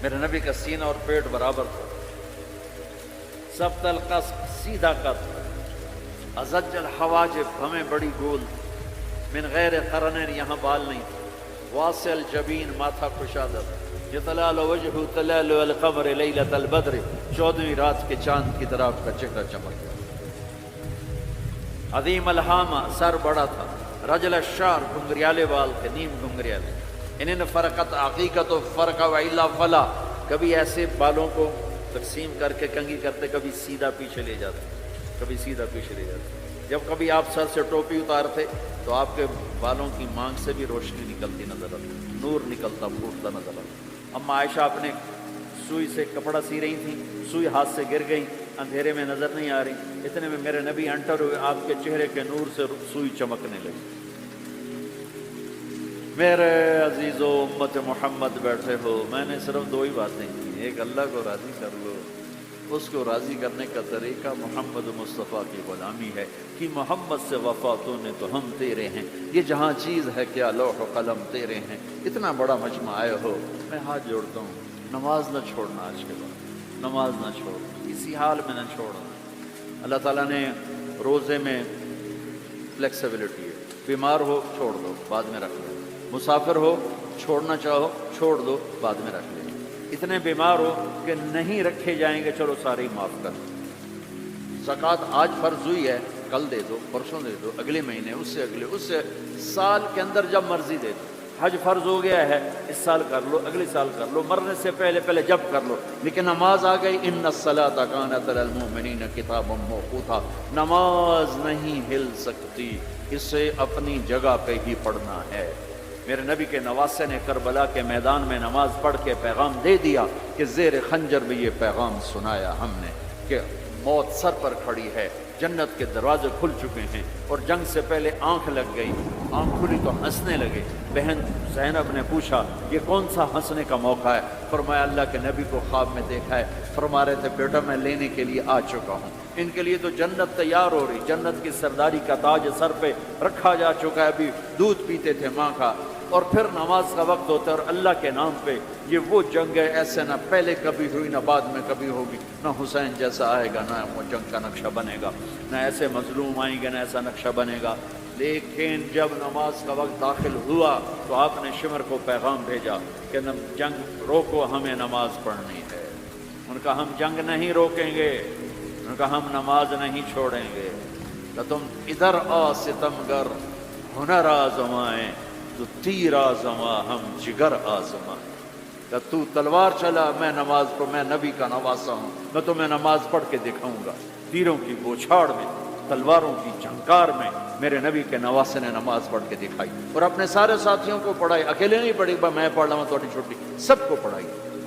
میرے نبی کا سینہ اور پیٹ برابر تھا، سبط القصد، سیدھا قد، ازج الحواجب، ہمیں بڑی گول، من غیر قرنین، یہاں بال نہیں تھے، واسع الجبین، ماتھا کشادہ، یتلال وجہ تلال القمر لیلۃ البدر، 14ویں رات کے چاند کی طرح آپ کا چہرہ چمک گیا۔ عظیم الہامہ، سر بڑا تھا، رجل الشعر، گھنگریالے بال تھے، نیم گھنگریالے۔ ان فرقت عقیقت و فرق و الا فلا، کبھی ایسے بالوں کو تقسیم کر کے کنگھی کرتے، کبھی سیدھا پیچھے لے جاتے، کبھی سیدھا پیچھے لے جاتے۔ جب کبھی آپ سر سے ٹوپی اتارتے تو آپ کے بالوں کی مانگ سے بھی روشنی نکلتی نظر آتی، نور نکلتا پھوٹتا نظر آتا۔ اما عائشہ اپنے سوئی سے کپڑا سی رہی تھیں، سوئی ہاتھ سے گر گئی، اندھیرے میں نظر نہیں آ رہی، اتنے میں میرے نبی انٹر ہوئے، آپ کے چہرے کے نور سے سوئی چمکنے لگی۔ میرے عزیزو امت محمد بیٹھے ہو، میں نے صرف دو ہی باتیں کی، ایک اللہ کو راضی کر لو، اس کو راضی کرنے کا طریقہ محمد مصطفیٰ کی غلامی ہے کہ محمد سے وفا تو نے تو ہم تیرے ہیں، یہ جہاں چیز ہے کیا لوح و قلم تیرے ہیں۔ اتنا بڑا مجمع آئے ہو، میں ہاتھ جوڑتا ہوں، نماز نہ چھوڑنا، آج کے بعد نماز نہ چھوڑنا، کسی حال میں نہ چھوڑنا۔ اللہ تعالیٰ نے روزے میں فلیکسیبلٹی ہے، بیمار ہو چھوڑ دو بعد میں رکھ لو، مسافر ہو چھوڑنا چاہو چھوڑ دو بعد میں رکھ لیں، اتنے بیمار ہو کہ نہیں رکھے جائیں گے چلو سارے ہی معاف کر دو۔ زکوٰۃ آج فرض ہوئی ہے، کل دے دو، پرسوں دے دو، اگلے مہینے، اس سے اگلے، اس سے سال کے اندر جب مرضی دے دو۔ حج فرض ہو گیا ہے، اس سال کر لو، اگلے سال کر لو، مرنے سے پہلے پہلے جب کر لو، لیکن نماز آ گئی، ان الصلاۃ کانت علی المؤمنین کتابا موقوتا، نماز نہیں ہل سکتی، اسے اپنی جگہ پہ ہی پڑھنا ہے۔ میرے نبی کے نواسے نے کربلا کے میدان میں نماز پڑھ کے پیغام دے دیا کہ زیر خنجر بھی یہ پیغام سنایا ہم نے کہ موت سر پر کھڑی ہے، جنت کے دروازے کھل چکے ہیں، اور جنگ سے پہلے آنکھ لگ گئی، آنکھ کھلی تو ہنسنے لگے۔ بہن زینب نے پوچھا یہ کون سا ہنسنے کا موقع ہے؟ فرمایا اللہ کے نبی کو خواب میں دیکھا ہے، فرما رہے تھے بیٹا میں لینے کے لیے آ چکا ہوں، ان کے لیے تو جنت تیار ہو رہی، جنت کی سرداری کا تاج سر پہ رکھا جا چکا ہے، ابھی دودھ پیتے تھے ماں کا، اور پھر نماز کا وقت ہوتا ہے، اور اللہ کے نام پہ یہ وہ جنگ ہے، ایسے نہ پہلے کبھی ہوئی نہ بعد میں کبھی ہوگی، نہ حسین جیسا آئے گا، نہ وہ جنگ کا نقشہ بنے گا، نہ ایسے مظلوم آئیں گے، نہ ایسا نقشہ بنے گا۔ لیکن جب نماز کا وقت داخل ہوا تو آپ نے شمر کو پیغام بھیجا کہ جنگ روکو، ہمیں نماز پڑھنی ہے۔ ان کا ہم جنگ نہیں روکیں گے، ان کا ہم نماز نہیں چھوڑیں گے، تو تم ادھر آ ستمگر، ہنر آزمائیں تو تیر آزما، ہم جگر آزما، کہ تو تلوار چلا میں نماز کو، میں نبی کا نواسا ہوں، میں تمہیں نماز پڑھ کے دکھاؤں گا۔ تیروں کی بوچھاڑ میں، تلواروں کی جھنکار میں میرے نبی کے نواسے نے نماز پڑھ کے دکھائی، اور اپنے سارے ساتھیوں کو پڑھائی، اکیلے نہیں پڑھی میں پڑھ رہا ہوں تھوڑی چھوٹی، سب کو پڑھائی۔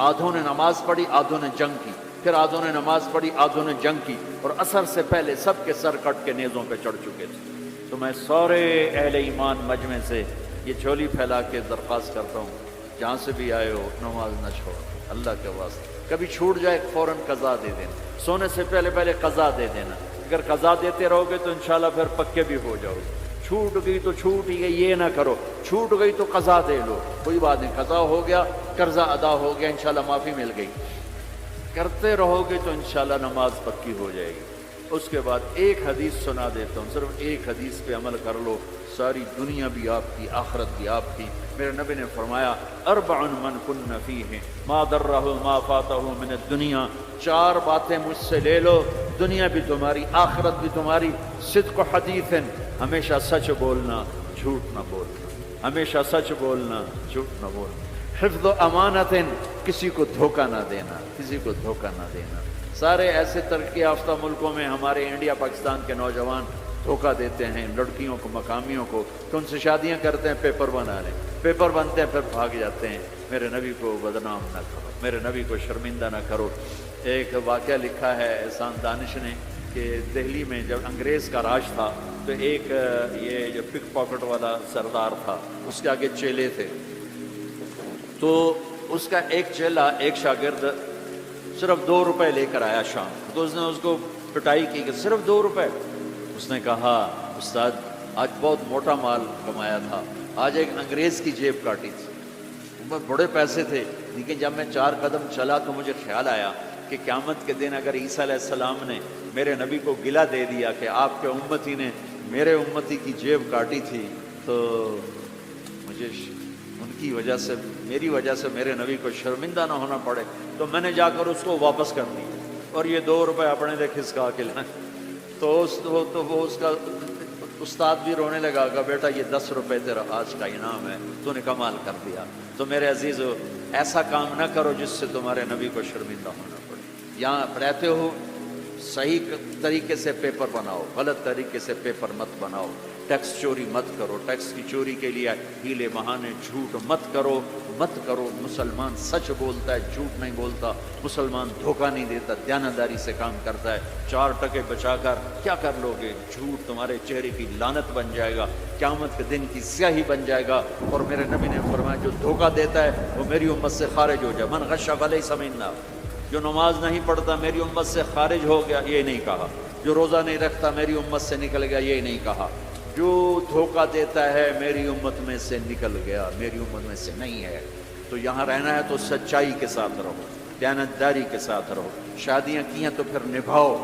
آدھوں نے نماز پڑھی، آدھوں نے جنگ کی، پھر آدھوں نے نماز پڑھی، آدھوں نے جنگ کی، اور عصر سے پہلے سب کے سر کٹ کے نیزوں پہ چڑھ چکے تھے۔ تو میں سارے اہل ایمان مجمع سے یہ جھولی پھیلا کے درخواست کرتا ہوں، جہاں سے بھی آئے ہو نماز نہ چھوڑ، اللہ کے واسطے، کبھی چھوٹ جائے فوراً قضا دے دینا، سونے سے پہلے پہلے قضا دے دینا، اگر قضا دیتے رہو گے تو انشاءاللہ پھر پکے بھی ہو جاؤ گے۔ چھوٹ گئی تو چھوٹ ہی گئی، یہ نہ کرو، چھوٹ گئی تو قضا دے لو، کوئی بات نہیں، قضا ہو گیا، قرضہ ادا ہو گیا، انشاءاللہ معافی مل گئی، کرتے رہو گے تو انشاءاللہ نماز پکی ہو جائے گی۔ اس کے بعد ایک حدیث سنا دیتا ہوں، صرف ایک حدیث پہ عمل کر لو، ساری دنیا بھی آپ کی، آخرت بھی آپ کی۔ میرے نبی نے فرمایا اربع من کن فیہ ما درہ ما فاتہ من الدنیا، چار باتیں مجھ سے لے لو، دنیا بھی تمہاری، آخرت بھی تمہاری۔ صدق حدیث، ہمیشہ سچ بولنا، جھوٹ نہ بولنا، ہمیشہ سچ بولنا، جھوٹ نہ بولنا۔ حفظ امانت، کسی کو دھوکہ نہ دینا، کسی کو دھوکہ نہ دینا۔ سارے ایسے ترقی یافتہ ملکوں میں ہمارے انڈیا پاکستان کے نوجوان دھوکہ دیتے ہیں لڑکیوں کو، مقامیوں کو، تو ان سے شادیاں کرتے ہیں، پیپر بنا لیں، پیپر بنتے ہیں، پھر بھاگ جاتے ہیں۔ میرے نبی کو بدنام نہ کرو، میرے نبی کو شرمندہ نہ کرو۔ ایک واقعہ لکھا ہے احسان دانش نے کہ دہلی میں جب انگریز کا راج تھا تو ایک یہ جو پک پاکٹ والا سردار تھا، اس کے آگے چیلے تھے، تو اس کا ایک چیلا، ایک شاگرد صرف 2 روپے لے کر آیا شام، تو اس نے اس کو پٹائی کی کہ صرف 2 روپے۔ اس نے کہا استاد آج بہت موٹا مال کمایا تھا، آج ایک انگریز کی جیب کاٹی تھی، بڑے پیسے تھے، لیکن جب میں 4 قدم چلا تو مجھے خیال آیا کہ قیامت کے دن اگر عیسیٰ علیہ السلام نے میرے نبی کو گلہ دے دیا کہ آپ کے امتی نے میرے امتی کی جیب کاٹی تھی، تو مجھے ان کی وجہ سے، میری وجہ سے میرے نبی کو شرمندہ نہ ہونا پڑے، تو میں نے جا کر اس کو واپس کر دیا اور یہ 2 روپے اپنے سے کھسکا کے لائیں۔ تو وہ اس کا استاد بھی رونے لگا کہ بیٹا یہ 10 روپے تیرا آج کا انعام ہے، تو نے کمال کر دیا۔ تو میرے عزیزو ایسا کام نہ کرو جس سے تمہارے نبی کو شرمندہ ہونا پڑے۔ یہاں رہتے ہو صحیح طریقے سے پیپر بناؤ، غلط طریقے سے پیپر مت بناؤ، ٹیکس چوری مت کرو، ٹیکس کی چوری کے لیے ہیلے بہانے جھوٹ مت کرو، مت کرو. مسلمان سچ بولتا ہے، جھوٹ نہیں بولتا. مسلمان دھوکہ نہیں دیتا، دیانتداری سے کام کرتا ہے. 4 ٹکے بچا کر کیا کر لو گے؟ جھوٹ تمہارے چہرے کی لعنت بن جائے گا، قیامت کے دن کی سیاہی بن جائے گا. اور میرے نبی نے فرمایا جو دھوکہ دیتا ہے وہ میری امت سے خارج ہو جائے. من غش فلیس منا، جو نماز نہیں پڑھتا میری امت سے خارج ہو گیا، یہ نہیں کہا. جو روزہ نہیں رکھتا میری امت سے نکل گیا، یہ نہیں کہا. جو دھوکہ دیتا ہے میری امت میں سے نکل گیا، میری امت میں سے نہیں ہے. تو یہاں رہنا ہے تو سچائی کے ساتھ رہو، دیانتداری کے ساتھ رہو. شادیاں کی ہیں تو پھر نبھاؤ،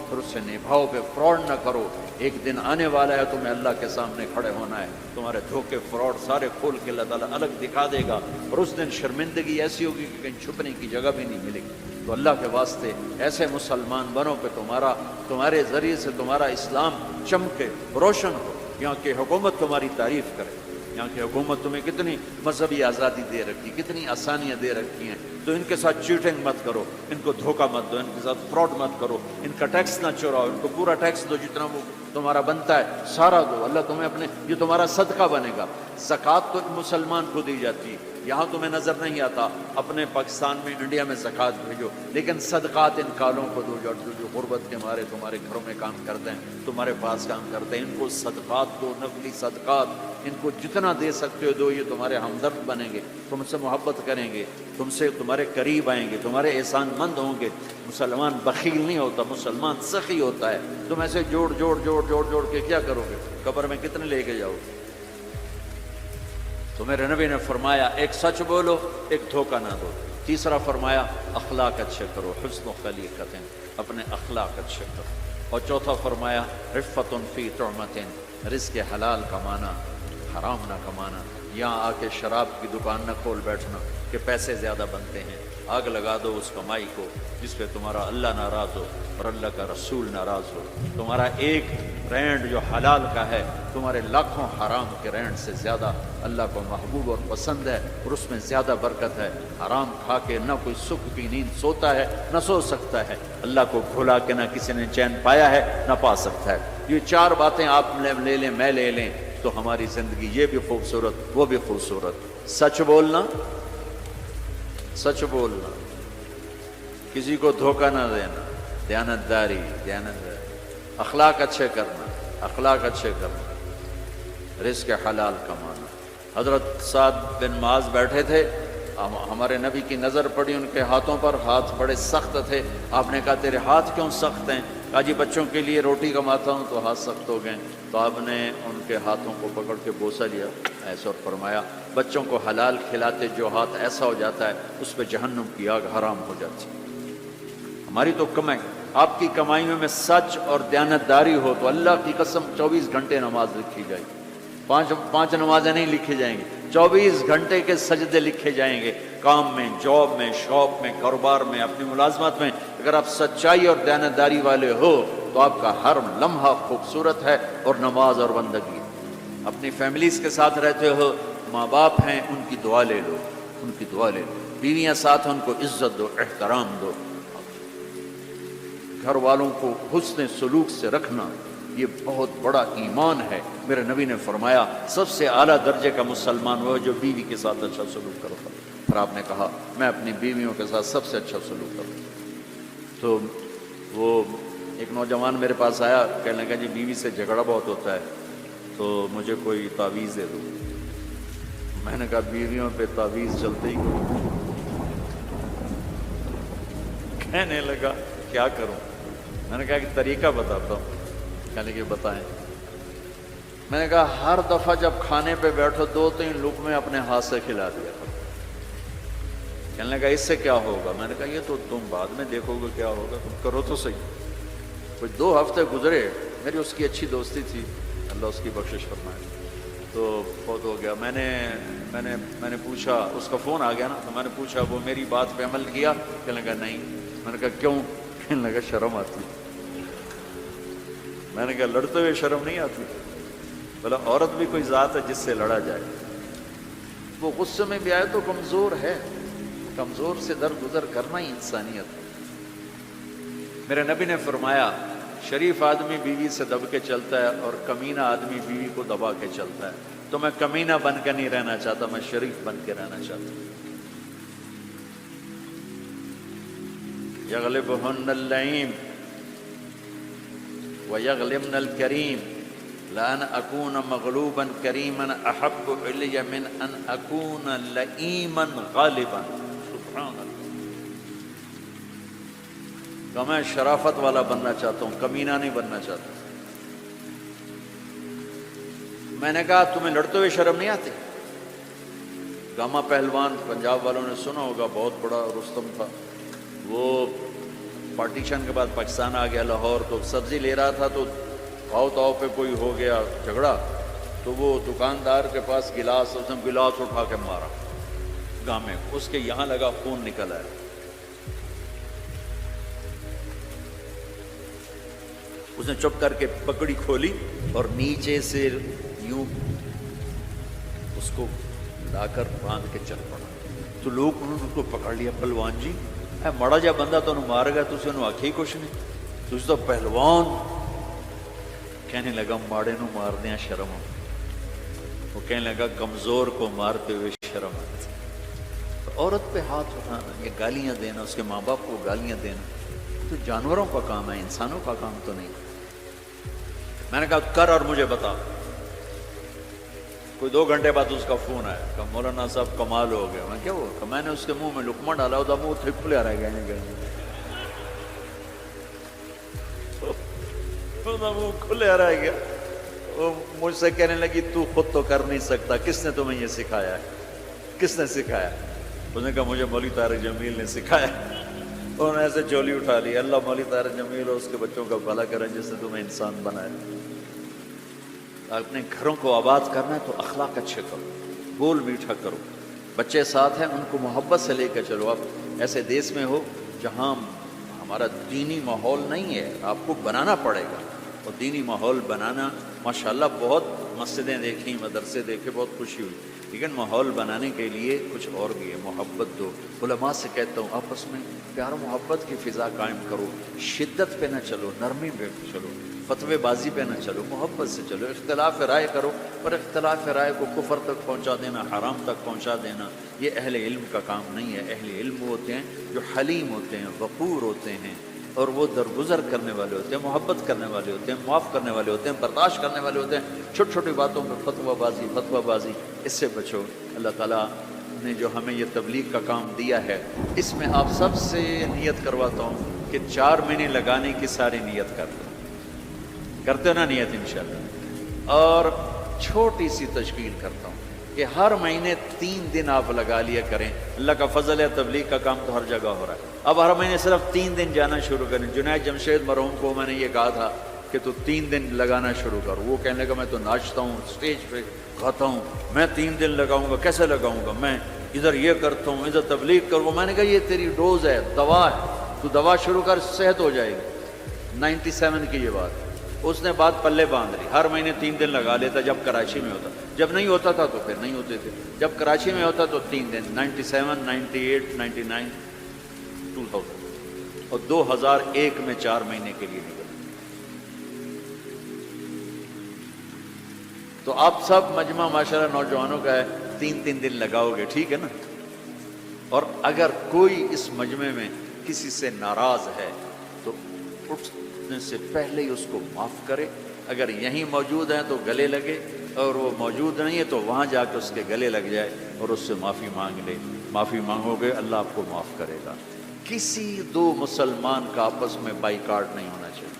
پھر اس سے نبھاؤ، پہ فراڈ نہ کرو. ایک دن آنے والا ہے تمہیں اللہ کے سامنے کھڑے ہونا ہے، تمہارے دھوکے فراڈ سارے کھول کے اللہ تعالیٰ الگ دکھا دے گا. اور اس دن شرمندگی ایسی ہوگی کہ کہیں چھپنے کی جگہ بھی نہیں ملے گی. تو اللہ کے واسطے ایسے مسلمان بنو کہ تمہارے ذریعے سے تمہارا اسلام چمکے، روشن ہو. یہاں کی حکومت تمہاری تعریف کرے. یہاں کی حکومت تمہیں کتنی مذہبی آزادی دے رکھی، کتنی آسانیاں دے رکھی ہیں. تو ان کے ساتھ چیٹنگ مت کرو، ان کو دھوکہ مت دو، ان کے ساتھ فراڈ مت کرو. ان کا ٹیکس نہ چوراؤ، ان کو پورا ٹیکس دو جتنا وہ تمہارا بنتا ہے سارا دو. اللہ تمہیں یہ تمہارا صدقہ بنے گا. زکوٰۃ تو مسلمان کو دی جاتی ہے، یہاں تمہیں نظر نہیں آتا. اپنے پاکستان میں، انڈیا میں زکوٰۃ بھیجو، لیکن صدقات ان کالوں کو دو جو غربت کے مارے تمہارے گھروں میں کام کرتے ہیں، تمہارے پاس کام کرتے ہیں. ان کو صدقات دو، نفلی صدقات. ان کو جتنا دے سکتے ہو دو. یہ تمہارے ہمدرد بنیں گے، تم سے محبت کریں گے، تمہارے قریب آئیں گے، تمہارے احسان مند ہوں گے. مسلمان بخیل نہیں ہوتا، مسلمان سخی ہوتا ہے. تم ایسے جوڑ کے کیا کرو گے؟ قبر میں کتنے لے کے جاؤ گے؟ تو میرے نبی نے فرمایا ایک سچ بولو، ایک دھوکہ نہ دو. تیسرا فرمایا اخلاق اچھے کرو، حسن و خلیقتیں، اپنے اخلاق اچھے کرو. اور چوتھا فرمایا رفت فی طعمۃ، رزق حلال کمانا، حرام نہ کمانا. یہاں آ کے شراب کی دکان نہ کھول بیٹھنا کہ پیسے زیادہ بنتے ہیں. آگ لگا دو اس کمائی کو جس پہ تمہارا اللہ ناراض ہو اور اللہ کا رسول ناراض ہو. تمہارا ایک رینڈ جو حلال کا ہے تمہارے لاکھوں حرام کے رینڈ سے زیادہ اللہ کو محبوب اور پسند ہے، اور اس میں زیادہ برکت ہے. حرام کھا کے نہ کوئی سکھ کی نیند سوتا ہے، نہ سو سکتا ہے. اللہ کو بھلا کے نہ کسی نے چین پایا ہے، نہ پا سکتا ہے. یہ 4 باتیں آپ لے لیں، میں لے لیں تو ہماری زندگی یہ بھی خوبصورت، وہ بھی خوبصورت. سچ بولنا، کسی کو دھوکہ نہ دینا، دیانتداری، اخلاق اچھے کرنا، رزق حلال کمانا. حضرت سعد بن معاذ بیٹھے تھے، ہمارے نبی کی نظر پڑی ان کے ہاتھوں پر. ہاتھ بڑے سخت تھے. آپ نے کہا تیرے ہاتھ کیوں سخت ہیں؟ کہا جی بچوں کے لیے روٹی کماتا ہوں تو ہاتھ سخت ہو گئے. تو آپ نے ان کے ہاتھوں کو پکڑ کے بوسہ لیا ایسا اور فرمایا بچوں کو حلال کھلاتے جو ہاتھ ایسا ہو جاتا ہے اس پہ جہنم کی آگ حرام ہو جاتی. ہماری تو کمائی، آپ کی کمائیوں میں سچ اور دیانتداری ہو تو اللہ کی قسم 24 گھنٹے نماز لکھی جائے گی. 5 نمازیں نہیں لکھی جائیں گی، 24 گھنٹے کے سجدے لکھے جائیں گے. کام میں، جاب میں، شاپ میں، کاروبار میں، اپنی ملازمت میں اگر آپ سچائی اور دیانتداری والے ہو تو آپ کا ہر لمحہ خوبصورت ہے اور نماز اور بندگی. اپنی فیملیز کے ساتھ رہتے ہو، ماں باپ ہیں ان کی دعا لے لو، بیویاں ساتھ ان کو عزت دو، احترام دو. گھر والوں کو حسن سلوک سے رکھنا یہ بہت بڑا ایمان ہے. میرے نبی نے فرمایا سب سے اعلیٰ درجے کا مسلمان وہ ہے جو بیوی کے ساتھ اچھا سلوک کرتا. پھر آپ نے کہا میں اپنی بیویوں کے ساتھ سب سے اچھا سلوک کروں. تو وہ ایک نوجوان میرے پاس آیا، کہنے لگا جی بیوی سے جھگڑا بہت ہوتا ہے تو مجھے کوئی تعویذ دے دو. میں نے کہا بیویوں پہ تعویذ چلتے ہی کوئی. کہنے لگا کیا کروں؟ میں نے کہا کہ طریقہ بتاتا ہوں. کہنے لگے بتائیں. میں نے کہا ہر دفعہ جب کھانے پہ بیٹھو 2-3 لقمے اپنے ہاتھ سے کھلا دیا کرو. کہنے لگا اس سے کیا ہوگا؟ میں نے کہا یہ تو تم بعد میں دیکھو گے کیا ہوگا، تم کرو تو صحیح. کچھ 2 ہفتے گزرے، میری اس کی اچھی دوستی تھی، اللہ اس کی بخشش فرمائے، تو فوت ہو گیا. میں نے پوچھا، اس کا فون آ گیا نا، تو میں نے پوچھا وہ میری بات پہ عمل کیا؟ کہنے لگا نہیں. میں نے کہا کیوں؟ کہنے لگا شرم آتی. میں نے کہا لڑتے ہوئے شرم نہیں آتی؟ بولا عورت بھی کوئی ذات ہے جس سے لڑا جائے. وہ غصے میں بھی آئے تو کمزور ہے، کمزور سے درگزر کرنا ہی انسانیت ہے. میرے نبی نے فرمایا شریف آدمی بیوی سے دب کے چلتا ہے اور کمینہ آدمی بیوی کو دبا کے چلتا ہے. تو میں کمینہ بن کے نہیں رہنا چاہتا، میں شریف بن کے رہنا چاہتا ہوں۔ یغلبہن اللئیم ویغلبن الکریم لأن اکون مغلوبا کریما احب الی من ان اکون لئیما غالبا۔ سبحان اللہ، کہ میں شرافت والا بننا چاہتا ہوں، کمینہ نہیں بننا چاہتا۔ میں نے کہا تمہیں لڑتے ہوئے شرم نہیں آتی؟ گاما پہلوان پنجاب والوں نے سنا ہوگا، بہت بڑا رستم تھا، وہ پارٹیشن کے بعد پاکستان آ گیا لاہور، تو سبزی لے رہا تھا تو تاؤ پہ کوئی ہو گیا جھگڑا، تو وہ دکاندار کے پاس گلاس، اس نے گلاس اٹھا کے مارا گامے کو، اس کے یہاں لگا، خون نکل آیا۔ اس نے چپ کر کے پکڑی کھولی اور نیچے سے یوں اس کو لا کر باندھ کے چل پڑا۔ تو لوگ انہوں نے اس کو پکڑ لیا، پہلوان جی اے مڑا جا بندہ تو انہوں مار گیا، تو اسے انہوں آکھی کچھ نہیں، تو اس تو پہلوان۔ کہنے لگا ماڑے نو مار دیا شرم ہو، وہ کہنے لگا کمزور کو مارتے ہوئے شرم آتی۔ تو عورت پہ ہاتھ اٹھانا، یہ گالیاں دینا، اس کے ماں باپ کو گالیاں دینا، تو جانوروں کا کام ہے، انسانوں کا کام تو نہیں۔ میں نے کہا کر اور مجھے بتا۔ کوئی 2 گھنٹے بعد اس کا فون آیا کہ مولانا صاحب کمال ہو گیا۔ میں کیا ہوا؟ کہ میں نے اس کے منہ میں لقمہ ڈالا، وہ منہ تھے کھلے رہ گئے، منہ کھلے رہ گیا۔ وہ مجھ سے کہنے لگی تو خود تو کر نہیں سکتا، کس نے تمہیں یہ سکھایا ہے؟ کس نے سکھایا؟ اس نے کہا مجھے مولوی طارق جمیل نے سکھایا۔ انہوں نے ایسے چولی اٹھا لی، اللہ مولوی طارق جمیل اور اس کے بچوں کا بھلا کریں جس نے تمہیں انسان بنایا۔ اپنے گھروں کو آباد کرنا ہے تو اخلاق اچھے کرو، بول میٹھا کرو، بچے ساتھ ہیں ان کو محبت سے لے کے چلو۔ آپ ایسے دیس میں ہو جہاں ہمارا دینی ماحول نہیں ہے، آپ کو بنانا پڑے گا، اور دینی ماحول بنانا ماشاءاللہ بہت مسجدیں دیکھیں، مدرسے دیکھے، بہت خوشی ہوئی، لیکن ماحول بنانے کے لیے کچھ اور بھی ہے، محبت دو۔ علماء سے کہتا ہوں آپس میں پیار و محبت کی فضا قائم کرو، شدت پہ نہ چلو، نرمی پہ چلو، فتوے بازی پہ نہ چلو، محبت سے چلو، اختلاف رائے کرو، پر اختلاف رائے کو کفر تک پہنچا دینا، حرام تک پہنچا دینا، یہ اہل علم کا کام نہیں ہے۔ اہل علم وہ ہوتے ہیں جو حلیم ہوتے ہیں، غفور ہوتے ہیں، اور وہ درگزر کرنے والے ہوتے ہیں، محبت کرنے والے ہوتے ہیں، معاف کرنے والے ہوتے ہیں، برداشت کرنے والے ہوتے ہیں۔ چھوٹی چھوٹی باتوں میں فتوہ بازی اس سے بچو۔ اللہ تعالیٰ نے جو ہمیں یہ تبلیغ کا کام دیا ہے، اس میں آپ سب سے نیت کرواتا ہوں کہ 4 مہینے لگانے کی ساری نیت کر دو، کرتے ہو نا نیت انشاءاللہ، اور چھوٹی سی تشکیل کرتا ہوں کہ ہر مہینے 3 دن آپ لگا لیا کریں۔ اللہ کا فضل ہے، تبلیغ کا کام تو ہر جگہ ہو رہا ہے، اب ہر مہینے صرف 3 دن جانا شروع کریں۔ جنید جمشید مرحوم کو میں نے یہ کہا تھا کہ تو 3 دن لگانا شروع کر، وہ کہنے لگا میں تو ناچتا ہوں، اسٹیج پہ کھاتا ہوں، میں 3 دن لگاؤں گا، کیسے لگاؤں گا؟ میں ادھر یہ کرتا ہوں، ادھر تبلیغ کروں۔ میں نے کہا یہ تیری ڈوز ہے، دوا ہے، تو دوا شروع کر، صحت ہو جائے گی۔ 97 کی یہ بات، اس نے بات پلے باندھ لی، ہر مہینے 3 دن لگا لیتا جب کراچی میں ہوتا، جب نہیں ہوتا تھا تو پھر نہیں ہوتے تھے، جب کراچی میں ہوتا تو 3 دن، 97 98 99 2000، اور 2001 میں 4 مہینے کے لیے نکلا۔ تو آپ سب مجمع ماشاءاللہ نوجوانوں کا ہے، 3 دن لگاؤ گے، ٹھیک ہے نا؟ اور اگر کوئی اس مجمع میں کسی سے ناراض ہے تو اٹھنے سے پہلے ہی اس کو معاف کرے، اگر یہیں موجود ہیں تو گلے لگے، اور وہ موجود نہیں ہے تو وہاں جا کے اس کے گلے لگ جائے اور اس سے معافی مانگ لے۔ معافی مانگو گے اللہ آپ کو معاف کرے گا۔ کسی 2 مسلمان کا آپس میں بائیکاٹ نہیں ہونا چاہیے،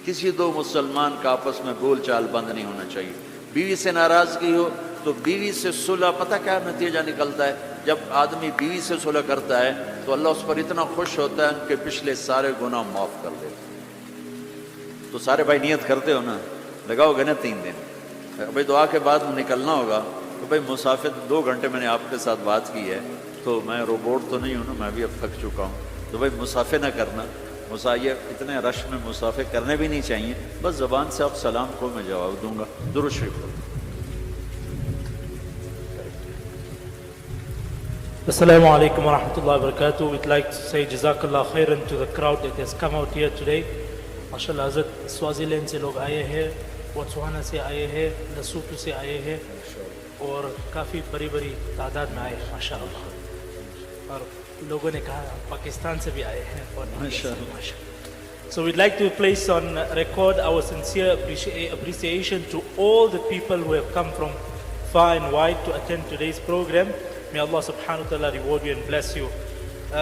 کسی 2 مسلمان کا آپس میں بول چال بند نہیں ہونا چاہیے۔ بیوی سے ناراضگی ہو تو بیوی سے صلح، پتہ کیا نتیجہ نکلتا ہے؟ جب آدمی بیوی سے صلح کرتا ہے تو اللہ اس پر اتنا خوش ہوتا ہے ان کے پچھلے سارے گناہ معاف کر دیتا ہے۔ تو سارے بھائی نیت کرتے ہو نا، لگاؤ گے نا 3 دن؟ بھائی دعا کے بعد نکلنا ہوگا تو بھائی مسافر 2 گھنٹے میں نے آپ کے ساتھ بات کی ہے، تو میں روبوٹ تو نہیں ہوں نا، میں بھی اب تھک چکا ہوں، تو بھائی مسافر نہ کرنا، مسائل اتنے رش میں مسافر کرنے بھی نہیں چاہیے، بس زبان سے آپ سلام کو میں جواب دوں گا۔ درود شریف پڑھو۔ Assalamu alaikum wa rahmatullahi wa barakatuh. We'd like to say Jazakallah khairan to the crowd that has come out here today. MashaAllah, Hazrat Swaziland se log aaye hai, Botswana se aaye hai, Lesotho se aaye hai, اور کافی بڑی بڑی تعداد میں آئے ماشاءاللہ، اور لوگوں نے کہا پاکستان سے بھی آئے ہیں اور ماشاءاللہ. So we'd like to place on record our sincere appreciation to all the people who have come from far and wide to attend today's program. May Allah subhanahu wa ta'ala reward you and bless you.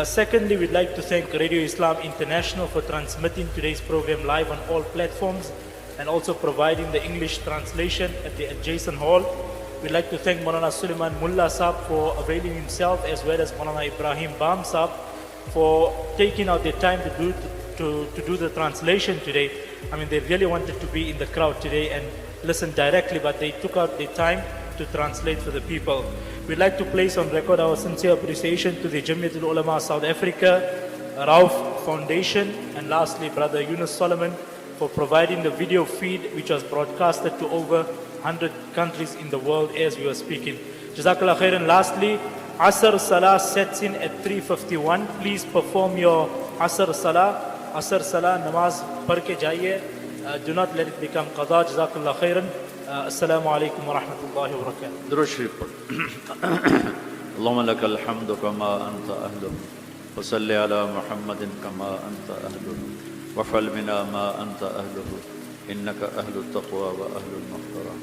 Secondly, we'd like to thank Radio Islam International for transmitting today's program live on all platforms and also providing the English translation at the adjacent hall. We'd like to thank Maulana Suleiman Mullah Saab for availing himself, as well as Maulana Ibrahim Bam Saab for taking out their time to do the translation today. I mean, they really wanted to be in the crowd today and listen directly, but they took out their time to translate for the people. We'd like to place on record our sincere appreciation to the Jamiatul Ulama South Africa, Rauf Foundation, and lastly, Brother Yunus Solomon for providing the video feed which was broadcasted to over 100 countries in the world as we were speaking. Jazakallah khairan. Lastly, Asr Salah sets in at 3:51. Please perform your Asr Salah. Asr Salah namaz padh ke jaiye. Do not let it become qada. Jazakallah khairan. Assalamu alaikum wa rahmatullahi wa barakatuh. درود شریف پڑھ. اللهم لك الحمد كما أنت أهله وصل على محمد كما أنت أهله وفعل بنا ما أنت أهله إنك أهل التقوى وأهل المغفرة.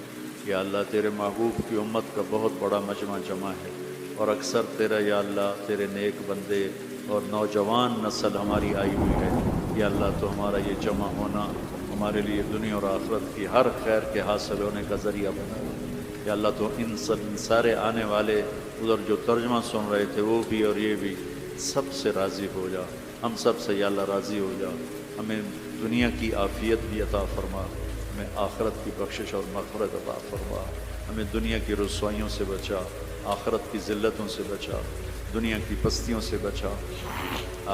یا اللہ تیرے محبوب کی امت کا بہت بڑا مجمع جمع ہے، اور اکثر تیرا یا اللہ تیرے نیک بندے اور نوجوان نسل ہماری آئی ہوئی ہے. یا اللہ تو ہمارا یہ جمع ہونا ہمارے لیے دنیا اور آخرت کی ہر خیر کے حاصل ہونے کا ذریعہ بنا. یا اللہ تو ان سارے آنے والے ادھر جو ترجمہ سن رہے تھے وہ بھی اور یہ بھی سب سے راضی ہو جا. ہم سب سے یا اللہ راضی ہو جا. ہمیں دنیا کی عافیت بھی عطا فرما، ہمیں آخرت کی بخشش اور مغفرت عطا فرما. ہمیں دنیا کی رسوائیوں سے بچا، آخرت کی ذلتوں سے بچا، دنیا کی پستیوں سے بچا،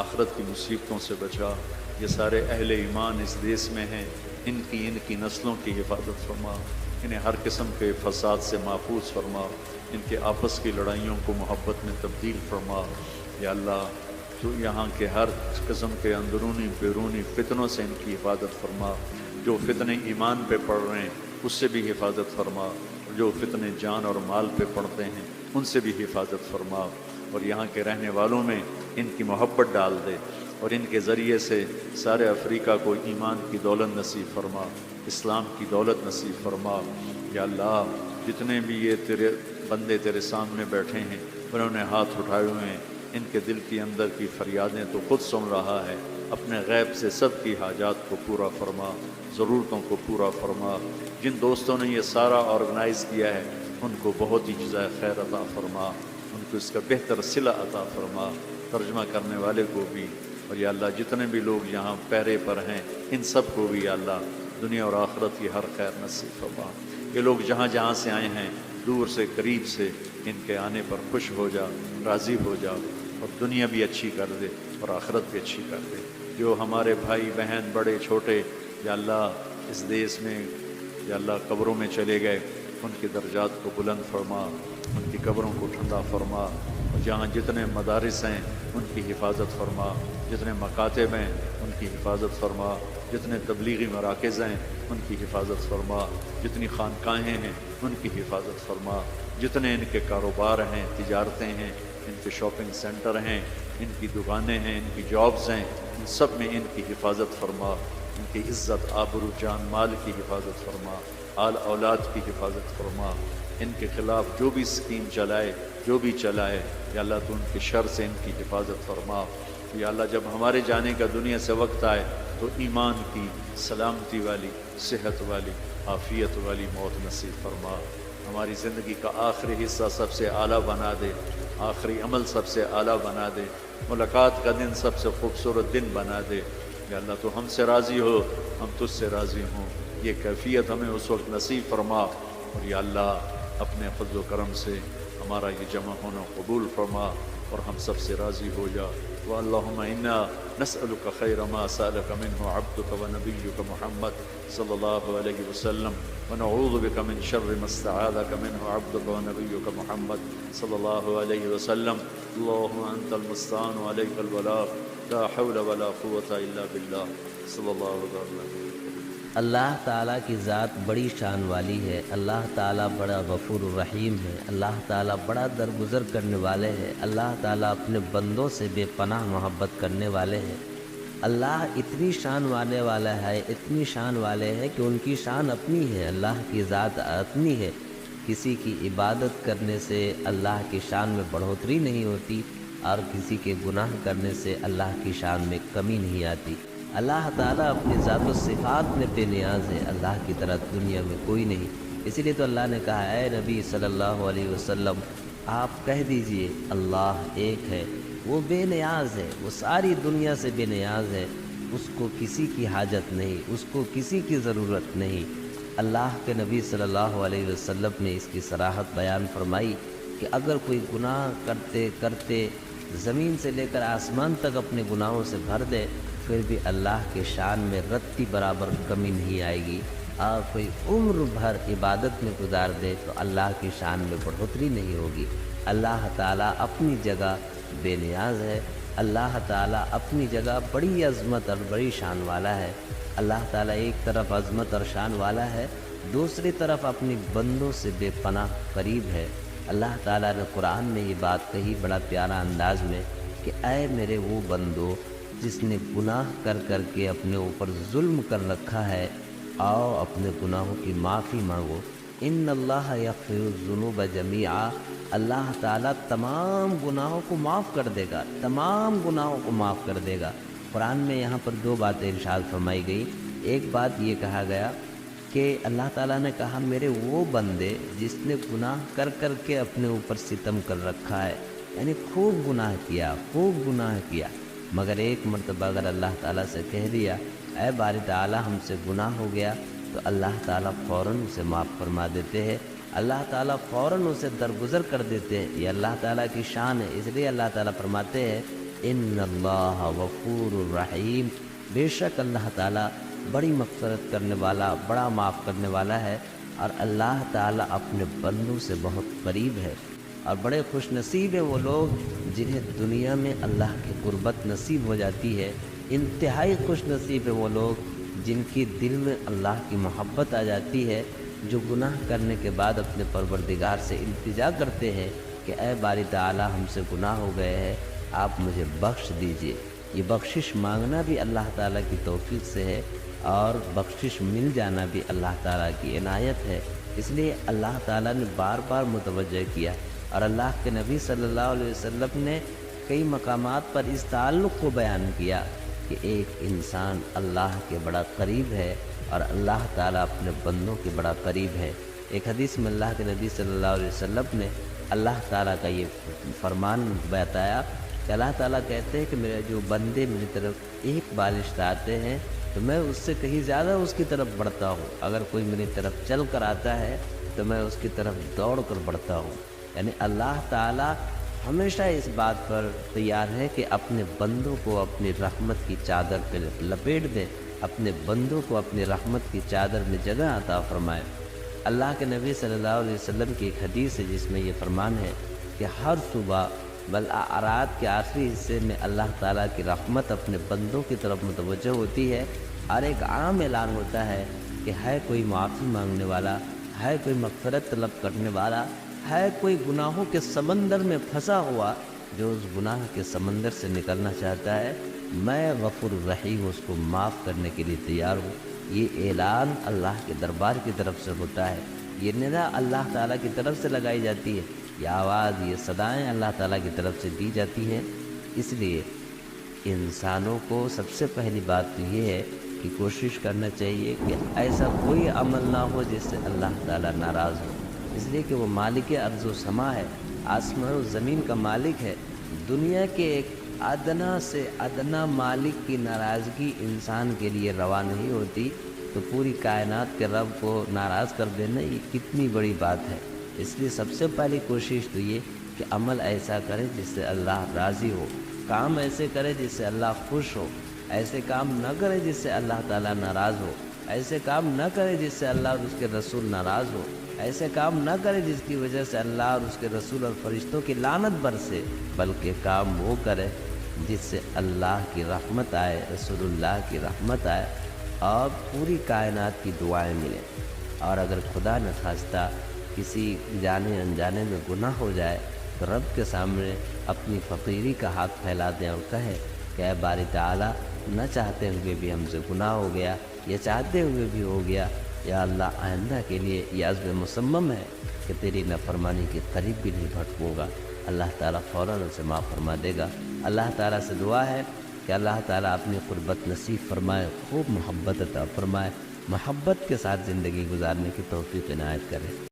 آخرت کی مصیبتوں سے بچا. یہ سارے اہل ایمان اس دیس میں ہیں، ان کی نسلوں کی حفاظت فرما. انہیں ہر قسم کے فساد سے محفوظ فرما. ان کے آپس کی لڑائیوں کو محبت میں تبدیل فرما. یا اللہ تو یہاں کے ہر قسم کے اندرونی بیرونی فتنوں سے ان کی حفاظت فرما. جو فتنے ایمان پہ پڑھ رہے ہیں اس سے بھی حفاظت فرما، اور جو فتنے جان اور مال پہ پڑھتے ہیں ان سے بھی حفاظت فرما. اور یہاں کے رہنے والوں میں ان کی محبت ڈال دے، اور ان کے ذریعے سے سارے افریقہ کو ایمان کی دولت نصیب فرما، اسلام کی دولت نصیب فرما. یا اللہ جتنے بھی یہ تیرے بندے تیرے سامنے بیٹھے ہیں انہوں نے ہاتھ اٹھائے ہوئے ہیں، ان کے دل کی اندر کی فریادیں تو خود سن رہا ہے. اپنے غیب سے سب کی حاجات کو پورا فرما، ضرورتوں کو پورا فرما. جن دوستوں نے یہ سارا آرگنائز کیا ہے ان کو بہت ہی جزائے خیر عطا فرما، ان کو اس کا بہتر صلہ عطا فرما، ترجمہ کرنے والے کو بھی. اور یا اللہ جتنے بھی لوگ یہاں پہرے پر ہیں ان سب کو بھی یا اللہ دنیا اور آخرت کی ہر خیر نصیب فرما. یہ لوگ جہاں جہاں سے آئے ہیں دور سے قریب سے ان کے آنے پر خوش ہو جا، راضی ہو جا، اور دنیا بھی اچھی کر دے اور آخرت بھی اچھی کر دے. جو ہمارے بھائی بہن بڑے چھوٹے یا اللہ اس دیس میں یا اللہ قبروں میں چلے گئے ان کے درجات کو بلند فرما، ان کی قبروں کو ٹھنڈا فرما. اور جہاں جتنے مدارس ہیں ان کی حفاظت فرما، جتنے مکاتب ہیں ان کی حفاظت فرما، جتنے تبلیغی مراکز ہیں ان کی حفاظت فرما، جتنی خانقاہیں ہیں ان کی حفاظت فرما، جتنے ان کے کاروبار ہیں، تجارتیں ہیں، ان کے شاپنگ سینٹر ہیں، ان کی دکانیں ہیں، ان کی جابز ہیں، ان سب میں ان کی حفاظت فرما. ان کی عزت آبرو جان مال کی حفاظت فرما، آل اولاد کی حفاظت فرما. ان کے خلاف جو بھی اسکیم چلائے جو بھی چلائے یا اللہ تو ان کے شر سے ان کی حفاظت فرما. یا اللہ جب ہمارے جانے کا دنیا سے وقت آئے تو ایمان کی سلامتی والی، صحت والی، عافیت والی موت نصیب فرما. ہماری زندگی کا آخری حصہ سب سے اعلیٰ بنا دے، آخری عمل سب سے اعلیٰ بنا دے، ملاقات کا دن سب سے خوبصورت دن بنا دے. یا اللہ تو ہم سے راضی ہو، ہم تجھ سے راضی ہوں. یہ کیفیت ہمیں اس وقت نصیب فرما. اور یا اللہ اپنے فضل و کرم سے ہمارا یہ جمع ہونا قبول فرما اور ہم سب سے راضی ہو جا. اللهم إنا نسألك خير ما سألك منه عبدك ونبيك محمد صلى الله عليه وسلم، ونعوذ بك من شر ما استعاذك منه عبدك ونبيك محمد صلى الله عليه وسلم. اللهم أنت المستعان وعليك البلاغ، لا حول ولا قوة إلا بالله. صلى الله عليه وسلم. اللہ تعالیٰ کی ذات بڑی شان والی ہے، اللہ تعالیٰ بڑا غفور الرحیم ہے، اللہ تعالیٰ بڑا درگزر کرنے والے ہیں، اللہ تعالیٰ اپنے بندوں سے بے پناہ محبت کرنے والے ہیں۔ اللہ اتنی شان والے والا ہے، اتنی شان والے ہیں کہ ان کی شان اپنی ہے، اللہ کی ذات اپنی ہے۔ کسی کی عبادت کرنے سے اللہ کی شان میں بڑھوتری نہیں ہوتی، اور کسی کے گناہ کرنے سے اللہ کی شان میں کمی نہیں آتی۔ اللہ تعالیٰ اپنی ذات و صفات میں بے نیاز ہے، اللہ کی طرح دنیا میں کوئی نہیں۔ اسی لیے تو اللہ نے کہا، اے نبی صلی اللہ علیہ وسلم آپ کہہ دیجئے اللہ ایک ہے، وہ بے نیاز ہے، وہ ساری دنیا سے بے نیاز ہے، اس کو کسی کی حاجت نہیں، اس کو کسی کی ضرورت نہیں۔ اللہ کے نبی صلی اللہ علیہ وسلم نے اس کی صراحت بیان فرمائی کہ اگر کوئی گناہ کرتے کرتے زمین سے لے کر آسمان تک اپنے گناہوں سے بھر دے، پھر بھی اللہ کے شان میں رتی برابر کمی نہیں آئے گی، اور کوئی عمر بھر عبادت میں گزار دے تو اللہ کی شان میں بڑھوتری نہیں ہوگی۔ اللہ تعالیٰ اپنی جگہ بے نیاز ہے، اللہ تعالیٰ اپنی جگہ بڑی عظمت اور بڑی شان والا ہے۔ اللہ تعالیٰ ایک طرف عظمت اور شان والا ہے، دوسری طرف اپنی بندوں سے بے پناہ قریب ہے۔ اللہ تعالیٰ نے قرآن میں یہ بات کہی بڑا پیارا انداز میں کہ اے میرے وہ بندو جس نے گناہ کر کر کے اپنے اوپر ظلم کر رکھا ہے، آؤ اپنے گناہوں کی معافی مانگو۔ ان اللہ یغفر الذنوب جمیعا، اللہ تعالیٰ تمام گناہوں کو معاف کر دے گا، تمام گناہوں کو معاف کر دے گا۔ قرآن میں یہاں پر دو باتیں ارشاد فرمائی گئی۔ ایک بات یہ کہا گیا کہ اللہ تعالیٰ نے کہا میرے وہ بندے جس نے گناہ کر کر کے اپنے اوپر ستم کر رکھا ہے، یعنی خوب گناہ کیا، خوب گناہ کیا، مگر ایک مرتبہ اگر اللہ تعالیٰ سے کہہ دیا اے باری تعالیٰ ہم سے گناہ ہو گیا، تو اللہ تعالیٰ فوراً اسے معاف فرما دیتے ہیں، اللہ تعالیٰ فوراً اسے درگزر کر دیتے ہیں۔ یہ اللہ تعالیٰ کی شان ہے، اس لیے اللہ تعالیٰ فرماتے ہیں ان اللہ غفور الرحیم، بے شک اللہ تعالیٰ بڑی مغفرت کرنے والا، بڑا معاف کرنے والا ہے، اور اللہ تعالیٰ اپنے بندوں سے بہت قریب ہے۔ اور بڑے خوش نصیب ہیں وہ لوگ جنہیں دنیا میں اللہ کی قربت نصیب ہو جاتی ہے، انتہائی خوش نصیب ہیں وہ لوگ جن کی دل میں اللہ کی محبت آ جاتی ہے، جو گناہ کرنے کے بعد اپنے پروردگار سے التجا کرتے ہیں کہ اے باری تعالیٰ ہم سے گناہ ہو گئے ہیں، آپ مجھے بخش دیجئے۔ یہ بخشش مانگنا بھی اللہ تعالیٰ کی توفیق سے ہے، اور بخشش مل جانا بھی اللہ تعالیٰ کی عنایت ہے۔ اس لیے اللہ تعالیٰ نے بار بار متوجہ کیا، اور اللہ کے نبی صلی اللہ علیہ وسلم نے کئی مقامات پر اس تعلق کو بیان کیا کہ ایک انسان اللہ کے بڑا قریب ہے، اور اللہ تعالیٰ اپنے بندوں کے بڑا قریب ہے۔ ایک حدیث میں اللہ کے نبی صلی اللہ علیہ وسلم نے اللہ تعالیٰ کا یہ فرمان بتایا کہ اللہ تعالیٰ کہتے ہیں کہ میرے جو بندے میری طرف ایک بالش آتے ہیں تو میں اس سے کہیں زیادہ اس کی طرف بڑھتا ہوں، اگر کوئی میری طرف چل کر آتا ہے تو میں اس کی طرف دوڑ کر بڑھتا ہوں۔ یعنی اللہ تعالیٰ ہمیشہ اس بات پر تیار ہے کہ اپنے بندوں کو اپنی رحمت کی چادر پہ لپیٹ دے، اپنے بندوں کو اپنی رحمت کی چادر میں جگہ عطا فرمائے۔ اللہ کے نبی صلی اللہ علیہ وسلم کی ایک حدیث ہے جس میں یہ فرمان ہے کہ ہر صبح رات کے آخری حصے میں اللہ تعالیٰ کی رحمت اپنے بندوں کی طرف متوجہ ہوتی ہے، اور ایک عام اعلان ہوتا ہے کہ ہے کوئی معافی مانگنے والا، ہے کوئی مغفرت طلب کرنے والا، ہے کوئی گناہوں کے سمندر میں پھنسا ہوا جو اس گناہ کے سمندر سے نکلنا چاہتا ہے، میں غفور الرحیم اس کو معاف کرنے کے لیے تیار ہوں۔ یہ اعلان اللہ کے دربار کی طرف سے ہوتا ہے، یہ ندا اللہ تعالیٰ کی طرف سے لگائی جاتی ہے، یہ آواز، یہ صدائیں اللہ تعالیٰ کی طرف سے دی جاتی ہیں۔ اس لیے انسانوں کو سب سے پہلی بات تو یہ ہے کہ کوشش کرنا چاہیے کہ ایسا کوئی عمل نہ ہو جس سے اللہ تعالیٰ ناراض ہو، اس لیے کہ وہ مالک ارض و سما ہے، آسمان و زمین کا مالک ہے۔ دنیا کے ایک ادنا سے ادنا مالک کی ناراضگی انسان کے لیے روا نہیں ہوتی، تو پوری کائنات کے رب کو ناراض کر دینا یہ کتنی بڑی بات ہے۔ اس لیے سب سے پہلی کوشش تو یہ کہ عمل ایسا کرے جس سے اللہ راضی ہو، کام ایسے کرے جس سے اللہ خوش ہو، ایسے کام نہ کرے جس سے اللہ تعالیٰ ناراض ہو، ایسے کام نہ کرے جس سے اللہ اور اس کے رسول ناراض ہو، ایسے کام نہ کرے جس کی وجہ سے اللہ اور اس کے رسول اور فرشتوں کی لعنت برسے، بلکہ کام وہ کرے جس سے اللہ کی رحمت آئے، رسول اللہ کی رحمت آئے۔ اور پوری کائنات کی دعائیں ملیں، اور اگر خدا نہ خواستہ کسی جانے انجانے میں گناہ ہو جائے تو رب کے سامنے اپنی فقیری کا ہاتھ پھیلا دیں اور کہے کہ اے باری تعالیٰ، نہ چاہتے ہوئے بھی ہم سے گناہ ہو گیا، یا چاہتے ہوئے بھی ہو گیا، یا اللہ آئندہ کے لیے یہ عزم مصمم ہے کہ تیری نافرمانی کے قریب بھی نہیں بھٹکوں گا۔ اللہ تعالیٰ فوراً اسے معاف فرما دے گا۔ اللہ تعالیٰ سے دعا ہے کہ اللہ تعالیٰ اپنی قربت نصیب فرمائے، خوب محبت عطا فرمائے، محبت کے ساتھ زندگی گزارنے کی توفیق عنایت کرے۔